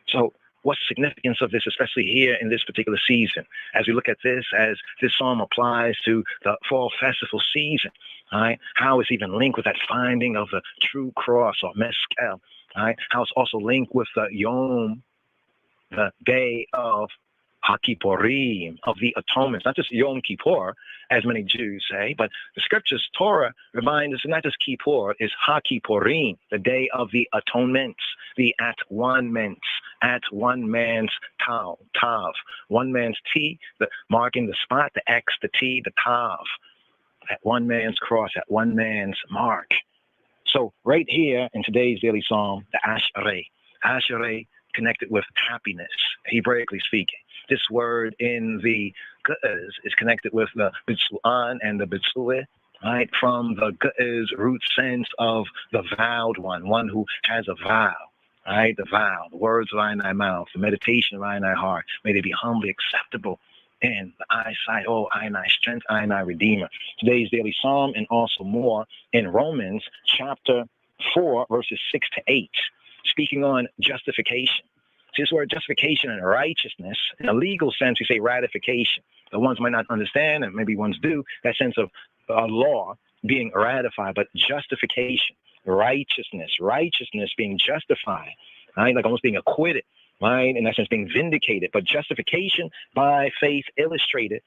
So what's the significance of this, especially here in this particular season? As we look at this, as this psalm applies to the fall festival season, right? How it's even linked with that finding of the true cross or meskel, right? How it's also linked with the Yom, the day of HaKippurim, of the atonements, not just Yom Kippur, as many Jews say, but the scriptures, Torah, reminds us not just Kippur, it's HaKippurim, the day of the atonements, the at one man's tav, one man's T, the marking the spot, the X, the T, the tav, at one man's cross, at one man's mark. So right here in today's daily psalm, the Ashereh connected with happiness, Hebraically speaking. This word in the Ge'ez is connected with the Bitsu'an and the Bitsu'eh, right? From the Ge'ez root sense of the vowed one who has a vow, right? The vow, the words of thy mouth, the meditation of thy heart, may they be humbly acceptable in the eyesight, oh, I strength, I Redeemer. Today's daily psalm and also more in Romans chapter 4, verses 6 to 8, speaking on justification. See, this word justification and righteousness, in a legal sense, we say ratification. The ones might not understand, and maybe ones do, that sense of law being ratified, but justification, righteousness being justified, right? Like almost being acquitted, right? In that sense, being vindicated. But justification by faith illustrated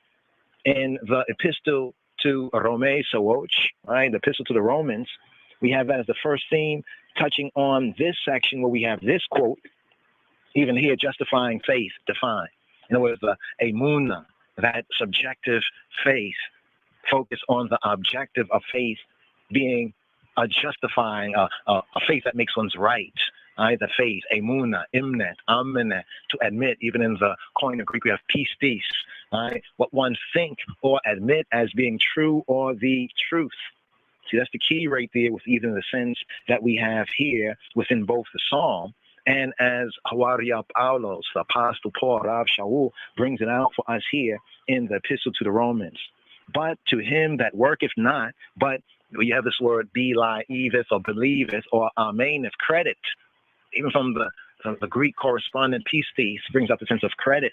in the epistle to Rome Sawoch, right? The epistle to the Romans. We have that as the first theme, touching on this section where we have this quote, even here, justifying faith defined. In other words, emunah, that subjective faith, focus on the objective of faith being a justifying, a faith that makes one's right. Right? The faith, emunah, imnet, amenet, to admit, even in the coin of Greek, we have pistis, right? What one think or admit as being true or the truth. See, that's the key right there with even the sense that we have here within both the psalm and as Hawaria Paulos, the Apostle Paul, Rav Shaul, brings it out for us here in the epistle to the Romans. But to him that worketh not, but you have this word believeth or believeth or ameneth, credit. Even from the Greek correspondent pistis brings up the sense of credit,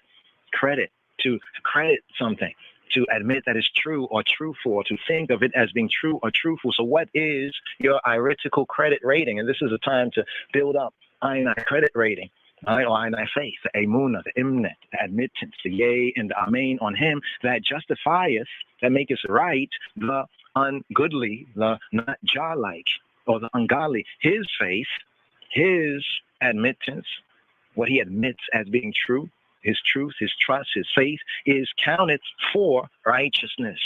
to credit something, to admit that it's true or truthful, or to think of it as being true or truthful. So what is your iristical credit rating? And this is a time to build up Einai credit rating, right? Or Einai faith, the emunah, the imnet, the admittance, the yea and the amen on him that justifieth, that maketh right, the ungoodly, the not Jah-like, or the ungodly. His faith, his admittance, what he admits as being true, his truth, his trust, his faith is counted for righteousness.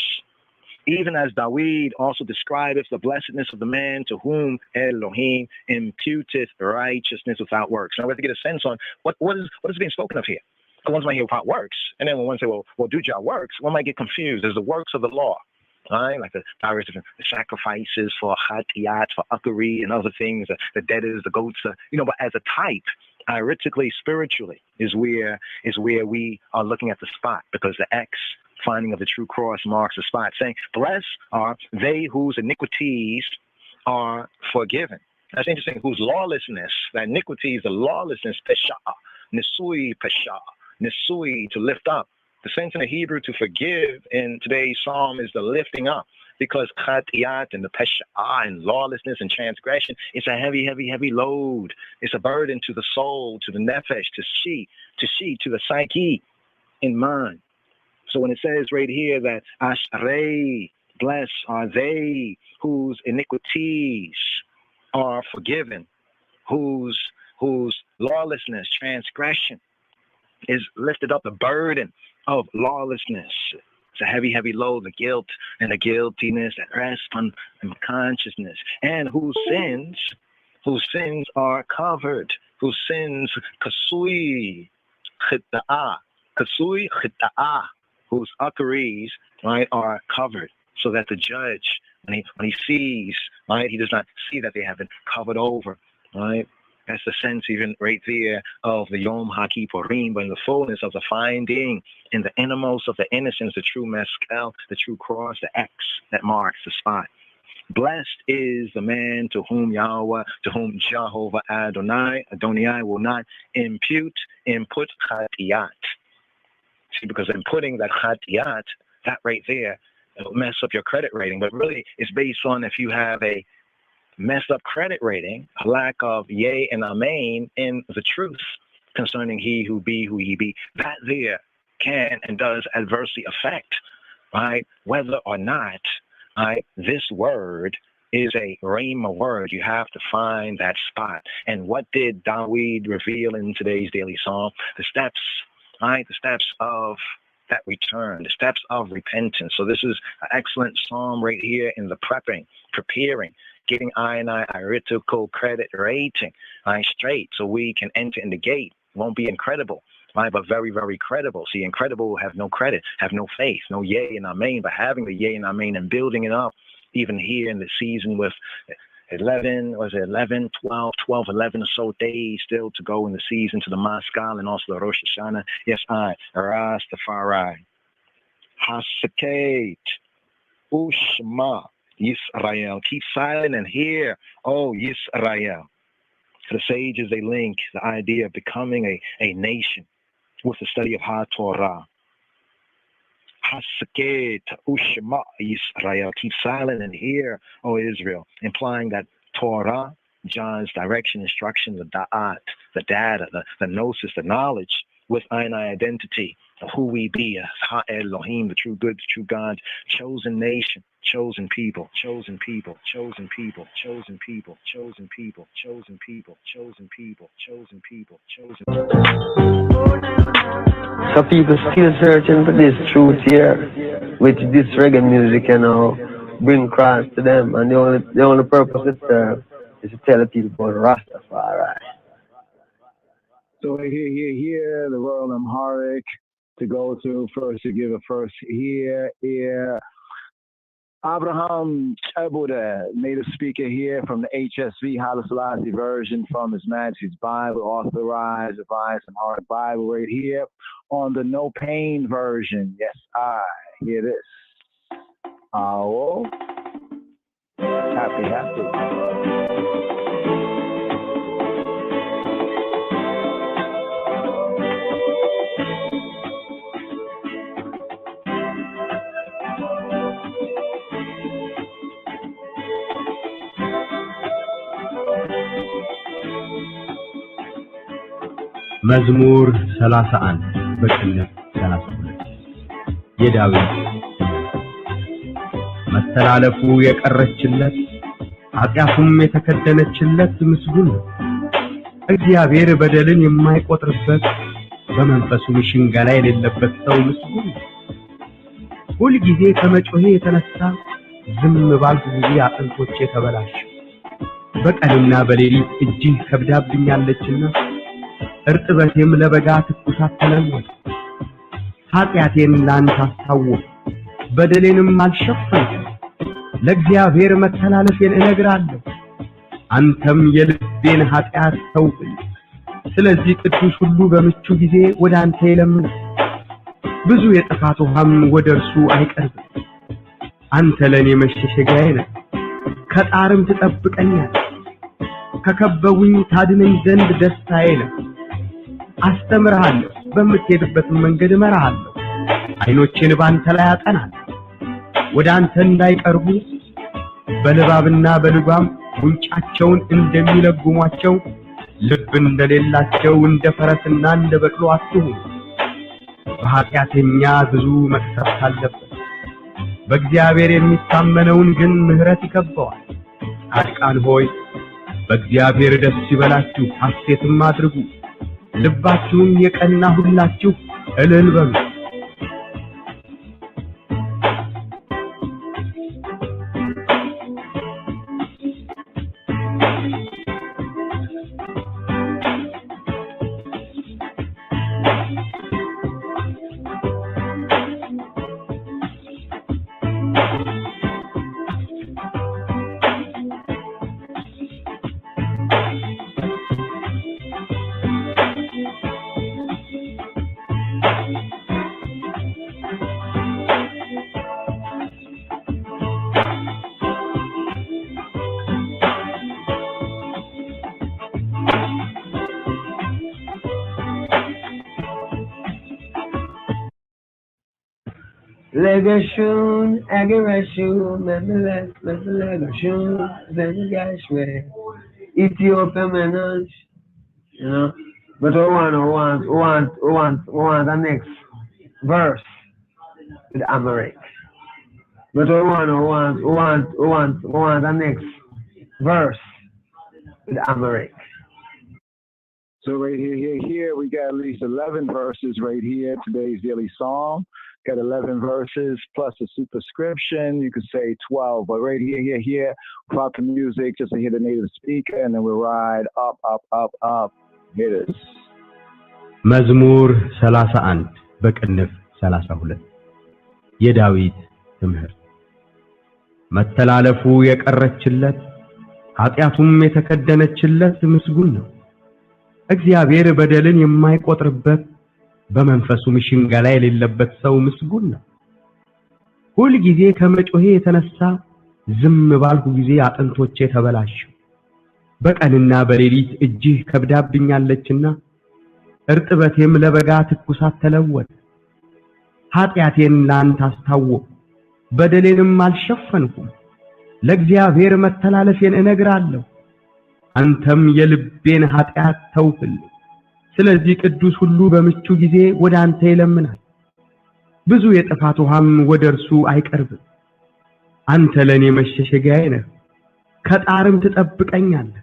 Even as David also describeth the blessedness of the man to whom Elohim imputeth righteousness without works. Now we have to get a sense on what is being spoken of here. Because one might hear without works, and then when one say, well, do Jah works, one might get confused. There's the works of the law, right? Like the various different sacrifices for hatiyat, for akari, and other things, the debtors, the goats, but as a type, iritically, spiritually, is where we are looking at the spot, because the X, finding of the true cross, marks the spot, saying, blessed are they whose iniquities are forgiven. That's interesting, whose lawlessness, the iniquities, the lawlessness, pesha, nisui pesha, nisui, to lift up. The sense in the Hebrew to forgive in today's psalm is the lifting up, because chatiyat and the pesha and lawlessness and transgression, it's a heavy, heavy, heavy load. It's a burden to the soul, to the nefesh, to the psyche in mind. So when it says right here that ashrei, blessed are they whose iniquities are forgiven, whose lawlessness, transgression is lifted up, the burden of lawlessness. It's a heavy, heavy load, the guilt and the guiltiness that rests on consciousness, and whose sins are covered, whose sins kasui chita'ah, whose akaris, right, are covered, so that the judge, when he sees, right, he does not see that they have been covered over, right? That's the sense even right there of the Yom HaKippurim, but in the fullness of the finding in the innermost of the innocence, the true meskel, the true cross, the X that marks the spot. Blessed is the man to whom Jehovah Adonai will not input chatiyat. See, because in putting that chatiyat, that right there, it'll mess up your credit rating. But really, it's based on if you have a messed up credit rating, a lack of yea and amen in the truth concerning he who he be, that there can and does adversely affect, right, whether or not, right, this word is a rhema word. You have to find that spot. And what did Dawid reveal in today's daily psalm? The steps, right, the steps of that return, the steps of repentance. So this is an excellent psalm right here in the preparing, getting I arithmetical credit rating, right, straight, so we can enter in the gate. Won't be incredible, right, but very, very credible. See, incredible have no credit, have no faith, no yea and amen, but having the yea and amen and building it up, even here in the season with 11 or so days still to go in the season to the Maskal and also the Rosh Hashanah. Yes, I, Rastafari, Hasaket, Ushma, Yisrael. Keep silent and hear, oh Yisrael. For the sages, they link the idea of becoming a nation with the study of HaTorah. Hasaket, Ushma, Yisrael. Keep silent and hear, O Israel, implying that Torah, John's direction, instruction, the da'at, the data, the gnosis, the knowledge, with ein identity of who we be, Ha Elohim, the true good, the true God, chosen nation, chosen people, chosen people, chosen people, chosen people, chosen people, chosen people, chosen people, chosen people, chosen people. So people still searching for this truth here, which this reggae music bring across to them, and the only purpose it serves is to tell the people about Rastafari. So here, the Royal Amharic to go through first, to give a first here. Abraham Chabuda, native speaker here from the HSV Haile Selassie version from His Majesty's Bible, authorized, revised Amharic Bible right here on the No Pain version. Yes, I hear this. Oh, happy. መዝሙር 31 በቅንፍ 32 የዳዊት መተላለፉ የቀረችለት ኃጢአቱም የተከደነችለት ምስጉን ነው። እግዚአብሔር በደልን የማይቆጥርበት በመንፈሱ ሽንገላ የሌለበት ሰው ምስጉን ነው። ሁል ጊዜ ከመጮሄ የተነሳ ዝም ባልኩ ጊዜ አጥንቶቼ ተበላሹ። በቀንና በሌሊት እጅህ ከብዳብኛለችና እርጥበቴም ለበጋ ትኩሳት ተለወጠ። ኃጢአቴን ላንተ አስታወቅሁ፣ በደሌንም አልሸፈንኩም። ለእግዚአብሔር መተላለፌን እነግራለሁ፣ አንተም የልቤን ኃጢአት ተውልኝ። ስለዚህ ቅዱስ ሁሉ በምቹ ጊዜ ወደ አንተ ይለምናል፣ ብዙ የጥፋት ውሃም ወደ እርሱ አይቀርብም። አንተ ለእኔ መሸሸጊያዬ ነህ፣ ከጣርም ትጠብቀኛለህ። ከከበቡኝ ታድነኝ ዘንድ ደስታዬ ነህ። አስተምርሃለሁ፣ በምትሄድበት መንገድ እመራሃለሁ። ዓይኖቼን ባንተ ላይ አጠናለሁ፣ ወደ አንተ እንዳይቀርቡ በልባብና በልጓም ጉንጫቸውን እንደሚለጉሟቸው ልብ እንደሌላቸው እንደ ፈረስና እንደ በቅሎ አትሁኑ። በኃጢአተኛ ብዙ መቅሰፍት አለበት፣ በእግዚአብሔር የሚታመነውን ግን ምሕረት ይከበዋል። ጻድቃን ሆይ በእግዚአብሔር ደስ ይበላችሁ፣ ሐሴትም አድርጉ። ልባችሁን የቀና ሁላችሁ እልል በሉ። Legashun, Agarashun, Legashun, Zegashwe, Ethiopia Menash, you know. But we want the next verse with Amharic. But we want the next verse with Amharic. So right here, we got at least 11 verses right here. Today's daily psalm got 11 verses plus a superscription. You could say 12, but right here, without the music, just to hear the native speaker, and then we ride up. Here it is. መዝሙር 31 በቅንፍ 32 የዳዊት ትምህርት መተላለፉ የቀረችለት ኃጢአቱም የተከደነችለት ምስጉን ነው። እግዚአብሔር በደልን የማይቆጥርበት በመንፈሱም ሽንገላ የሌለበት ሰው ምስጉን ነው። ሁል ጊዜ ከመጮሄ የተነሳ ዝም ባልኩ ጊዜ አጥንቶቼ ተበላሹ። በቀንና በሌሊት እጅህ ከብዳብኛለችና እርጥበቴም ለበጋ ትኩሳት ተለወጠ። ኃጢአቴን ላንተ አስታወቅሁ፣ በደሌንም አልሸፈንኩም። ለእግዚአብሔር መተላለፌን እነግራለሁ፣ አንተም የልቤን ኃጢአት ተውህልኝ። ስለዚህ ቅዱስ ሁሉ በምቹ ጊዜ ወደ አንተ ይለምናል፣ ብዙ የጥፋት ውሃም ወደ እርሱ አይቀርብም። አንተ ለኔ መሸሸጊያዬ ነህ፣ ከጣርም ትጠብቀኛለህ።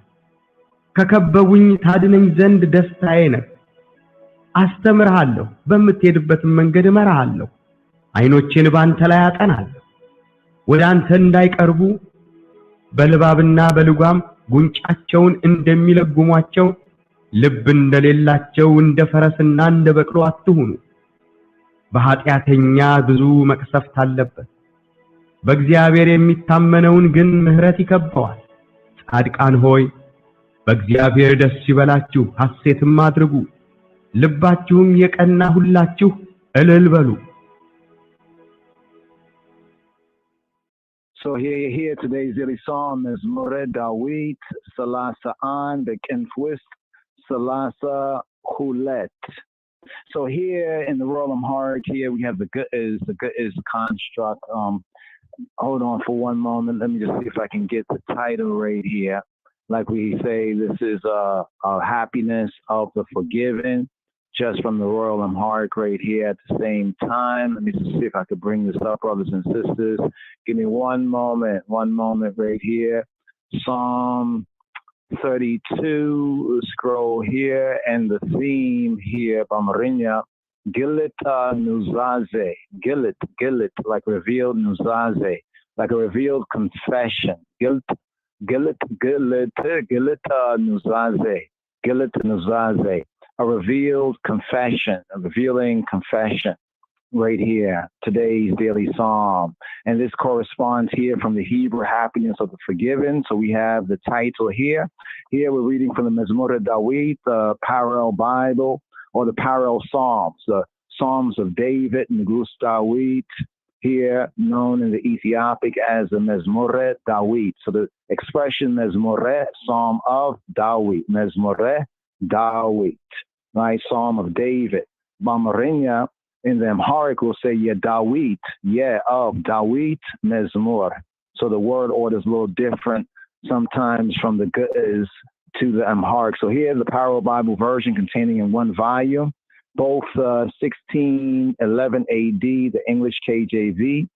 ከከበቡኝ ታድነኝ ዘንድ ደስታዬ ነህ። አስተምርሃለሁ፣ በምትሄድበትም መንገድ እመራሃለሁ። ዓይኖቼን ባንተ ላይ አጠናለሁ፣ ወደ አንተ እንዳይቀርቡ በልባብና በልጓም ጉንጫቸውን እንደሚለጉሟቸው ልብ እንደሌላቸው እንደ ፈረስና እንደ በቅሎ አትሁኑ። በኃጢአተኛ ብዙ መቅሰፍት አለበት፣ በእግዚአብሔር የሚታመነውን ግን ምሕረት ይከበዋል። ጻድቃን ሆይ በእግዚአብሔር ደስ ይበላችሁ፣ ሐሴትም አድርጉ፣ ልባችሁም የቀና ሁላችሁ እልል በሉ። So here today's daily psalm is Mored Dawit, Salasa An, the Kenfwist, Salasa Hulet. So here in the Royal Heart, here we have the good is construct. Hold on for one moment. Let me just see if I can get the title right here. Like we say, this is a happiness of the forgiven, just from the Royal Heart right here at the same time. Let me just see if I could bring this up, brothers and sisters. Give me one moment right here. Psalm 32, scroll here, and the theme here, Bamarinya, Gilit Nuzaze, Gilit, like revealed Nuzaze, like a revealed confession. Gilit Nuzaze, a revealed confession, a revealing confession right here, today's daily psalm. And this corresponds here from the Hebrew happiness of the forgiven. So we have the title here. Here we're reading from the Mezmor Dawit, the parallel Bible, or the parallel Psalms, the Psalms of David and Gus Dawit, here known in the Ethiopic as the Mezmor Dawit. So the expression Mezmor, Psalm of Dawit, Mezmor Dawit, right? Psalm of David. Bamarinya in the Amharic will say Dawit, of Dawit Mezmor. So the word order is a little different sometimes from the Ge'ez to the Amharic. So here the Parallel Bible version containing in one volume, both 1611 AD, the English KJV,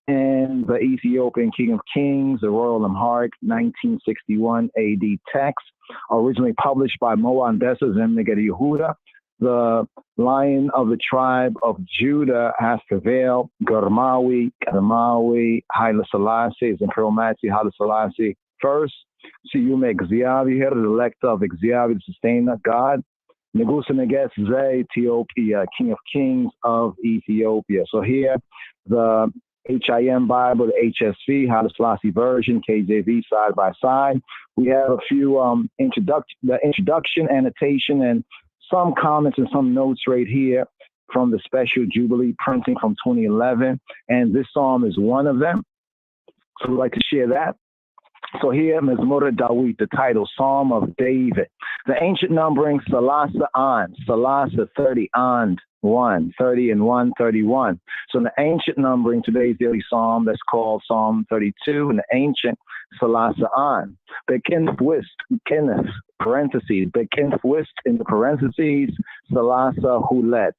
and the Ethiopian King of Kings, the Royal Amharic, 1961 AD text, originally published by Moan Bessa Zemneged Yehuda. The Lion of the tribe of Judah has prevailed. Garmawi, Haile Selassie, is Imperial Majesty Haile Selassie first. Siyume Exavi here, the elect of Exavi, the sustainer, God. Neguseneges Ze, Ethiopia, King of Kings of Ethiopia. So here, the HIM Bible, the HSV, Haile Selassie version, KJV side by side. We have a few introduction, annotation, and some comments and some notes right here from the special Jubilee printing from 2011. And this psalm is one of them. So we'd like to share that. So here, Mezmor Dawit, the title, Psalm of David. The ancient numbering, Salasa An, Salasa 30 And, 30 and 131. So in the ancient numbering, today's daily psalm, that's called Psalm 32, in the ancient Salasa'an. Kenneth, parentheses, Bekenfwist in the parentheses, Salasa Hulet.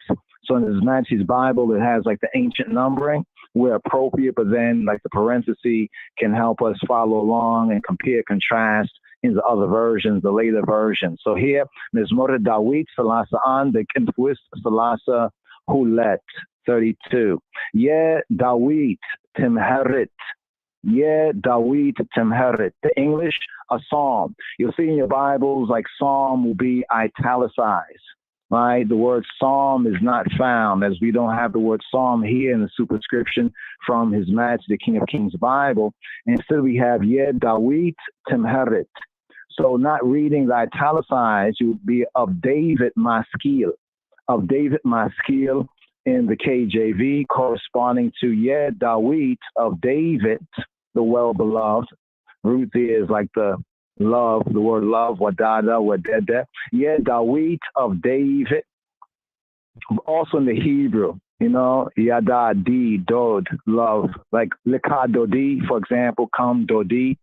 So in His Majesty's Bible, it has like the ancient numbering where appropriate, but then like the parentheses can help us follow along and compare, contrast in the other versions, the later versions. So here, Mizmor Dawit, Salasa An, Bekenfwist, Salasa Hulet, 32. Yeah, Dawit, Timherit. Yeah, Dawit, Timherit. The English, a psalm. You'll see in your Bibles, like psalm will be italicized. Right? The word psalm is not found, as we don't have the word psalm here in the superscription from His Majesty, the King of Kings Bible. Instead, we have Yeh Dawit Timherit. So not reading the italicized, you would be of David Maskil. Of David Maskil in the KJV, corresponding to Yeh Dawit of David, the well-beloved. Root there is like the love, the word love, wadada, wadada. Yeah, Dawit of David. Also in the Hebrew, you know, yada, di, dod, love. Like lika dodi, for example, come dodi,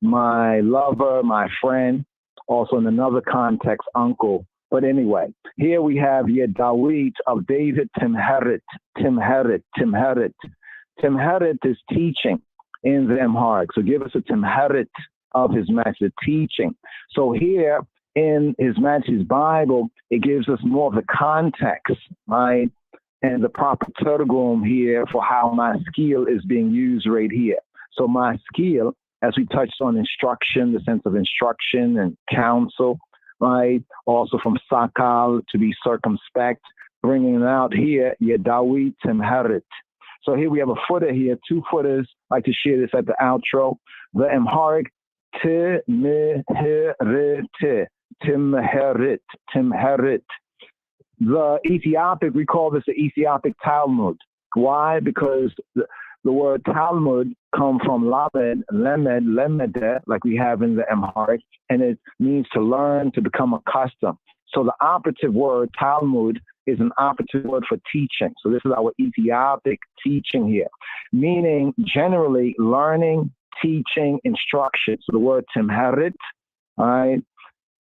my lover, my friend. Also in another context, uncle. But anyway, here we have yeah, Dawit of David, Timherit, Timherit, Timherit. Timherit is teaching in the Amharic. So give us a Timherit of His Majesty's teaching. So here in His Majesty's Bible, it gives us more of the context, right? And the proper tergum here for how maskil is being used right here. So maskil, as we touched on instruction, the sense of instruction and counsel, right? Also from sakal, to be circumspect, bringing it out here, Yedawit Timherit. So here we have a footer here, 2 footers. I like to share this at the outro. The Amharic, Timherit, Timherit, Timherit. The Ethiopic, we call this the Ethiopic Talmud. Why? Because the word Talmud come from Lamed, Lemed, Lemede, like we have in the Amharic, and it means to learn, to become accustomed. So the operative word Talmud is an operative word for teaching. So this is our Ethiopic teaching here, meaning generally learning, teaching, instruction. So the word Timherit, all right,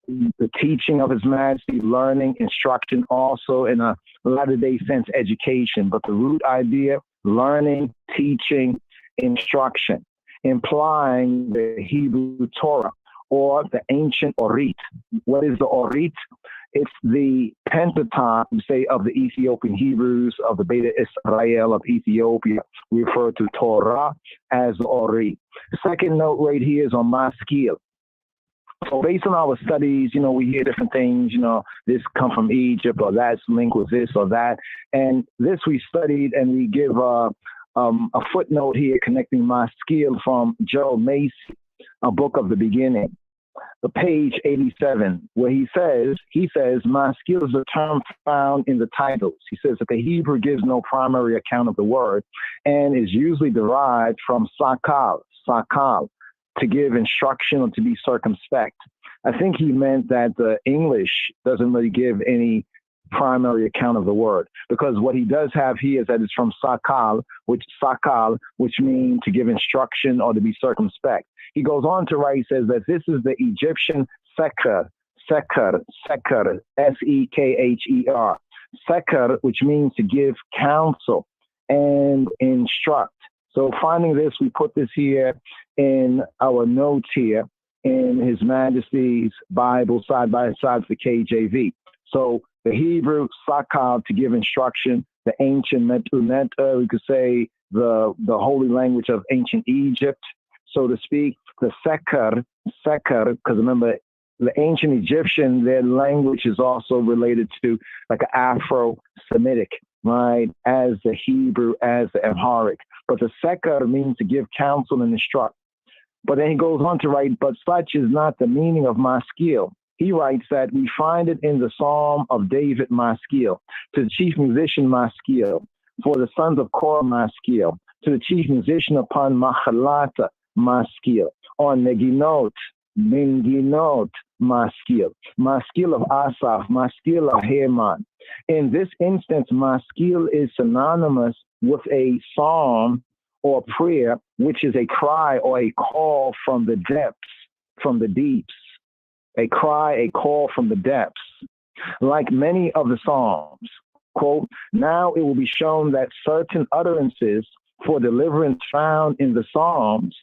the teaching of His Majesty, learning, instruction, also in a latter-day sense, education. But the root idea, learning, teaching, instruction, implying the Hebrew Torah or the ancient Orit. What is the Orit? It's the Pentateuch, say, of the Ethiopian Hebrews, of the Beta Israel of Ethiopia. We refer to Torah as the Orit. Second note right here is on maskil. So based on our studies, you know, we hear different things, you know, this come from Egypt or that's linked with this or that. And this we studied, and we give a footnote here connecting maskil from Joe Macy, a book of the beginning. The page 87, where he says, maskil is a term found in the titles. He says that the Hebrew gives no primary account of the word and is usually derived from sakal, to give instruction or to be circumspect. I think he meant that the English doesn't really give any primary account of the word, because what he does have here is that it's from sakal, which means to give instruction or to be circumspect. He goes on to write, says that this is the Egyptian seker, S-E-K-H-E-R, seker, which means to give counsel and instruct. So finding this, we put this here in our notes here in His Majesty's Bible side by side with the KJV. So the Hebrew, sakal, to give instruction, the ancient metunet, we could say the holy language of ancient Egypt, so to speak. The seker, because remember, the ancient Egyptian, their language is also related to like an Afro-Semitic, right, as the Hebrew, as the Amharic. But the seker means to give counsel and instruct. But then he goes on to write, but such is not the meaning of maskil. He writes that we find it in the Psalm of David maskil, to the chief musician maskil, for the sons of Korah maskil, to the chief musician upon Machalata maskil, on Neginot Benginot maskil. Maskil of Asaf, maskil of Heman. In this instance, maskil is synonymous with a psalm or prayer, which is a cry or a call from the depths, from the deeps. A cry, a call from the depths. Like many of the psalms, quote, now it will be shown that certain utterances for deliverance found in the Psalms,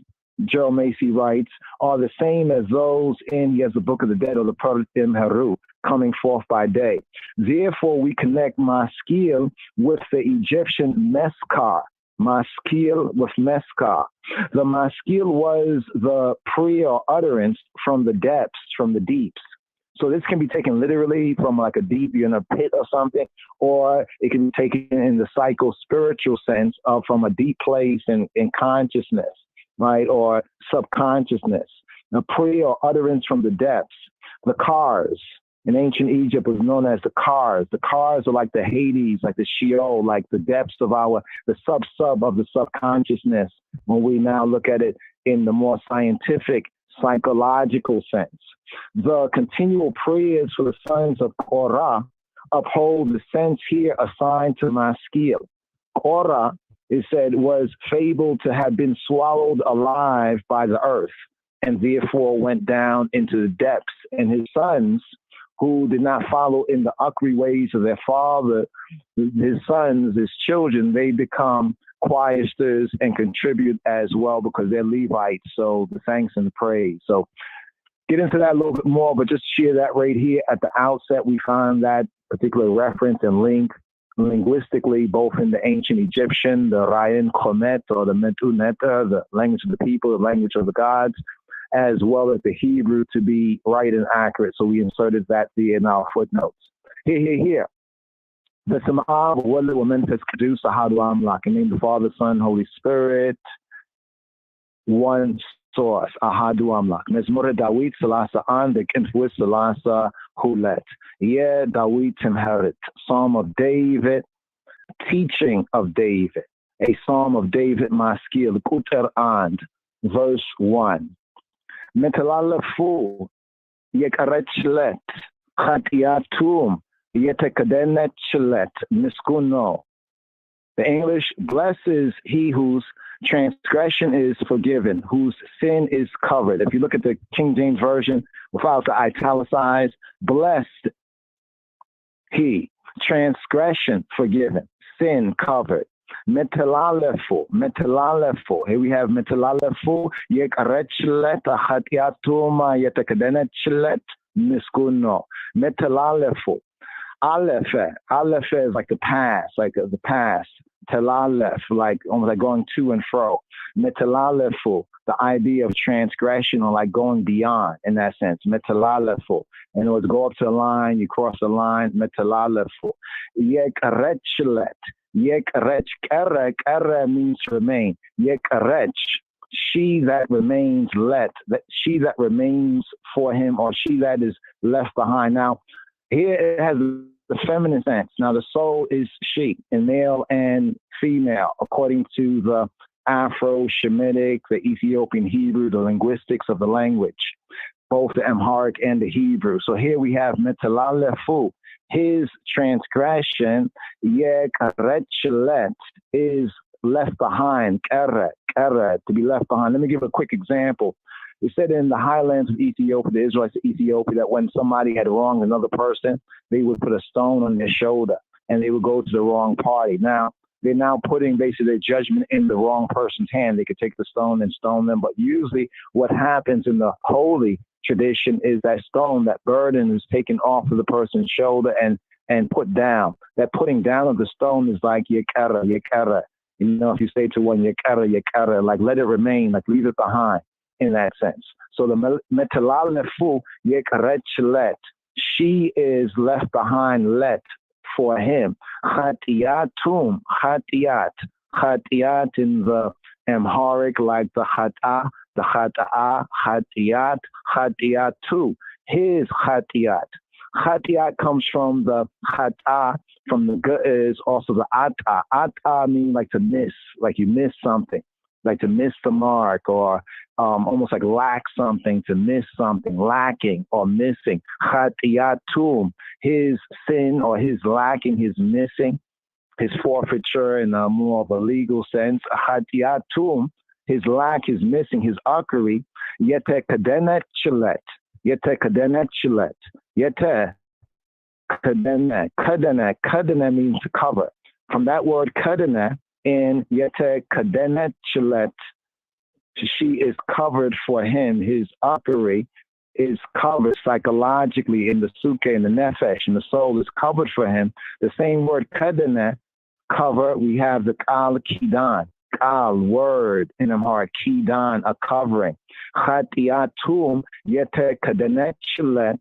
Joe Macy writes, are the same as those in the Book of the Dead or the Prophet Heru, coming forth by day. Therefore, we connect maskil with the Egyptian meskar. Maskil with meskar. The maskil was the prayer or utterance from the depths, from the deeps. So this can be taken literally from like a deep, you're in a pit or something, or it can be taken in the psycho-spiritual sense of from a deep place in consciousness, right, or subconsciousness. A prayer or utterance from the depths. The cars in ancient Egypt was known as the cars. The cars are like the Hades, like the Sheol, like the depths of the sub of the subconsciousness when we now look at it in the more scientific, psychological sense. The continual prayers for the sons of Korah uphold the sense here assigned to maskil. Korah, it said, was fabled to have been swallowed alive by the earth and therefore went down into the depths. And his sons, who did not follow in the Akri ways of their father, his sons, his children, they become choiristers and contribute as well because they're Levites. So the thanks and the praise. So get into that a little bit more, but just share that right here at the outset. We find that particular reference and link linguistically, both in the ancient Egyptian, the Rayan Khomet or the Metu Neta, the language of the people, the language of the gods, as well as the Hebrew to be right and accurate. So we inserted that there in our footnotes. Here. The Sama'ah, Wali, Wamentes, Kedusa, Hadu Amlak, in the name of the Father, Son, Holy Spirit, one source, Ahadu Amlak. Mezmore Dawit, Salasa Andik, Infwis, Salasa Hulet. Yeah, Dawit Timherit, Psalm of David, teaching of David, a Psalm of David, Maskil, Kuter And, verse 1. Metalalafu, Yekarechlet, Khatiatum, Yetekadenetchelet, Miskuno. The English, blesses he whose transgression is forgiven, whose sin is covered. If you look at the King James Version, without the italicized, blessed he, transgression forgiven, sin covered. Metalalefu. Here we have metalalefu. Yekarechlet, Hatiatuma, Yetekadenetchelet, Miskuno. Metalalefu. Aleph is like the past, Telalef, like almost like going to and fro. Metalalefu, the idea of transgression or like going beyond in that sense. Metalalefu. In other words, go up to a line, you cross a line. Metalalefu. Yekarechlet. Yekarech. Kere means to remain. Yekarech. She that remains she that remains for him, or she that is left behind. Now, here it has the feminine sense. Now, the soul is she, in male and female, according to the Afro-Shemitic, the Ethiopian Hebrew, the linguistics of the language, both the Amharic and the Hebrew. So here we have metalalefu. His transgression, yekarechelet, is left behind, kere, to be left behind. Let me give a quick example. It said in the highlands of Ethiopia, the Israelites of Ethiopia, that when somebody had wronged another person, they would put a stone on their shoulder and they would go to the wrong party. Now, they're now putting basically their judgment in the wrong person's hand. They could take the stone and stone them. But usually what happens in the holy tradition is that stone, that burden is taken off of the person's shoulder and put down. That putting down of the stone is like yekara. You know, if you say to one yekara, like let it remain, like leave it behind. In that sense. So the metalalefu yekarechelet, she is left behind, let for him. Chatiatum, chatiat in the Amharic, like the chata'a, chatiatu, his chatiat. Chatiat comes from the chata, from the is also the ata. Ata means like to miss, like you miss something. like to miss the mark, or almost like lack something, to miss something, lacking or missing. Chatiatum, his sin or his lacking, his missing, his forfeiture in a more of a legal sense. Chatiatum, his lack, his missing, his akari. Yete kadenet chilet. Yete kadenet chilet. Yete kadenet. Kadenet. Kadenet means to cover. From that word kadenet, in Yete kadenet chilet, she is covered for him. His akari is covered psychologically in the suke, in the nefesh, and the soul is covered for him. The same word kadenet, cover, we have the kal kidan. Kal, word in the heart, kidan, a covering. Chatiatum, yete kadenet chilet,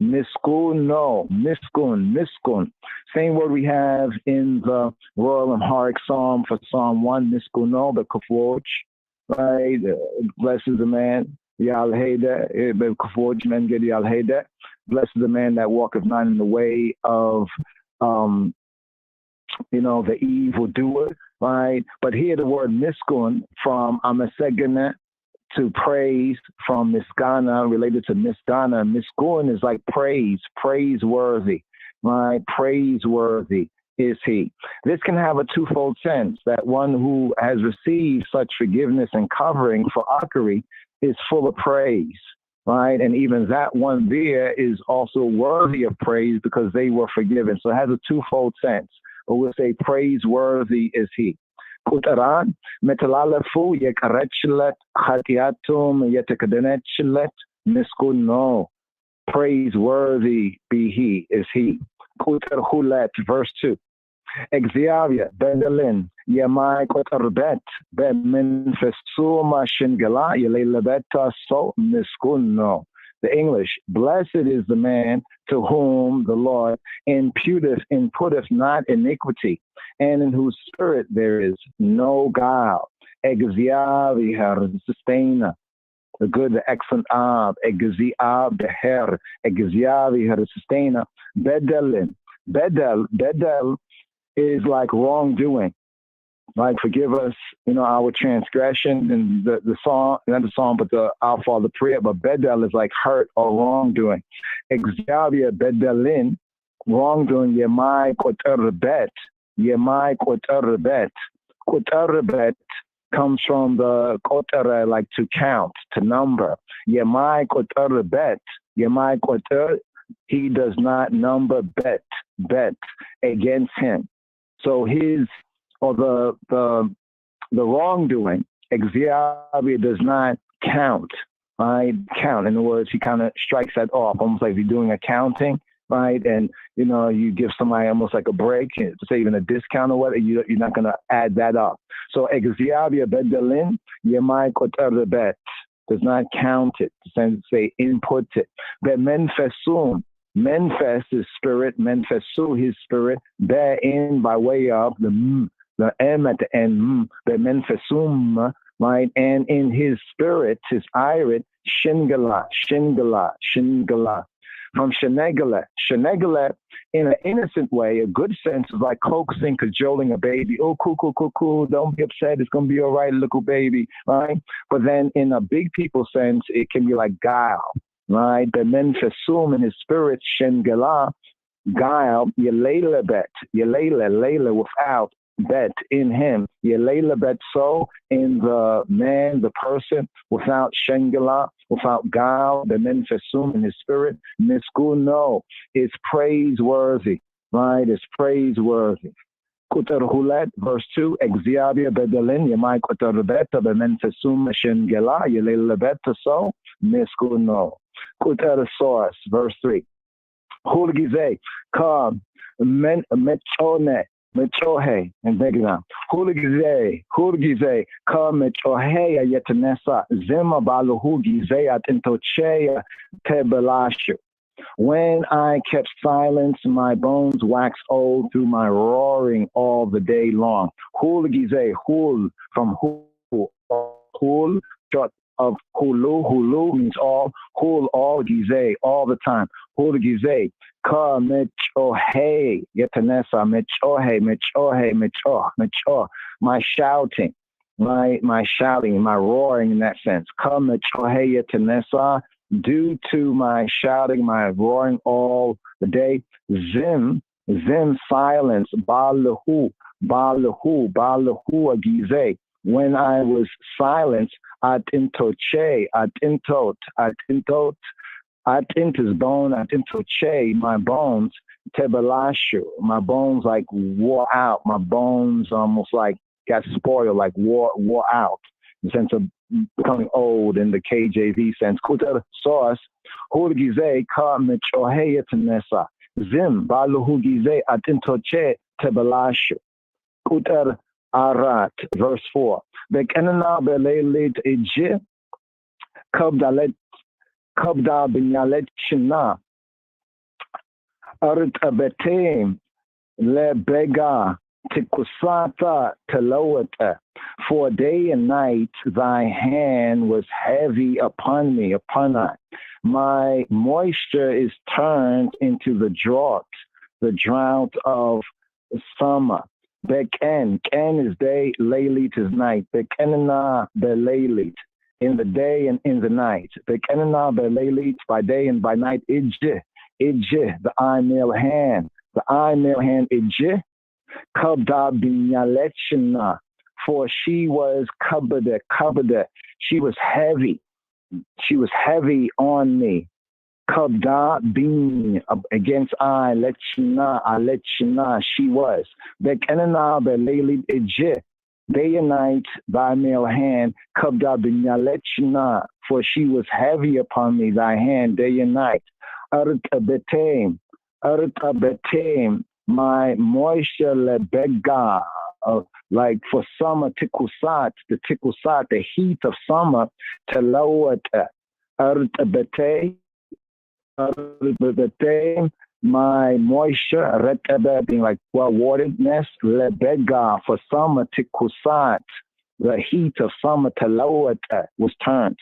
miskun, no, miskun. Same word we have in the Royal Amharic Psalm for Psalm 1, miskun, no, the kafwoj, right? Blesses the man, yalheda, kafwoj, men get yalheda. Blesses the man that walketh not in the way of, the evildoer, right? But here the word miskun, from amasegana to praise, from miskana, related to misdana. Miskun is like praise, praiseworthy, right? Praiseworthy is he. This can have a twofold sense, that one who has received such forgiveness and covering for akari is full of praise, right? And even that one there is also worthy of praise because they were forgiven. So it has a twofold sense. But we'll say praiseworthy is he. Kutaran, metalalafu yekaretchilet, chatiatum yetekadenetchilet, miskun, no. Praiseworthy be he, is he. Kutar hulet, verse 2. Exavia, bedelin, yamai kotarbet, bemin fesuma shingala, yelelabeta so, miskun, no. The English, blessed is the man to whom the Lord imputeth not iniquity, and in whose spirit there is no guile. Exaviher, the sustainer, the good, the excellent Ab, Exav, the Her, Exaviher, the sustainer. Bedelin, Bedel is like wrongdoing. Like, forgive us, our transgression, and the song, not the song, but the Our Father prayer. But bedel is like hurt or wrongdoing. Exavia bedelin, wrongdoing. Yemai koterbet, yemai koterbet. Koterbet comes from the kotere, like to count, to number. Yemai koterbet, yemai koter. He does not number bet against him. So his, or the wrongdoing, Exavia does not count, right? Count. In other words, he kind of strikes that off, almost like you're doing accounting, right? And, you give somebody almost like a break, to say even a discount or whatever, you're not going to add that up. So Exavia bedelin, yemai koter bet, does not count it, to say input it. But menfesum, menfes is spirit, menfesu, his spirit, therein by way of the M at the end, the menfesum, right? And in his spirit, his irit, shingala. From shenegala, in an innocent way, a good sense of like coaxing, cajoling a baby. Oh, cool, don't be upset. It's going to be all right, little baby, right? But then in a big people sense, it can be like guile, right? The menfesum in his spirit, shengala, guile, yelela bet, layla without bet in him, yelela bet so in the man, the person, without shengala, without guile, the menfesum in his spirit, miskun, no, is praiseworthy, right? Is praiseworthy. Kutar hulet, verse 2, Exavia bedelin, yamai kutar beta, bemenfesum shengala, yelela bet so, miskun, no. Kutar source, verse 3. Hulgize, come, metone, metrohe, and begna. Hulgize, come, metrohe, yetanesa, zima balu hulgize, atintochea, tebelashu. When I kept silence, my bones waxed old through my roaring all the day long. Hulgize, hul, from hul, short of hulu means all, hul, all, gize, all the time. Hul gize, ka mechohe, yetanesa, mechohe, my shouting. my shouting, my roaring in that sense. Come choheya tenesa, due to my shouting, my roaring all the day. Zim silence, balahu agize. When I was silenced, atintoche, atintos bone, atintoche, my bones, tebelashu, my bones like wore out, my bones almost like got spoiled, like wore out, in the sense of becoming old in the KJV sense. Kuter source, hulgize ka mechoheya tenesa, zim baluhu gize atintoche tebelashu. Kuter arat, verse 4. Bekenana belelit ije, kabda binyalet shina, arit abetem, le bega, tikusata telowata. For day and night thy hand was heavy upon me, upon I. My moisture is turned into the drought of summer. Beken, ken is day, leilit is night. Bekenana beleilit, in the day and in the night. Bekenana beleilit, by day and by night. Ije, the I male hand. The I male hand, ije. Kabda binyalechina, for she was kabada. She was heavy on me. Kabda bin, against I, lechina, she was. Bekenana beleilit ije, day and night, thy male hand. Kabda binyalechina, for she was heavy upon me, thy hand, day and night. Artabetem, my moisture lebega, like for summer, tikusat, the heat of summer, telawat, my moisture, retaba, being like well-wateredness, lebega, for summer, tikusat, the heat of summer, telawat, was turned.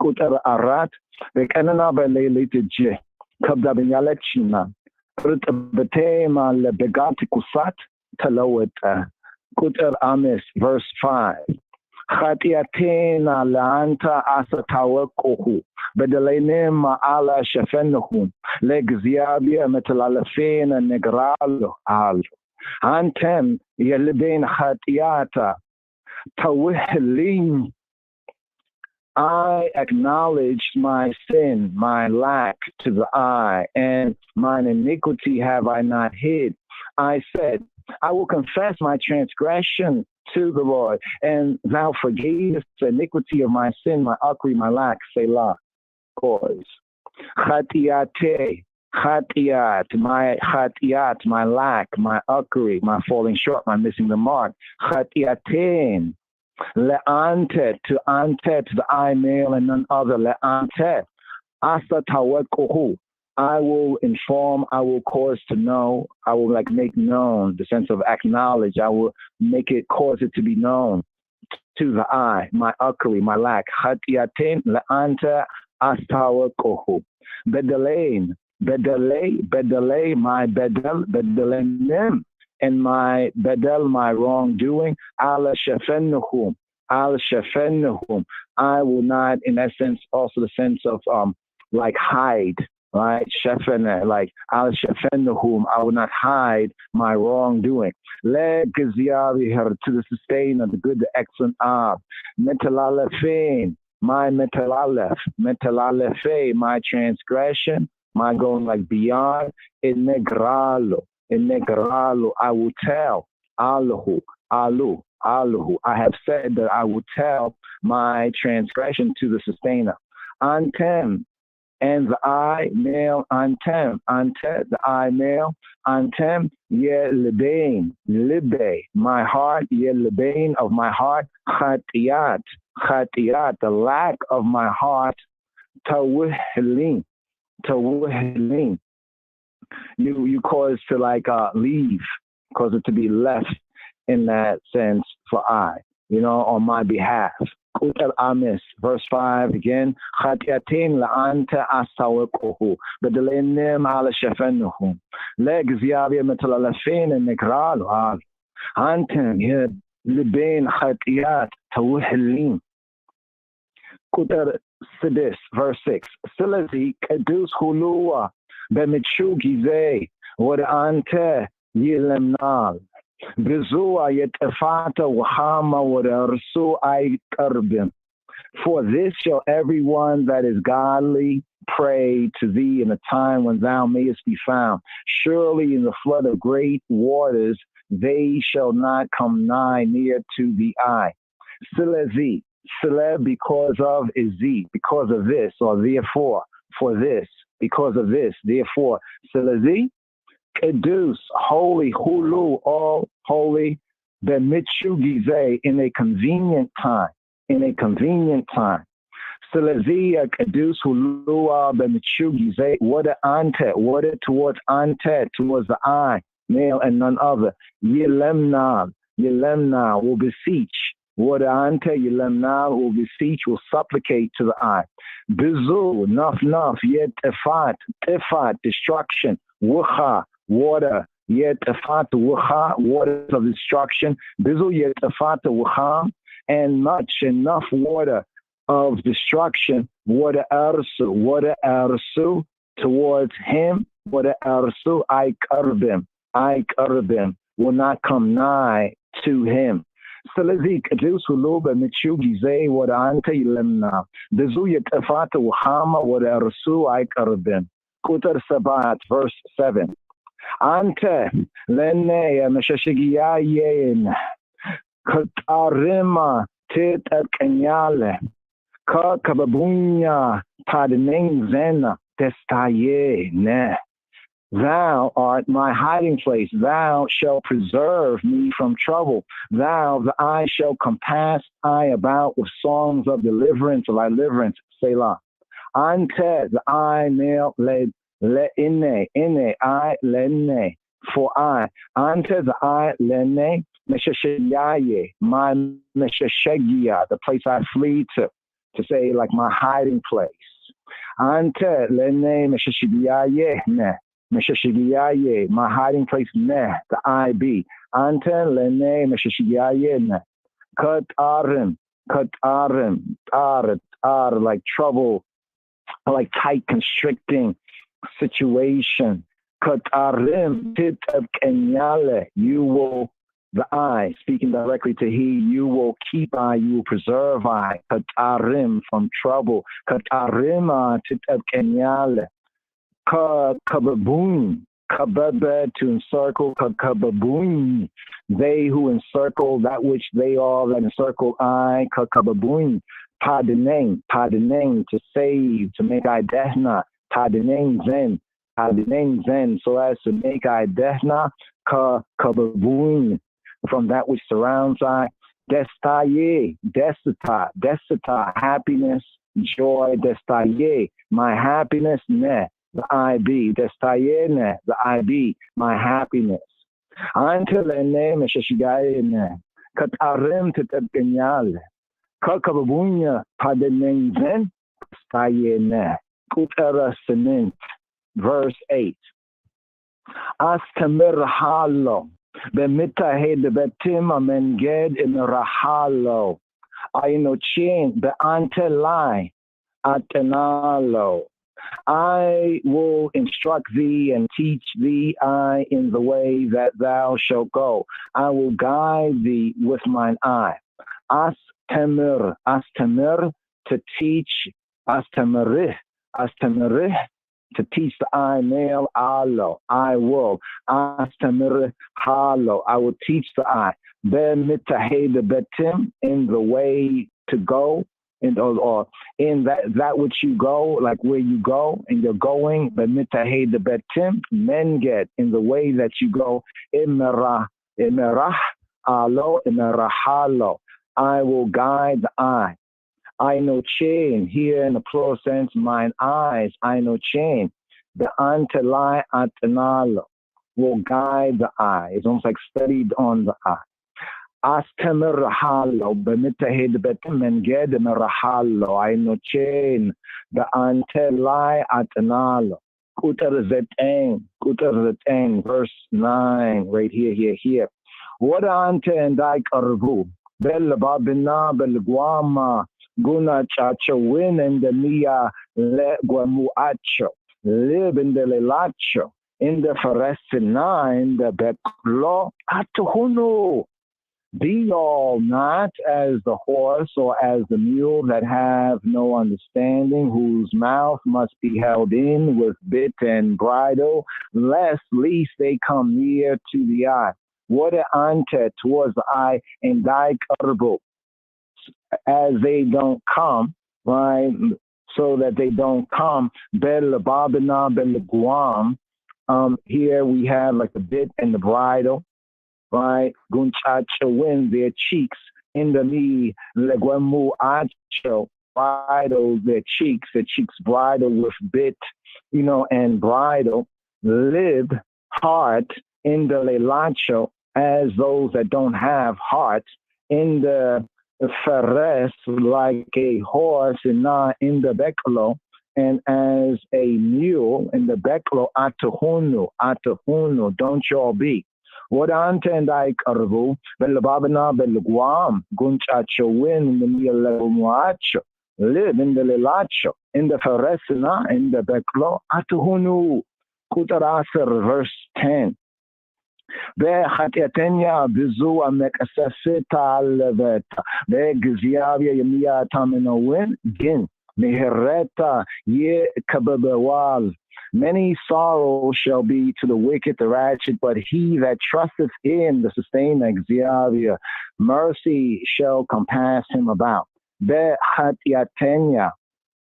Kutar arat, bekanana belelitije, kabda binyalechina, retaba lebegati kusat, telawat. Kutar amis, verse 5. Khatiatina laanta asatawakuhu, bedelenim ala shafenuhum, legziabia metalalafina negralo al. Antem yelibin khatiata, tawihlim. I acknowledged my sin, my lack to the eye, and mine iniquity have I not hid. I said, I will confess my transgression to the Lord, and thou forgavest the iniquity of my sin, my ugly, my lack, Selah. Cause. Chatiat, my lack, my ugly, my falling short, my missing the mark. Chatiatin, le'antet, to antet, the I male and none other, le'antet, asa tawakuhu. I will inform, I will cause to know, I will make known, the sense of acknowledge, I will cause it to be known to the I, my ugly, my lack. Chatiatin le'anta astawakohu. Bedelain, my bedelenim, and my bedel, my wrongdoing. Ala shefenuhum. I will not, in that sense, also the sense of like hide. Right, Shefene, like Al Shefenuhum, I will not hide my wrongdoing. Leg Gaziavi her to the sustainer, the good, the excellent Metalalefin, my metalalefe, my transgression, my going like beyond. In negralo, I will tell. Alu. I have said that I will tell my transgression to the sustainer. Antem. And the I male antem, the I male antem, ye libain, my heart, ye libain of my heart, chatiat, the lack of my heart, tawihlim. You cause to like leave, cause it to be left in that sense for I, on my behalf. Kutal amis, verse 5 again. Chatiatin la'anta asawakuhu, bedelenim ala shefenuhum, legziavia metalalafin and negralo. Antem, لبين خطيات توهلين. كتر سدس verse 6. سلزي كدوس خلوة بمتشوكي زي ورأنت يلمنال. بزوع يتفات وحاما ورأرسو أي كربن. For this shall everyone that is godly pray to thee in a time when thou mayest be found. Surely in the flood of great waters they shall not come nigh near to the eye. Silezi, Sile because of is thee, because of this, or therefore, for this, because of this, therefore. Silezi, Kedus, holy, Hulu, all holy, Bemitchu Gize, in a convenient time. In a convenient time. Silazia Kadus Hulua Bemichugize, what a ante, what it towards ante, towards the eye, male and none other. Yelemna will beseech. What a ante, Yelemna will beseech, will supplicate to the eye. Bizu, nuf, yet efat, destruction. Wucha, water, yet efat, wucha, waters of destruction. Bizu, yet efat, wucha. And much enough water of destruction, water arsu towards him, water arsu I curbim will not come nigh to him. Salazi kadus huluba michugi zay water ante lemna. Bezu yatafata wahama water arsu I curbim. Kutar Sabat, verse 7. Ante lene meshashigiyayin. Katarima tit at kenyale, ka kababunya padning zena testaye ne. Thou art my hiding place. Thou shalt preserve me from trouble. Thou, the eye, shall compass I about with songs of deliverance, of thy deliverance. Selah. Ante, the eye, male, le inne, I, lenne, for I. Ante, the eye, lenne. Meshashayaye, my Meshashagia, the place I flee to say like my hiding place. Ante lene Meshashayaye, ne. Meshashayaye, my hiding place, ne, the I be. Ante lene Meshashayaye, ne. Cut arim, like trouble, like tight constricting situation. Cut arim, tit of kenyale, you will. The eye, speaking directly to he, you will keep I, you will preserve I, katarim, from trouble, katarima titab kenyale, kababoon, kababa, to encircle, kababoon, they who encircle that which they are, that encircle I, kababoon, padaneng, to save, to make I dehna, padaneng zen, so as to make I dehna, kababoon, from that which surrounds I, destaye, destata, happiness, joy, destaye, my happiness, ne, the I be, destaye, ne, the I be, my happiness. Until the name is Shashigaye, ne, katarim tetabenyale, kakababunya, padeneng zen, destaye, ne, kutara cement, verse 8. Astamir halo. Bemitahe de betim amenged in rahalo. Aino chin beante lai atenalo. I will instruct thee and teach thee I in the way that thou shalt go. I will guide thee with mine eye. Astemir to teach, astemirih to teach the eye, male, alo, I will. Astamir halo, I will teach the eye. Ben mitaheda betim, in the way to go, or in that which you go, like where you go, and you're going. Ben mitaheda betim, men get in the way that you go. Imerah alo, imerahalo, I will guide the eye. I know chain, here in the plural sense, mine eyes, I know chain. The antelai antenalo will guide the eye. It's almost like studied on the eye. Astemir rahalo, bemitahed betim enged rahalo, I know chain. The antelai antenalo. Kutar zeteng, verse 9, right here. ودانت اندايك اربو بل بابنا بل guama guna chacho win in the mia le guamuacho live in the lelacho in the forestina in the beklo atuhunu. Be all not as the horse or as the mule that have no understanding, whose mouth must be held in with bit and bridle, lest least they come near to the eye. What ante towards the eye and thy curble, as they don't come, right? So that they don't come. Bel babina bel guam. Here we have like the bit and the bridle. Right, gunchacho win their cheeks in the knee, leguemu acho bridle their cheeks bridle with bit, and bridle, lib heart in the lelacho as those that don't have heart, in the feres like a horse and not in the beklo, and as a mule in the beklo atuhunu, don't y'all be. Wadante and I carvo, Bellababana, Belguam, Gunchacho win in the Mialamuacho, live in the Lelacho, in the Feresina, in the Beklo, Atuhunu, Kutarasa, verse 10. Be Hatiatenya, Bizua, Mekasafita, Leveta, Be Giziavia, Yamia Tamino win, Gin, Mehereta, Ye Kababawal. Many sorrows shall be to the wicked, the ratchet, but he that trusteth in the sustainer, Xavier, mercy shall compass him about. Be hatiatenya,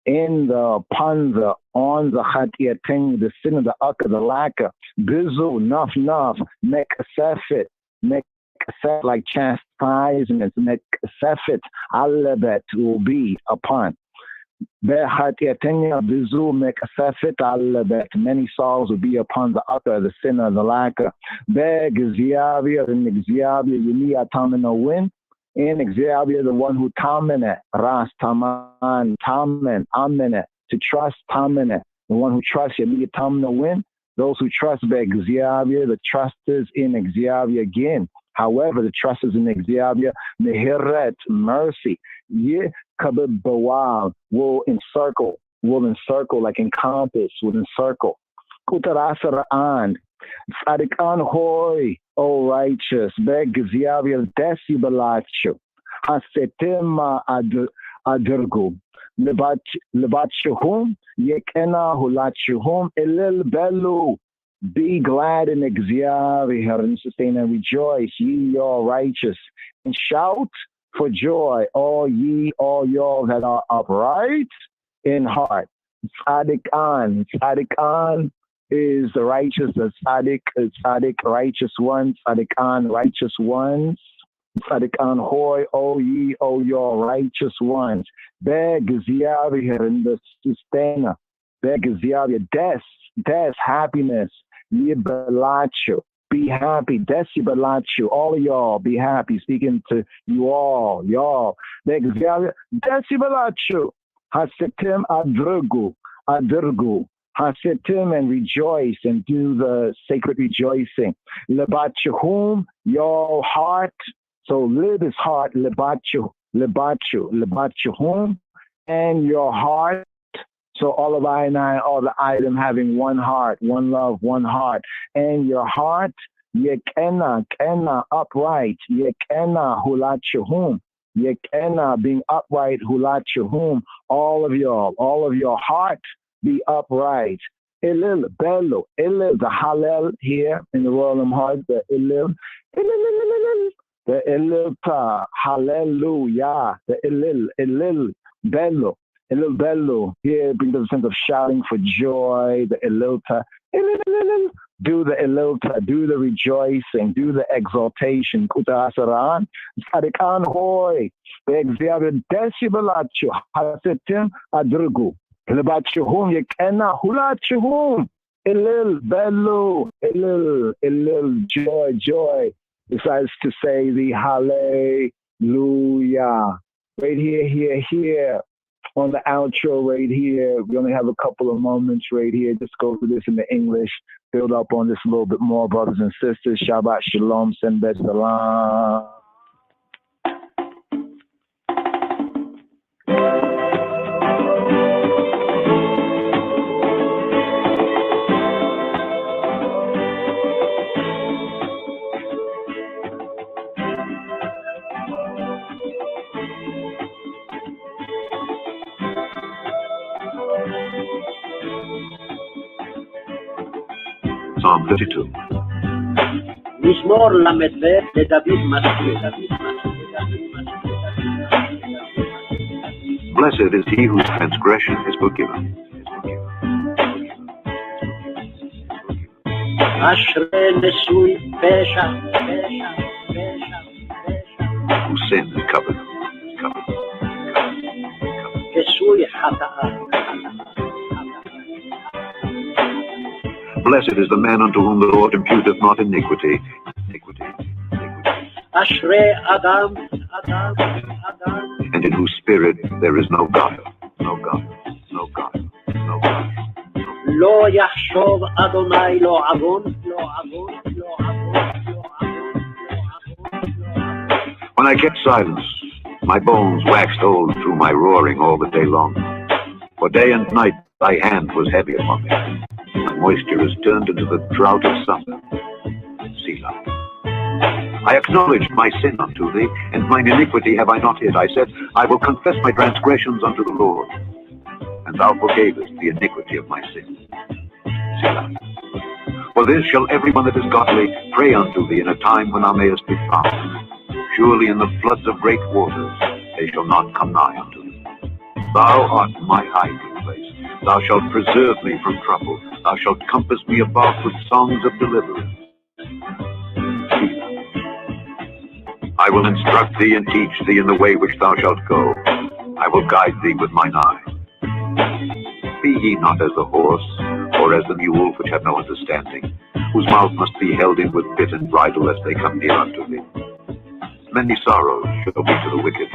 in the panza, on the hatiatenya, the sin of the ucker, the lacquer, bizu, nuf, mekasefit, like chastisement, mekasefit, alebet will be upon. Many sorrows will be upon the utter, the sinner, the lacker. In Xavier, the one who tamene, ras taman, tamen, amene, to trust tamene, the one who trusts Yamiya tamina win. Those who trust Xavier, the trusters in Xavier again. However, the trusters in Xavier, Mehiret, mercy, Ye Kabibawal will encircle like encompass, will encircle. Kutarasaraan, Sadikan hoy, O righteous, Beg Xavier desibalacho, Hasetema adurgu, Lebachahum, Yekena hulachahum, Elil belu. Be glad in Xavier and sustain and rejoice, ye all righteous, and shout for joy, all y'all that are upright in heart. Tzadikan is the righteous, the tzaddik, righteous ones, tzadikan, righteous ones. Tzadikan hoy, all y'all righteous ones. Beg Xavier in the sustainer. Beg Xavier, des, happiness. Yibalacho, be happy. Desibalacho, all of y'all, be happy. Speaking to you all, y'all. Desibalacho, hasetim adurgu, hasetim and rejoice and do the sacred rejoicing. Lebachahum, y'all heart. So lib is heart. Lebachahum, and your heart. So all of I and I, all the item having one heart, one love, one heart. And your heart, yekena, upright, yekena, hulachahum, yekena, being upright, hulachahum, all of your heart be upright. Ilil, bello, ilil, the hallel here in the Royal Heart, the ilil, the ilil, hallelujah, the ilil, bello. Elil bello, here brings a sense of shouting for joy, the elilta. Do the elilta, do the rejoicing, do the exaltation. Kuta asaran, sadikan hoy, be'exavier desibalacho, hasetim adrugu. Lebachuhum yekena hulachuhum. Elil bello, elil, joy. Decides to say the hallelujah. Right here. on the outro right here. We only have a couple of moments right here. Just go through this in the English, build up on this a little bit more, brothers and sisters. Shabbat Shalom, Senbet Salam. Psalm 32. מזמור ל"ב לדוד מזכיר. Blessed is he whose transgression is forgiven, אשרי נשוי פשע, whose sin is covered. כסוי חטאה. Blessed is the man unto whom the Lord imputeth not iniquity. אשרי אדם, And in whose spirit there is no guile. לא יחשוב אדוני לא עוון. When I kept silence, my bones waxed old through my roaring all the day long. For day and night thy hand was heavy upon me. My moisture is turned into the drought of summer. Selah. I acknowledged my sin unto thee, and mine iniquity have I not hid. I said, I will confess my transgressions unto the Lord, and thou forgavest the iniquity of my sin. Selah. For this shall every one that is godly pray unto thee in a time when thou mayest be found. Surely in the floods of great waters they shall not come nigh unto thee. Thou art my hiding place. Thou shalt preserve me from trouble. Thou shalt compass me about with songs of deliverance. I will instruct thee and teach thee in the way which thou shalt go. I will guide thee with mine eye. Be ye not as the horse, or as the mule which have no understanding, whose mouth must be held in with bit and bridle lest they come near unto thee. Many sorrows shall be to the wicked,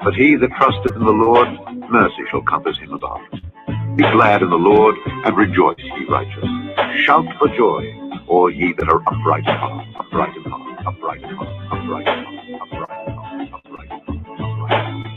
but he that trusteth in the Lord, mercy shall compass him about. Be glad in the Lord, and rejoice, ye righteous. Shout for joy, all ye that are upright in heart, upright in heart, upright in heart, upright in heart, upright in heart, upright in heart, upright in heart.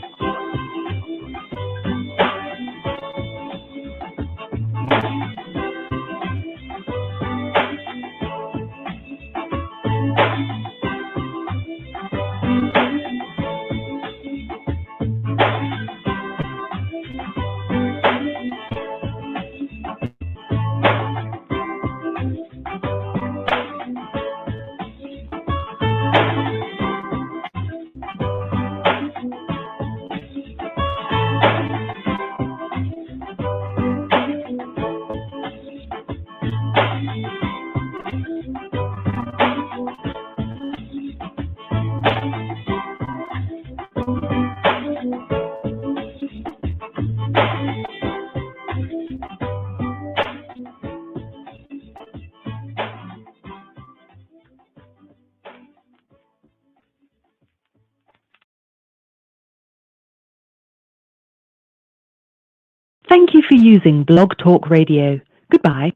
Thank you for using Blog Talk Radio. Goodbye.